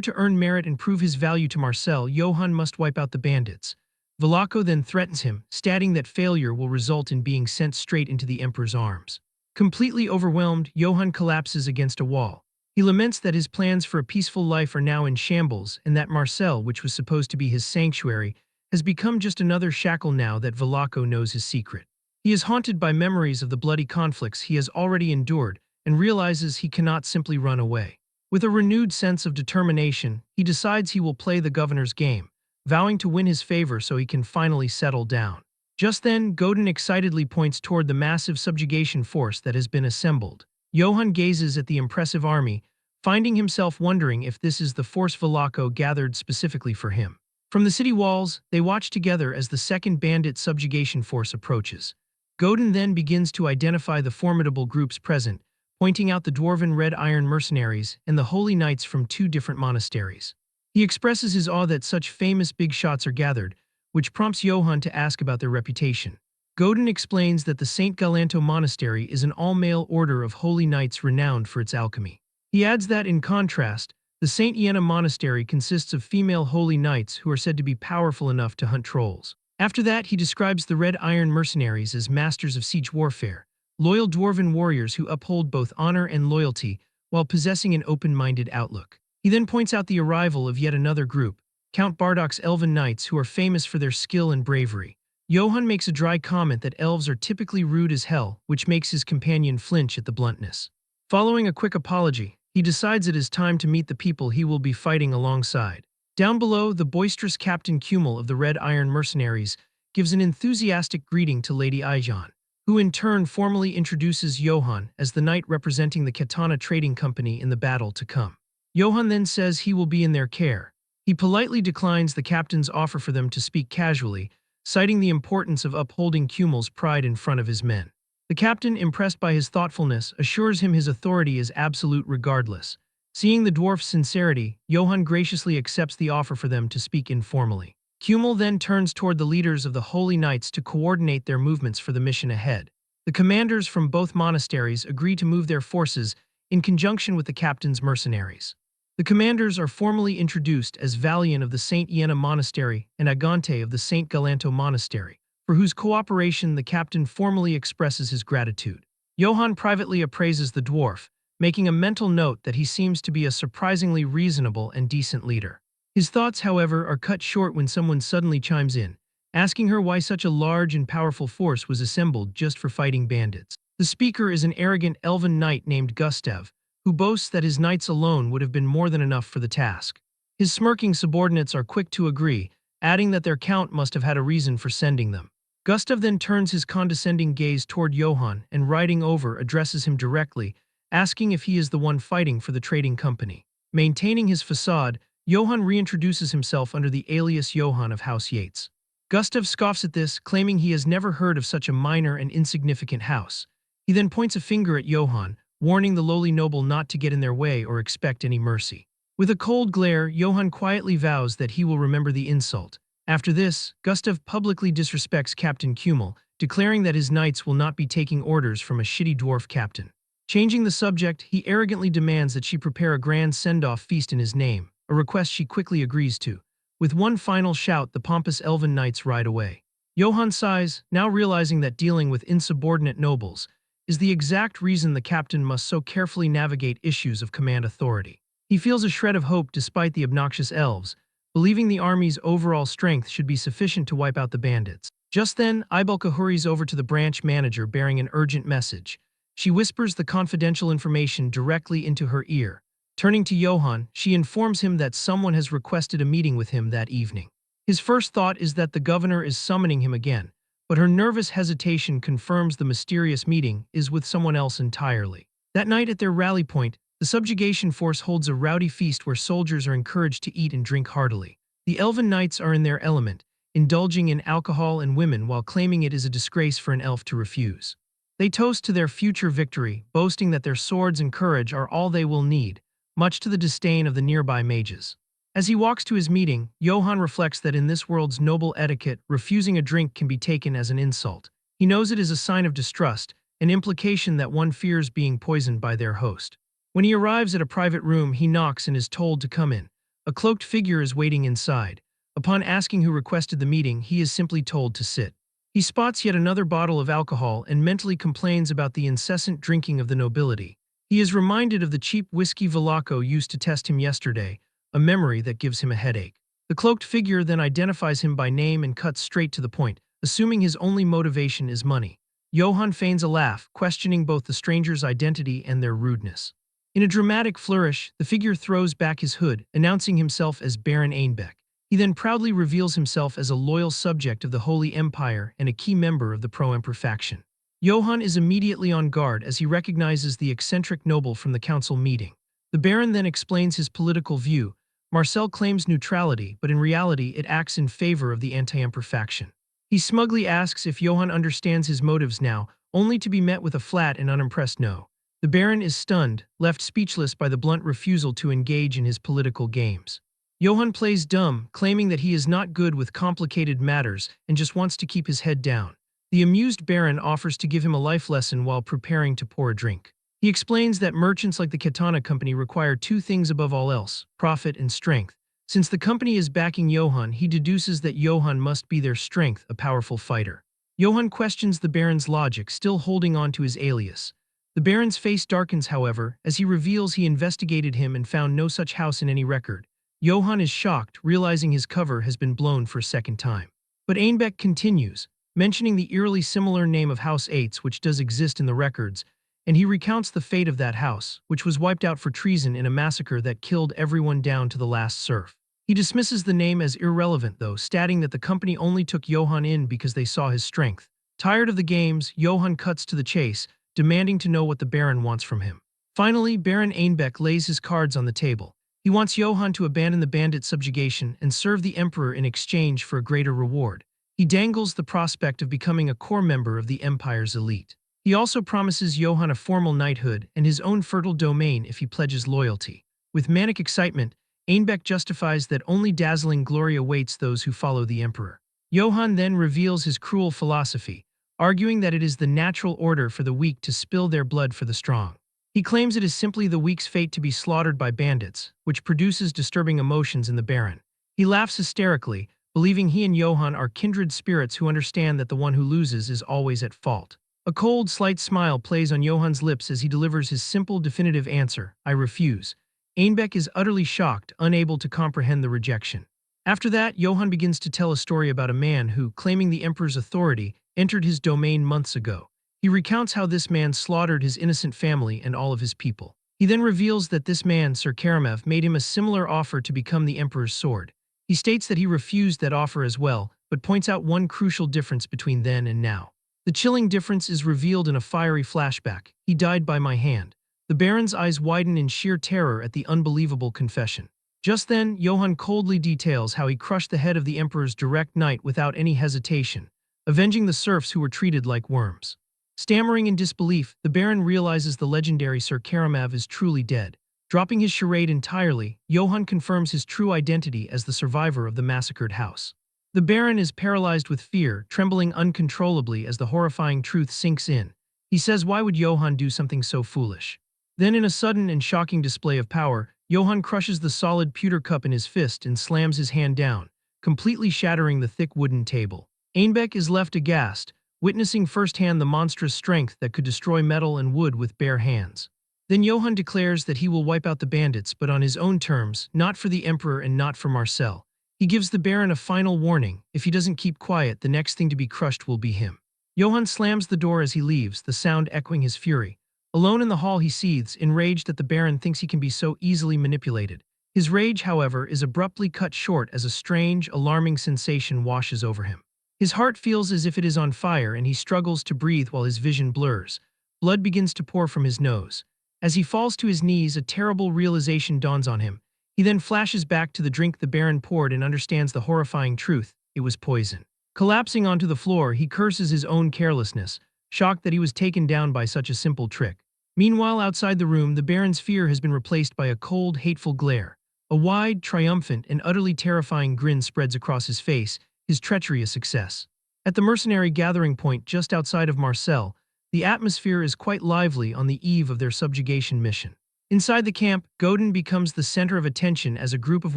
to earn merit and prove his value to Marcel, Johann must wipe out the bandits. Velaco then threatens him, stating that failure will result in being sent straight into the Emperor's arms. Completely overwhelmed, Johann collapses against a wall. He laments that his plans for a peaceful life are now in shambles and that Marcel, which was supposed to be his sanctuary, has become just another shackle now that Velaco knows his secret. He is haunted by memories of the bloody conflicts he has already endured and realizes he cannot simply run away. With a renewed sense of determination, he decides he will play the governor's game, vowing to win his favor so he can finally settle down. Just then, Godin excitedly points toward the massive subjugation force that has been assembled. Johann gazes at the impressive army, finding himself wondering if this is the force Velaco gathered specifically for him. From the city walls, they watch together as the second bandit subjugation force approaches. Godin then begins to identify the formidable groups present, pointing out the dwarven red iron mercenaries and the holy knights from two different monasteries. He expresses his awe that such famous big shots are gathered, which prompts Johann to ask about their reputation. Godin explains that the St. Galanto Monastery is an all-male order of holy knights renowned for its alchemy. He adds that, in contrast, the St. Iena Monastery consists of female holy knights who are said to be powerful enough to hunt trolls. After that, he describes the red iron mercenaries as masters of siege warfare, loyal dwarven warriors who uphold both honor and loyalty while possessing an open-minded outlook. He then points out the arrival of yet another group, Count Bardoc's elven knights, who are famous for their skill and bravery. Johann makes a dry comment that elves are typically rude as hell, which makes his companion flinch at the bluntness. Following a quick apology, he decides it is time to meet the people he will be fighting alongside. Down below, the boisterous Captain Kummel of the Red Iron Mercenaries gives an enthusiastic greeting to Lady Aijan, who in turn formally introduces Johann as the knight representing the Katana Trading Company in the battle to come. Johann then says he will be in their care. He politely declines the captain's offer for them to speak casually, citing the importance of upholding Kummel's pride in front of his men. The captain, impressed by his thoughtfulness, assures him his authority is absolute regardless. Seeing the dwarf's sincerity, Johann graciously accepts the offer for them to speak informally. Kummel then turns toward the leaders of the Holy Knights to coordinate their movements for the mission ahead. The commanders from both monasteries agree to move their forces in conjunction with the captain's mercenaries. The commanders are formally introduced as Valiant of the St. Iena Monastery and Agante of the St. Galanto Monastery, for whose cooperation the captain formally expresses his gratitude. Johann privately appraises the dwarf, making a mental note that he seems to be a surprisingly reasonable and decent leader. His thoughts, however, are cut short when someone suddenly chimes in, asking her why such a large and powerful force was assembled just for fighting bandits. The speaker is an arrogant elven knight named Gustav, who boasts that his knights alone would have been more than enough for the task. His smirking subordinates are quick to agree, adding that their count must have had a reason for sending them. Gustav then turns his condescending gaze toward Johann and, riding over, addresses him directly, asking if he is the one fighting for the trading company. Maintaining his facade, Johann reintroduces himself under the alias Johann of House Yates. Gustav scoffs at this, claiming he has never heard of such a minor and insignificant house. He then points a finger at Johann, warning the lowly noble not to get in their way or expect any mercy. With a cold glare, Johann quietly vows that he will remember the insult. After this, Gustav publicly disrespects Captain Kummel, declaring that his knights will not be taking orders from a shitty dwarf captain. Changing the subject, he arrogantly demands that she prepare a grand send-off feast in his name, a request she quickly agrees to. With one final shout, the pompous elven knights ride away. Johann sighs, now realizing that dealing with insubordinate nobles is the exact reason the captain must so carefully navigate issues of command authority. He feels a shred of hope despite the obnoxious elves, believing the army's overall strength should be sufficient to wipe out the bandits. Just then, Ibelka hurries over to the branch manager bearing an urgent message. She whispers the confidential information directly into her ear. Turning to Johann, she informs him that someone has requested a meeting with him that evening. His first thought is that the governor is summoning him again, but her nervous hesitation confirms the mysterious meeting is with someone else entirely. That night at their rally point, the subjugation force holds a rowdy feast where soldiers are encouraged to eat and drink heartily. The elven knights are in their element, indulging in alcohol and women while claiming it is a disgrace for an elf to refuse. They toast to their future victory, boasting that their swords and courage are all they will need, much to the disdain of the nearby mages. As he walks to his meeting, Johann reflects that in this world's noble etiquette, refusing a drink can be taken as an insult. He knows it is a sign of distrust, an implication that one fears being poisoned by their host. When he arrives at a private room, he knocks and is told to come in. A cloaked figure is waiting inside. Upon asking who requested the meeting, he is simply told to sit. He spots yet another bottle of alcohol and mentally complains about the incessant drinking of the nobility. He is reminded of the cheap whiskey Velaco used to test him yesterday, a memory that gives him a headache. The cloaked figure then identifies him by name and cuts straight to the point, assuming his only motivation is money. Johann feigns a laugh, questioning both the stranger's identity and their rudeness. In a dramatic flourish, the figure throws back his hood, announcing himself as Baron Einbeck. He then proudly reveals himself as a loyal subject of the Holy Empire and a key member of the pro-emperor faction. Johann is immediately on guard as he recognizes the eccentric noble from the council meeting. The Baron then explains his political view. Marcel claims neutrality, but in reality it acts in favor of the anti-emperor faction. He smugly asks if Johann understands his motives now, only to be met with a flat and unimpressed no. The Baron is stunned, left speechless by the blunt refusal to engage in his political games. Johann plays dumb, claiming that he is not good with complicated matters and just wants to keep his head down. The amused Baron offers to give him a life lesson while preparing to pour a drink. He explains that merchants like the Katana Company require two things above all else: profit and strength. Since the company is backing Johann, he deduces that Johann must be their strength, a powerful fighter. Johann questions the Baron's logic, still holding on to his alias. The Baron's face darkens, however, as he reveals he investigated him and found no such house in any record. Johann is shocked, realizing his cover has been blown for a second time. But Einbeck continues, mentioning the eerily similar name of House Yates, which does exist in the records, and he recounts the fate of that house, which was wiped out for treason in a massacre that killed everyone down to the last serf. He dismisses the name as irrelevant, though, stating that the company only took Johann in because they saw his strength. Tired of the games, Johann cuts to the chase, demanding to know what the Baron wants from him. Finally, Baron Einbeck lays his cards on the table. He wants Johann to abandon the bandit subjugation and serve the Emperor in exchange for a greater reward. He dangles the prospect of becoming a core member of the Empire's elite. He also promises Johann a formal knighthood and his own fertile domain if he pledges loyalty. With manic excitement, Einbeck justifies that only dazzling glory awaits those who follow the Emperor. Johann then reveals his cruel philosophy, arguing that it is the natural order for the weak to spill their blood for the strong. He claims it is simply the weak's fate to be slaughtered by bandits, which produces disturbing emotions in the Baron. He laughs hysterically, believing he and Johann are kindred spirits who understand that the one who loses is always at fault. A cold, slight smile plays on Johan's lips as he delivers his simple, definitive answer, I refuse. Einbeck is utterly shocked, unable to comprehend the rejection. After that, Johann begins to tell a story about a man who, claiming the emperor's authority, entered his domain months ago. He recounts how this man slaughtered his innocent family and all of his people. He then reveals that this man, Sir Karamev, made him a similar offer to become the emperor's sword. He states that he refused that offer as well, but points out one crucial difference between then and now. The chilling difference is revealed in a fiery flashback. He died by my hand. The Baron's eyes widen in sheer terror at the unbelievable confession. Just then, Johann coldly details how he crushed the head of the Emperor's direct knight without any hesitation, avenging the serfs who were treated like worms. Stammering in disbelief, the Baron realizes the legendary Sir Karamev is truly dead. Dropping his charade entirely, Johann confirms his true identity as the survivor of the massacred house. The Baron is paralyzed with fear, trembling uncontrollably as the horrifying truth sinks in. He says, why would Johann do something so foolish? Then, in a sudden and shocking display of power, Johann crushes the solid pewter cup in his fist and slams his hand down, completely shattering the thick wooden table. Einbeck is left aghast, witnessing firsthand the monstrous strength that could destroy metal and wood with bare hands. Then Johann declares that he will wipe out the bandits, but on his own terms, not for the Emperor and not for Marcel. He gives the Baron a final warning: if he doesn't keep quiet, the next thing to be crushed will be him. Johann slams the door as he leaves, the sound echoing his fury. Alone in the hall, he seethes, enraged that the Baron thinks he can be so easily manipulated. His rage, however, is abruptly cut short as a strange, alarming sensation washes over him. His heart feels as if it is on fire, and he struggles to breathe while his vision blurs. Blood begins to pour from his nose. As he falls to his knees, a terrible realization dawns on him. He then flashes back to the drink the Baron poured and understands the horrifying truth: it was poison. Collapsing onto the floor, he curses his own carelessness, shocked that he was taken down by such a simple trick. Meanwhile, outside the room, the Baron's fear has been replaced by a cold, hateful glare. A wide, triumphant, and utterly terrifying grin spreads across his face, his treachery a success. At the mercenary gathering point just outside of Marseille, the atmosphere is quite lively on the eve of their subjugation mission. Inside the camp, Godin becomes the center of attention as a group of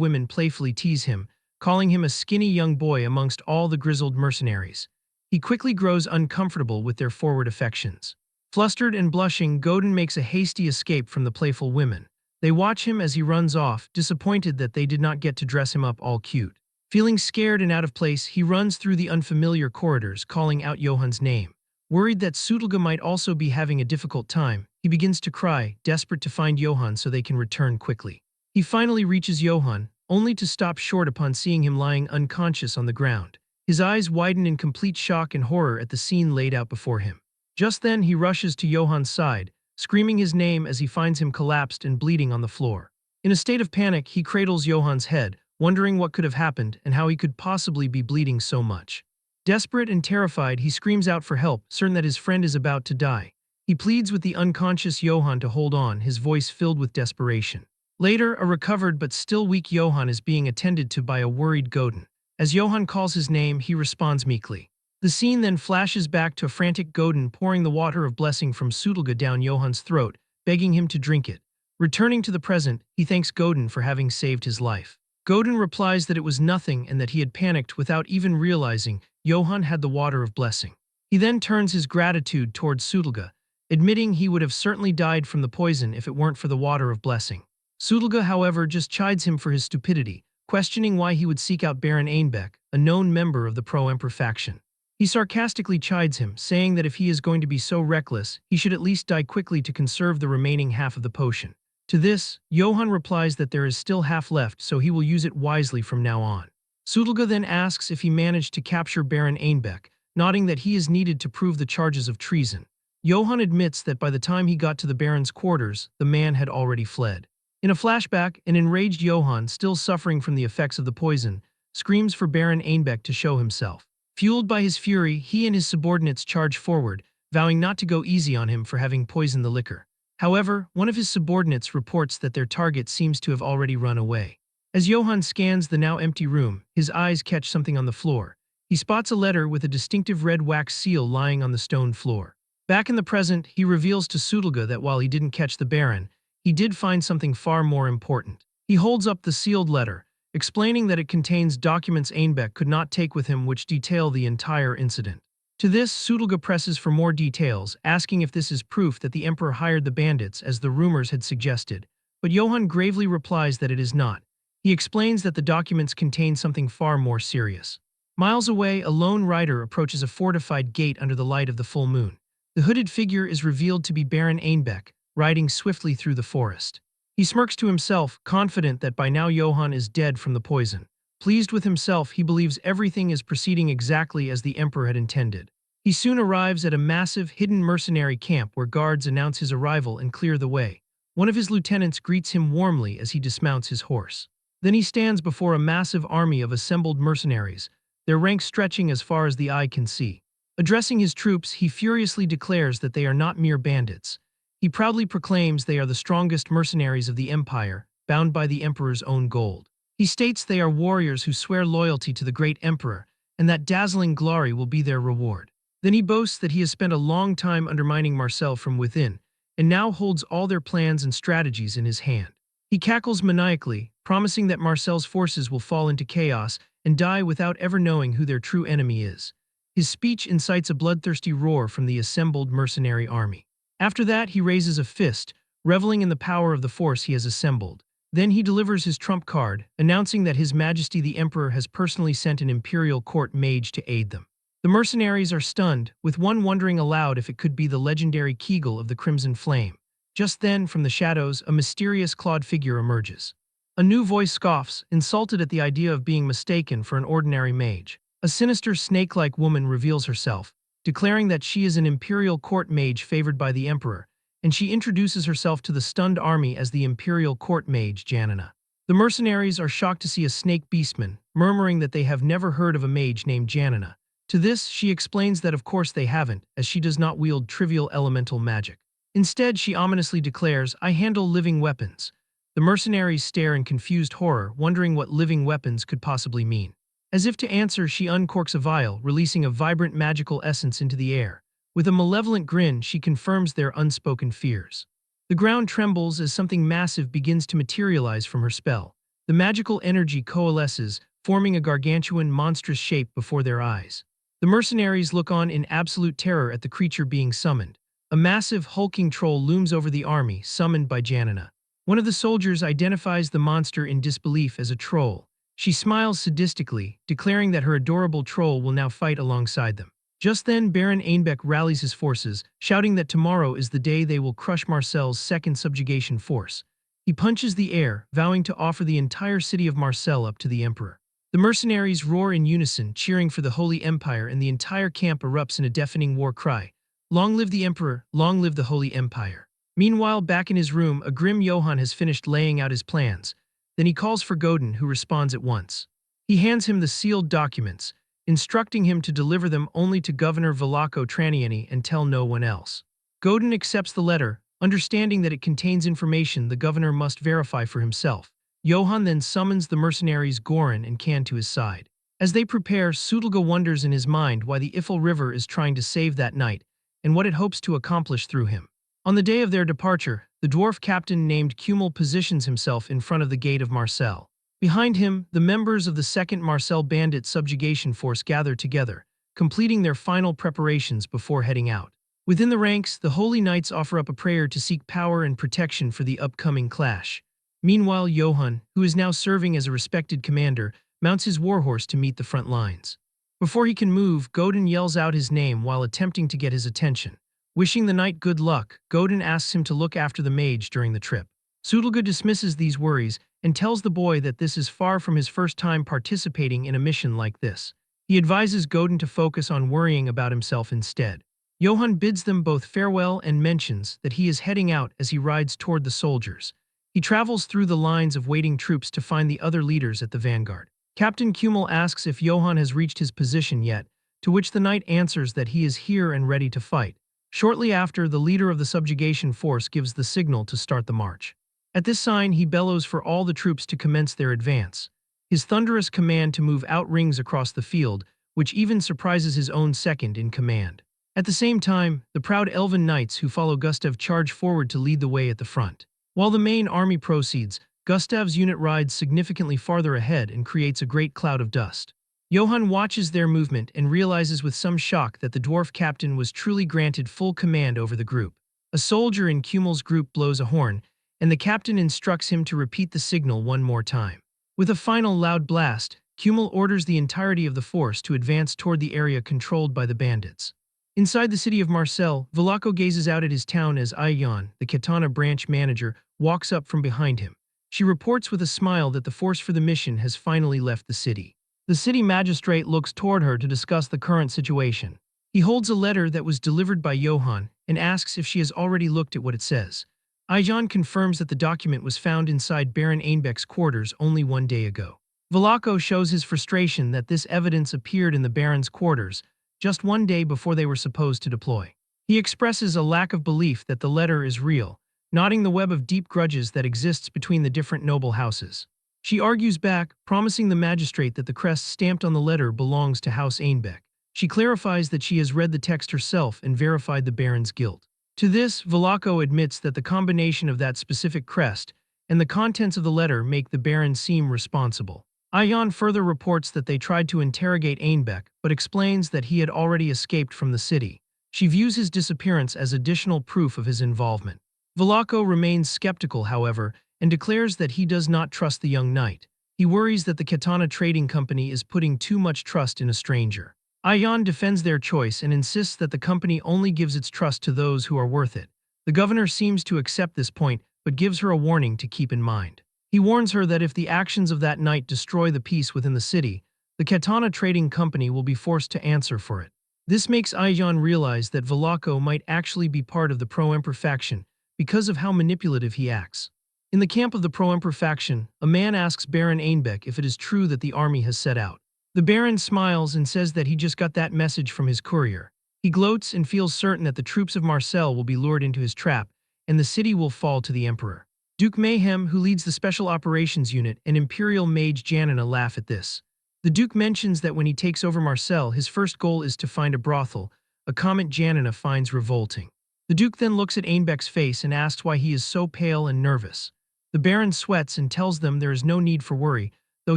women playfully tease him, calling him a skinny young boy amongst all the grizzled mercenaries. He quickly grows uncomfortable with their forward affections. Flustered and blushing, Godin makes a hasty escape from the playful women. They watch him as he runs off, disappointed that they did not get to dress him up all cute. Feeling scared and out of place, he runs through the unfamiliar corridors, calling out Johann's name. Worried that Sutelga might also be having a difficult time, he begins to cry, desperate to find Johann so they can return quickly. He finally reaches Johann, only to stop short upon seeing him lying unconscious on the ground. His eyes widen in complete shock and horror at the scene laid out before him. Just then, he rushes to Johann's side, screaming his name as he finds him collapsed and bleeding on the floor. In a state of panic, he cradles Johann's head, wondering what could have happened and how he could possibly be bleeding so much. Desperate and terrified, he screams out for help, certain that his friend is about to die. He pleads with the unconscious Johann to hold on, his voice filled with desperation. Later, a recovered but still weak Johann is being attended to by a worried Godin. As Johann calls his name, he responds meekly. The scene then flashes back to a frantic Godin pouring the water of blessing from Sutelga down Johann's throat, begging him to drink it. Returning to the present, he thanks Godin for having saved his life. Godin replies that it was nothing and that he had panicked without even realizing Johann had the water of blessing. He then turns his gratitude towards Sutelga, admitting he would have certainly died from the poison if it weren't for the water of blessing. Sutelga, however, just chides him for his stupidity, questioning why he would seek out Baron Einbeck, a known member of the pro-emperor faction. He sarcastically chides him, saying that if he is going to be so reckless, he should at least die quickly to conserve the remaining half of the potion. To this, Johann replies that there is still half left, so he will use it wisely from now on. Sutelga then asks if he managed to capture Baron Einbeck, nodding that he is needed to prove the charges of treason. Johann admits that by the time he got to the Baron's quarters, the man had already fled. In a flashback, an enraged Johann, still suffering from the effects of the poison, screams for Baron Einbeck to show himself. Fueled by his fury, he and his subordinates charge forward, vowing not to go easy on him for having poisoned the liquor. However, one of his subordinates reports that their target seems to have already run away. As Johann scans the now empty room, his eyes catch something on the floor. He spots a letter with a distinctive red wax seal lying on the stone floor. Back in the present, he reveals to Sutelga that while he didn't catch the Baron, he did find something far more important. He holds up the sealed letter, explaining that it contains documents Einbeck could not take with him which detail the entire incident. To this, Sudolga presses for more details, asking if this is proof that the emperor hired the bandits as the rumors had suggested, but Johann gravely replies that it is not. He explains that the documents contain something far more serious. Miles away, a lone rider approaches a fortified gate under the light of the full moon. The hooded figure is revealed to be Baron Einbeck, riding swiftly through the forest. He smirks to himself, confident that by now Johann is dead from the poison. Pleased with himself, he believes everything is proceeding exactly as the emperor had intended. He soon arrives at a massive, hidden mercenary camp where guards announce his arrival and clear the way. One of his lieutenants greets him warmly as he dismounts his horse. Then he stands before a massive army of assembled mercenaries, their ranks stretching as far as the eye can see. Addressing his troops, he furiously declares that they are not mere bandits. He proudly proclaims they are the strongest mercenaries of the empire, bound by the emperor's own gold. He states they are warriors who swear loyalty to the great emperor, and that dazzling glory will be their reward. Then he boasts that he has spent a long time undermining Marcel from within, and now holds all their plans and strategies in his hand. He cackles maniacally, promising that Marcel's forces will fall into chaos and die without ever knowing who their true enemy is. His speech incites a bloodthirsty roar from the assembled mercenary army. After that, he raises a fist, reveling in the power of the force he has assembled. Then he delivers his trump card, announcing that His Majesty the Emperor has personally sent an imperial court mage to aid them. The mercenaries are stunned, with one wondering aloud if it could be the legendary Kegel of the Crimson Flame. Just then, from the shadows, a mysterious clawed figure emerges. A new voice scoffs, insulted at the idea of being mistaken for an ordinary mage. A sinister snake-like woman reveals herself, declaring that she is an imperial court mage favored by the emperor, and she introduces herself to the stunned army as the imperial court mage Janina. The mercenaries are shocked to see a snake beastman, murmuring that they have never heard of a mage named Janina. To this, she explains that of course they haven't, as she does not wield trivial elemental magic. Instead, she ominously declares, "I handle living weapons." The mercenaries stare in confused horror, wondering what living weapons could possibly mean. As if to answer, she uncorks a vial, releasing a vibrant magical essence into the air. With a malevolent grin, she confirms their unspoken fears. The ground trembles as something massive begins to materialize from her spell. The magical energy coalesces, forming a gargantuan, monstrous shape before their eyes. The mercenaries look on in absolute terror at the creature being summoned. A massive, hulking troll looms over the army, summoned by Janina. One of the soldiers identifies the monster in disbelief as a troll. She smiles sadistically, declaring that her adorable troll will now fight alongside them. Just then, Baron Einbeck rallies his forces, shouting that tomorrow is the day they will crush Marcel's second subjugation force. He punches the air, vowing to offer the entire city of Marcel up to the emperor. The mercenaries roar in unison, cheering for the Holy Empire, and the entire camp erupts in a deafening war cry. Long live the emperor, long live the Holy Empire. Meanwhile, back in his room, a grim Johann has finished laying out his plans. Then he calls for Godin, who responds at once. He hands him the sealed documents, instructing him to deliver them only to Governor Velako Traniani and tell no one else. Godin accepts the letter, understanding that it contains information the governor must verify for himself. Johann then summons the mercenaries Goran and Kan to his side. As they prepare, Sudolga wonders in his mind why the Ifel River is trying to save that knight, and what it hopes to accomplish through him. On the day of their departure, the dwarf captain named Kumel positions himself in front of the gate of Marcel. Behind him, the members of the 2nd Marcel Bandit Subjugation Force gather together, completing their final preparations before heading out. Within the ranks, the Holy Knights offer up a prayer to seek power and protection for the upcoming clash. Meanwhile, Johann, who is now serving as a respected commander, mounts his warhorse to meet the front lines. Before he can move, Godin yells out his name while attempting to get his attention. Wishing the knight good luck, Godin asks him to look after the mage during the trip. Sudolga dismisses these worries and tells the boy that this is far from his first time participating in a mission like this. He advises Godin to focus on worrying about himself instead. Johann bids them both farewell and mentions that he is heading out as he rides toward the soldiers. He travels through the lines of waiting troops to find the other leaders at the vanguard. Captain Kumel asks if Johann has reached his position yet, to which the knight answers that he is here and ready to fight. Shortly after, the leader of the subjugation force gives the signal to start the march. At this sign, he bellows for all the troops to commence their advance. His thunderous command to move outrings across the field, which even surprises his own second in command. At the same time, the proud elven knights who follow Gustav charge forward to lead the way at the front. While the main army proceeds, Gustav's unit rides significantly farther ahead and creates a great cloud of dust. Johann watches their movement and realizes with some shock that the dwarf captain was truly granted full command over the group. A soldier in Kummel's group blows a horn, and the captain instructs him to repeat the signal one more time. With a final loud blast, Kummel orders the entirety of the force to advance toward the area controlled by the bandits. Inside the city of Marseille, Velaco gazes out at his town as Ayan, the Katana branch manager, walks up from behind him. She reports with a smile that the force for the mission has finally left the city. The city magistrate looks toward her to discuss the current situation. He holds a letter that was delivered by Johann and asks if she has already looked at what it says. Ayan confirms that the document was found inside Baron Einbeck's quarters only 1 day ago. Velaco shows his frustration that this evidence appeared in the Baron's quarters just 1 day before they were supposed to deploy. He expresses a lack of belief that the letter is real, knotting the web of deep grudges that exists between the different noble houses. She argues back, promising the magistrate that the crest stamped on the letter belongs to House Einbeck. She clarifies that she has read the text herself and verified the Baron's guilt. To this, Velaco admits that the combination of that specific crest and the contents of the letter make the Baron seem responsible. Ayan further reports that they tried to interrogate Einbeck, but explains that he had already escaped from the city. She views his disappearance as additional proof of his involvement. Velaco remains skeptical, however, and declares that he does not trust the young knight. He worries that the Katana Trading Company is putting too much trust in a stranger. Ayan defends their choice and insists that the company only gives its trust to those who are worth it. The governor seems to accept this point, but gives her a warning to keep in mind. He warns her that if the actions of that night destroy the peace within the city, the Katana Trading Company will be forced to answer for it. This makes Ayan realize that Velaco might actually be part of the pro-emperor faction because of how manipulative he acts. In the camp of the pro-emperor faction, a man asks Baron Einbeck if it is true that the army has set out. The Baron smiles and says that he just got that message from his courier. He gloats and feels certain that the troops of Marseille will be lured into his trap, and the city will fall to the emperor. Duke Mayhem, who leads the Special Operations Unit, and Imperial Mage Janina laugh at this. The Duke mentions that when he takes over Marseille, his first goal is to find a brothel, a comment Janina finds revolting. The Duke then looks at Einbeck's face and asks why he is so pale and nervous. The Baron sweats and tells them there is no need for worry, though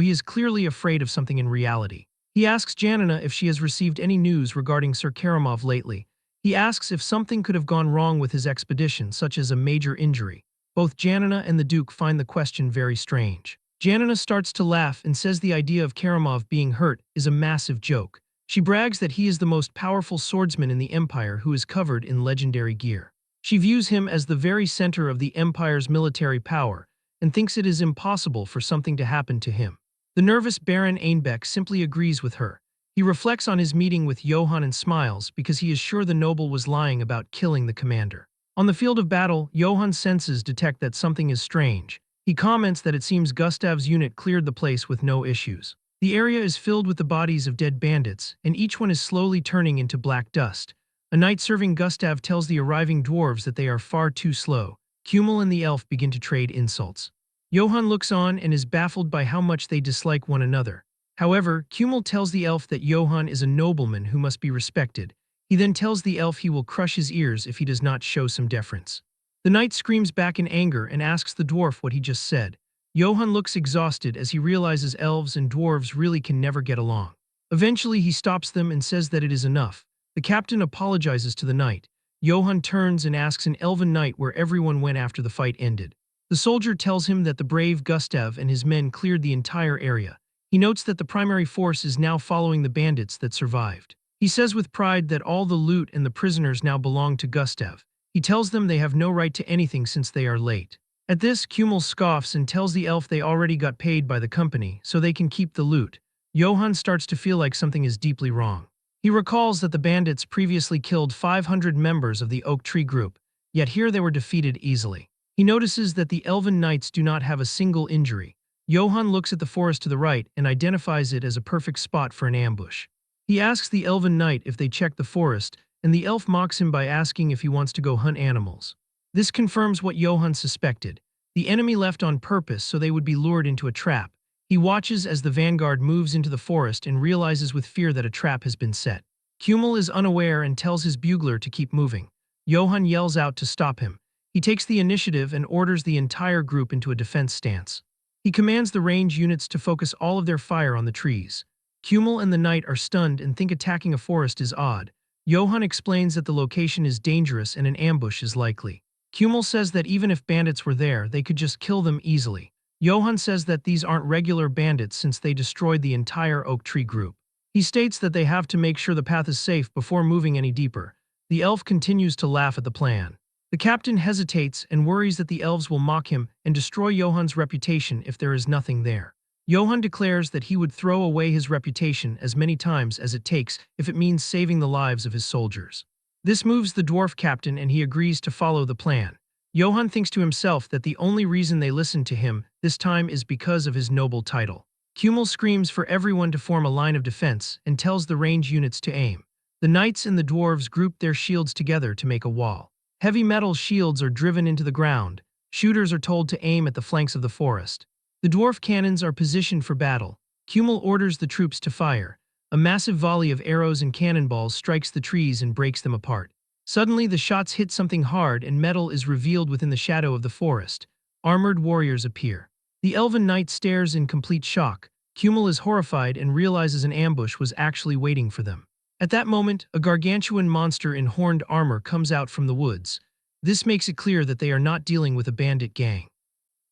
he is clearly afraid of something in reality. He asks Janina if she has received any news regarding Sir Karamov lately. He asks if something could have gone wrong with his expedition, such as a major injury. Both Janina and the Duke find the question very strange. Janina starts to laugh and says the idea of Karamov being hurt is a massive joke. She brags that he is the most powerful swordsman in the Empire who is covered in legendary gear. She views him as the very center of the Empire's military power and thinks it is impossible for something to happen to him. The nervous Baron Einbeck simply agrees with her. He reflects on his meeting with Johann and smiles because he is sure the noble was lying about killing the commander. On the field of battle, Johann's senses detect that something is strange. He comments that it seems Gustav's unit cleared the place with no issues. The area is filled with the bodies of dead bandits, and each one is slowly turning into black dust. A knight serving Gustav tells the arriving dwarves that they are far too slow. Kummel and the elf begin to trade insults. Johann looks on and is baffled by how much they dislike one another. However, Kummel tells the elf that Johann is a nobleman who must be respected. He then tells the elf he will crush his ears if he does not show some deference. The knight screams back in anger and asks the dwarf what he just said. Johann looks exhausted as he realizes elves and dwarves really can never get along. Eventually he stops them and says that it is enough. The captain apologizes to the knight. Johann turns and asks an elven knight where everyone went after the fight ended. The soldier tells him that the brave Gustav and his men cleared the entire area. He notes that the primary force is now following the bandits that survived. He says with pride that all the loot and the prisoners now belong to Gustav. He tells them they have no right to anything since they are late. At this, Kummel scoffs and tells the elf they already got paid by the company, so they can keep the loot. Johann starts to feel like something is deeply wrong. He recalls that the bandits previously killed 500 members of the Oak Tree group, yet here they were defeated easily. He notices that the elven knights do not have a single injury. Johann looks at the forest to the right and identifies it as a perfect spot for an ambush. He asks the elven knight if they checked the forest, and the elf mocks him by asking if he wants to go hunt animals. This confirms what Johann suspected. The enemy left on purpose so they would be lured into a trap. He watches as the vanguard moves into the forest and realizes with fear that a trap has been set. Kummel is unaware and tells his bugler to keep moving. Johann yells out to stop him. He takes the initiative and orders the entire group into a defense stance. He commands the range units to focus all of their fire on the trees. Kummel and the knight are stunned and think attacking a forest is odd. Johann explains that the location is dangerous and an ambush is likely. Kummel says that even if bandits were there, they could just kill them easily. Johann says that these aren't regular bandits since they destroyed the entire oak tree group. He states that they have to make sure the path is safe before moving any deeper. The elf continues to laugh at the plan. The captain hesitates and worries that the elves will mock him and destroy Johann's reputation if there is nothing there. Johann declares that he would throw away his reputation as many times as it takes if it means saving the lives of his soldiers. This moves the dwarf captain and he agrees to follow the plan. Johann thinks to himself that the only reason they listen to him this time is because of his noble title. Kummel screams for everyone to form a line of defense and tells the range units to aim. The knights and the dwarves group their shields together to make a wall. Heavy metal shields are driven into the ground. Shooters are told to aim at the flanks of the forest. The dwarf cannons are positioned for battle. Kummel orders the troops to fire. A massive volley of arrows and cannonballs strikes the trees and breaks them apart. Suddenly, the shots hit something hard and metal is revealed within the shadow of the forest. Armored warriors appear. The elven knight stares in complete shock. Kummel is horrified and realizes an ambush was actually waiting for them. At that moment, a gargantuan monster in horned armor comes out from the woods. This makes it clear that they are not dealing with a bandit gang.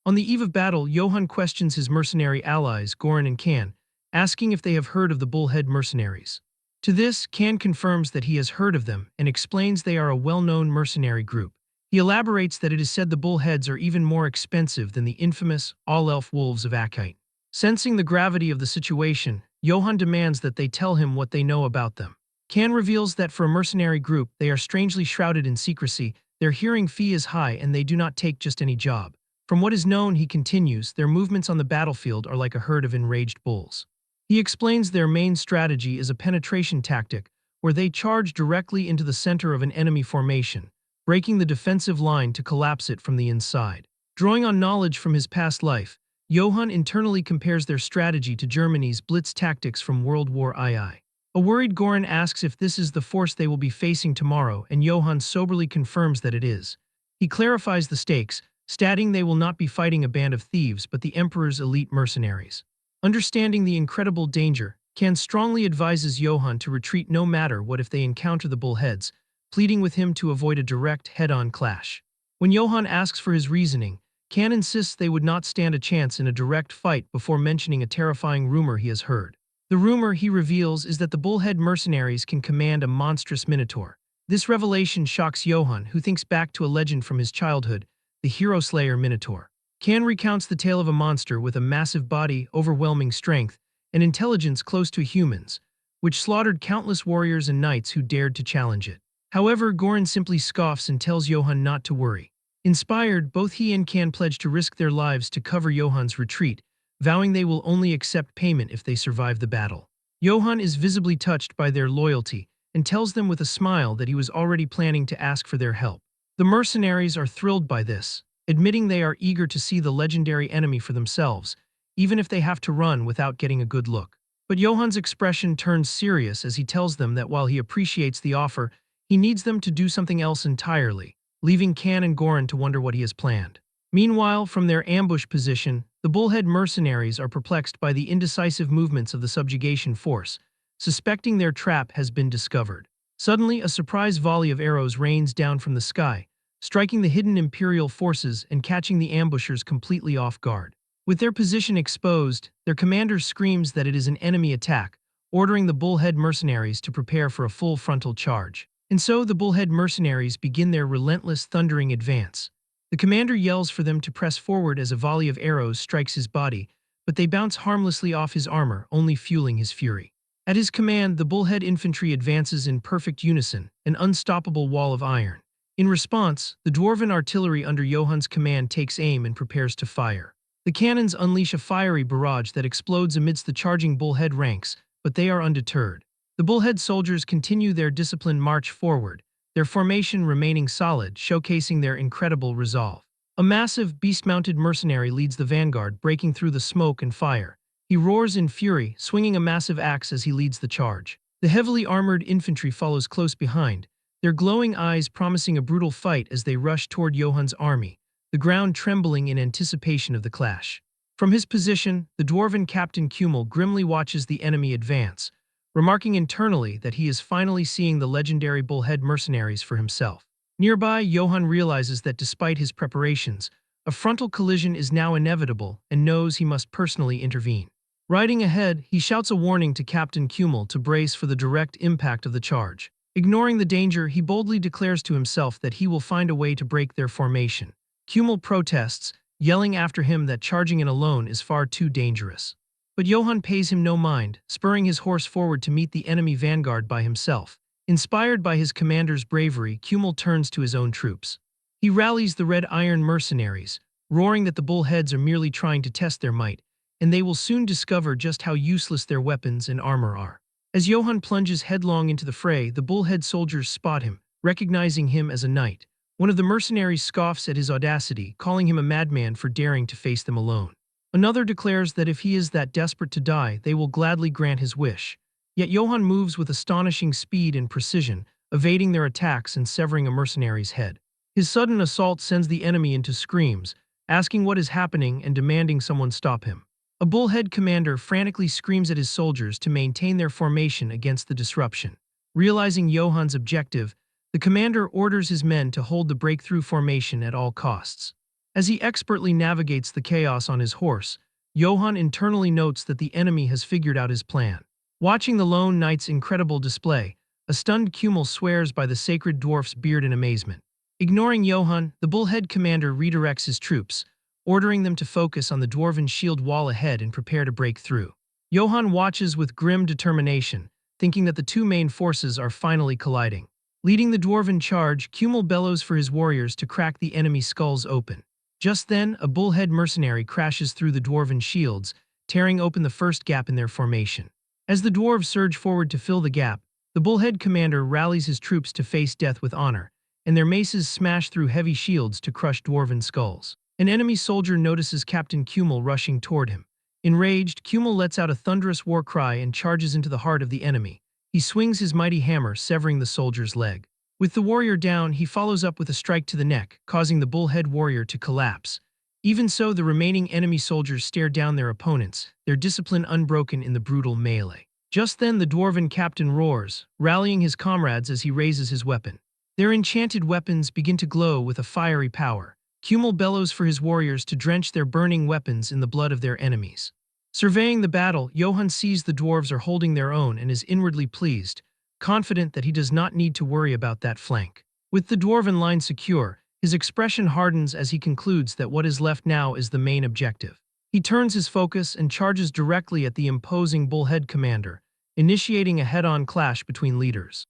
On the eve of battle, Johann questions his mercenary allies, Goran and Kan, asking if they have heard of the Bullhead mercenaries. To this, Kan confirms that he has heard of them and explains they are a well-known mercenary group. He elaborates that it is said the Bullheads are even more expensive than the infamous all-elf wolves of Akite. Sensing the gravity of the situation, Johann demands that they tell him what they know about them. Kan reveals that for a mercenary group, they are strangely shrouded in secrecy, their hearing fee is high and they do not take just any job. From what is known, he continues, their movements on the battlefield are like a herd of enraged bulls. He explains their main strategy is a penetration tactic, where they charge directly into the center of an enemy formation, breaking the defensive line to collapse it from the inside. Drawing on knowledge from his past life, Johann internally compares their strategy to Germany's blitz tactics from World War II. A worried Goran asks if this is the force they will be facing tomorrow, and Johann soberly confirms that it is. He clarifies the stakes, stating they will not be fighting a band of thieves but the Emperor's elite mercenaries. Understanding the incredible danger, Kan strongly advises Johann to retreat no matter what if they encounter the Bullheads, pleading with him to avoid a direct head-on clash. When Johann asks for his reasoning, Kan insists they would not stand a chance in a direct fight before mentioning a terrifying rumor he has heard. The rumor, he reveals, is that the Bullhead mercenaries can command a monstrous minotaur. This revelation shocks Johann, who thinks back to a legend from his childhood, the hero slayer Minotaur. Kan recounts the tale of a monster with a massive body, overwhelming strength, and intelligence close to humans, which slaughtered countless warriors and knights who dared to challenge it. However, Goran simply scoffs and tells Johann not to worry. Inspired, both he and Kan pledge to risk their lives to cover Johann's retreat, vowing they will only accept payment if they survive the battle. Johann is visibly touched by their loyalty and tells them with a smile that he was already planning to ask for their help. The mercenaries are thrilled by this, admitting they are eager to see the legendary enemy for themselves, even if they have to run without getting a good look. But Johann's expression turns serious as he tells them that while he appreciates the offer, he needs them to do something else entirely, leaving Kan and Goran to wonder what he has planned. Meanwhile, from their ambush position, the Bullhead mercenaries are perplexed by the indecisive movements of the subjugation force, suspecting their trap has been discovered. Suddenly, a surprise volley of arrows rains down from the sky, striking the hidden Imperial forces and catching the ambushers completely off guard. With their position exposed, their commander screams that it is an enemy attack, ordering the Bullhead mercenaries to prepare for a full frontal charge. And so the Bullhead mercenaries begin their relentless, thundering advance. The commander yells for them to press forward as a volley of arrows strikes his body, but they bounce harmlessly off his armor, only fueling his fury. At his command, the Bullhead infantry advances in perfect unison, an unstoppable wall of iron. In response, the dwarven artillery under Johann's command takes aim and prepares to fire. The cannons unleash a fiery barrage that explodes amidst the charging Bullhead ranks, but they are undeterred. The Bullhead soldiers continue their disciplined march forward, their formation remaining solid, showcasing their incredible resolve. A massive, beast-mounted mercenary leads the vanguard, breaking through the smoke and fire. He roars in fury, swinging a massive axe as he leads the charge. The heavily armored infantry follows close behind, their glowing eyes promising a brutal fight as they rush toward Johann's army, the ground trembling in anticipation of the clash. From his position, the dwarven Captain Cumul grimly watches the enemy advance, remarking internally that he is finally seeing the legendary bullhead mercenaries for himself. Nearby, Johann realizes that despite his preparations, a frontal collision is now inevitable and knows he must personally intervene. Riding ahead, he shouts a warning to Captain Cumul to brace for the direct impact of the charge. Ignoring the danger, he boldly declares to himself that he will find a way to break their formation. Cumul protests, yelling after him that charging in alone is far too dangerous. But Johann pays him no mind, spurring his horse forward to meet the enemy vanguard by himself. Inspired by his commander's bravery, Cumul turns to his own troops. He rallies the Red Iron mercenaries, roaring that the bullheads are merely trying to test their might, and they will soon discover just how useless their weapons and armor are. As Johann plunges headlong into the fray, the bullhead soldiers spot him, recognizing him as a knight. One of the mercenaries scoffs at his audacity, calling him a madman for daring to face them alone. Another declares that if he is that desperate to die, they will gladly grant his wish. Yet Johann moves with astonishing speed and precision, evading their attacks and severing a mercenary's head. His sudden assault sends the enemy into screams, asking what is happening and demanding someone stop him. A bullhead commander frantically screams at his soldiers to maintain their formation against the disruption. Realizing Johann's objective, the commander orders his men to hold the breakthrough formation at all costs. As he expertly navigates the chaos on his horse, Johann internally notes that the enemy has figured out his plan. Watching the lone knight's incredible display, a stunned Cumul swears by the sacred dwarf's beard in amazement. Ignoring Johann, the bullhead commander redirects his troops, ordering them to focus on the dwarven shield wall ahead and prepare to break through. Johann watches with grim determination, thinking that the two main forces are finally colliding. Leading the dwarven charge, Cumul bellows for his warriors to crack the enemy's skulls open. Just then, a bullhead mercenary crashes through the dwarven shields, tearing open the first gap in their formation. As the dwarves surge forward to fill the gap, the bullhead commander rallies his troops to face death with honor, and their maces smash through heavy shields to crush dwarven skulls. An enemy soldier notices Captain Cumul rushing toward him. Enraged, Cumul lets out a thunderous war cry and charges into the heart of the enemy. He swings his mighty hammer, severing the soldier's leg. With the warrior down, he follows up with a strike to the neck, causing the bullhead warrior to collapse. Even so, the remaining enemy soldiers stare down their opponents, their discipline unbroken in the brutal melee. Just then, the dwarven captain roars, rallying his comrades as he raises his weapon. Their enchanted weapons begin to glow with a fiery power. Cumul bellows for his warriors to drench their burning weapons in the blood of their enemies. Surveying the battle, Johann sees the dwarves are holding their own and is inwardly pleased, confident that he does not need to worry about that flank. With the dwarven line secure, his expression hardens as he concludes that what is left now is the main objective. He turns his focus and charges directly at the imposing bullhead commander, initiating a head-on clash between leaders.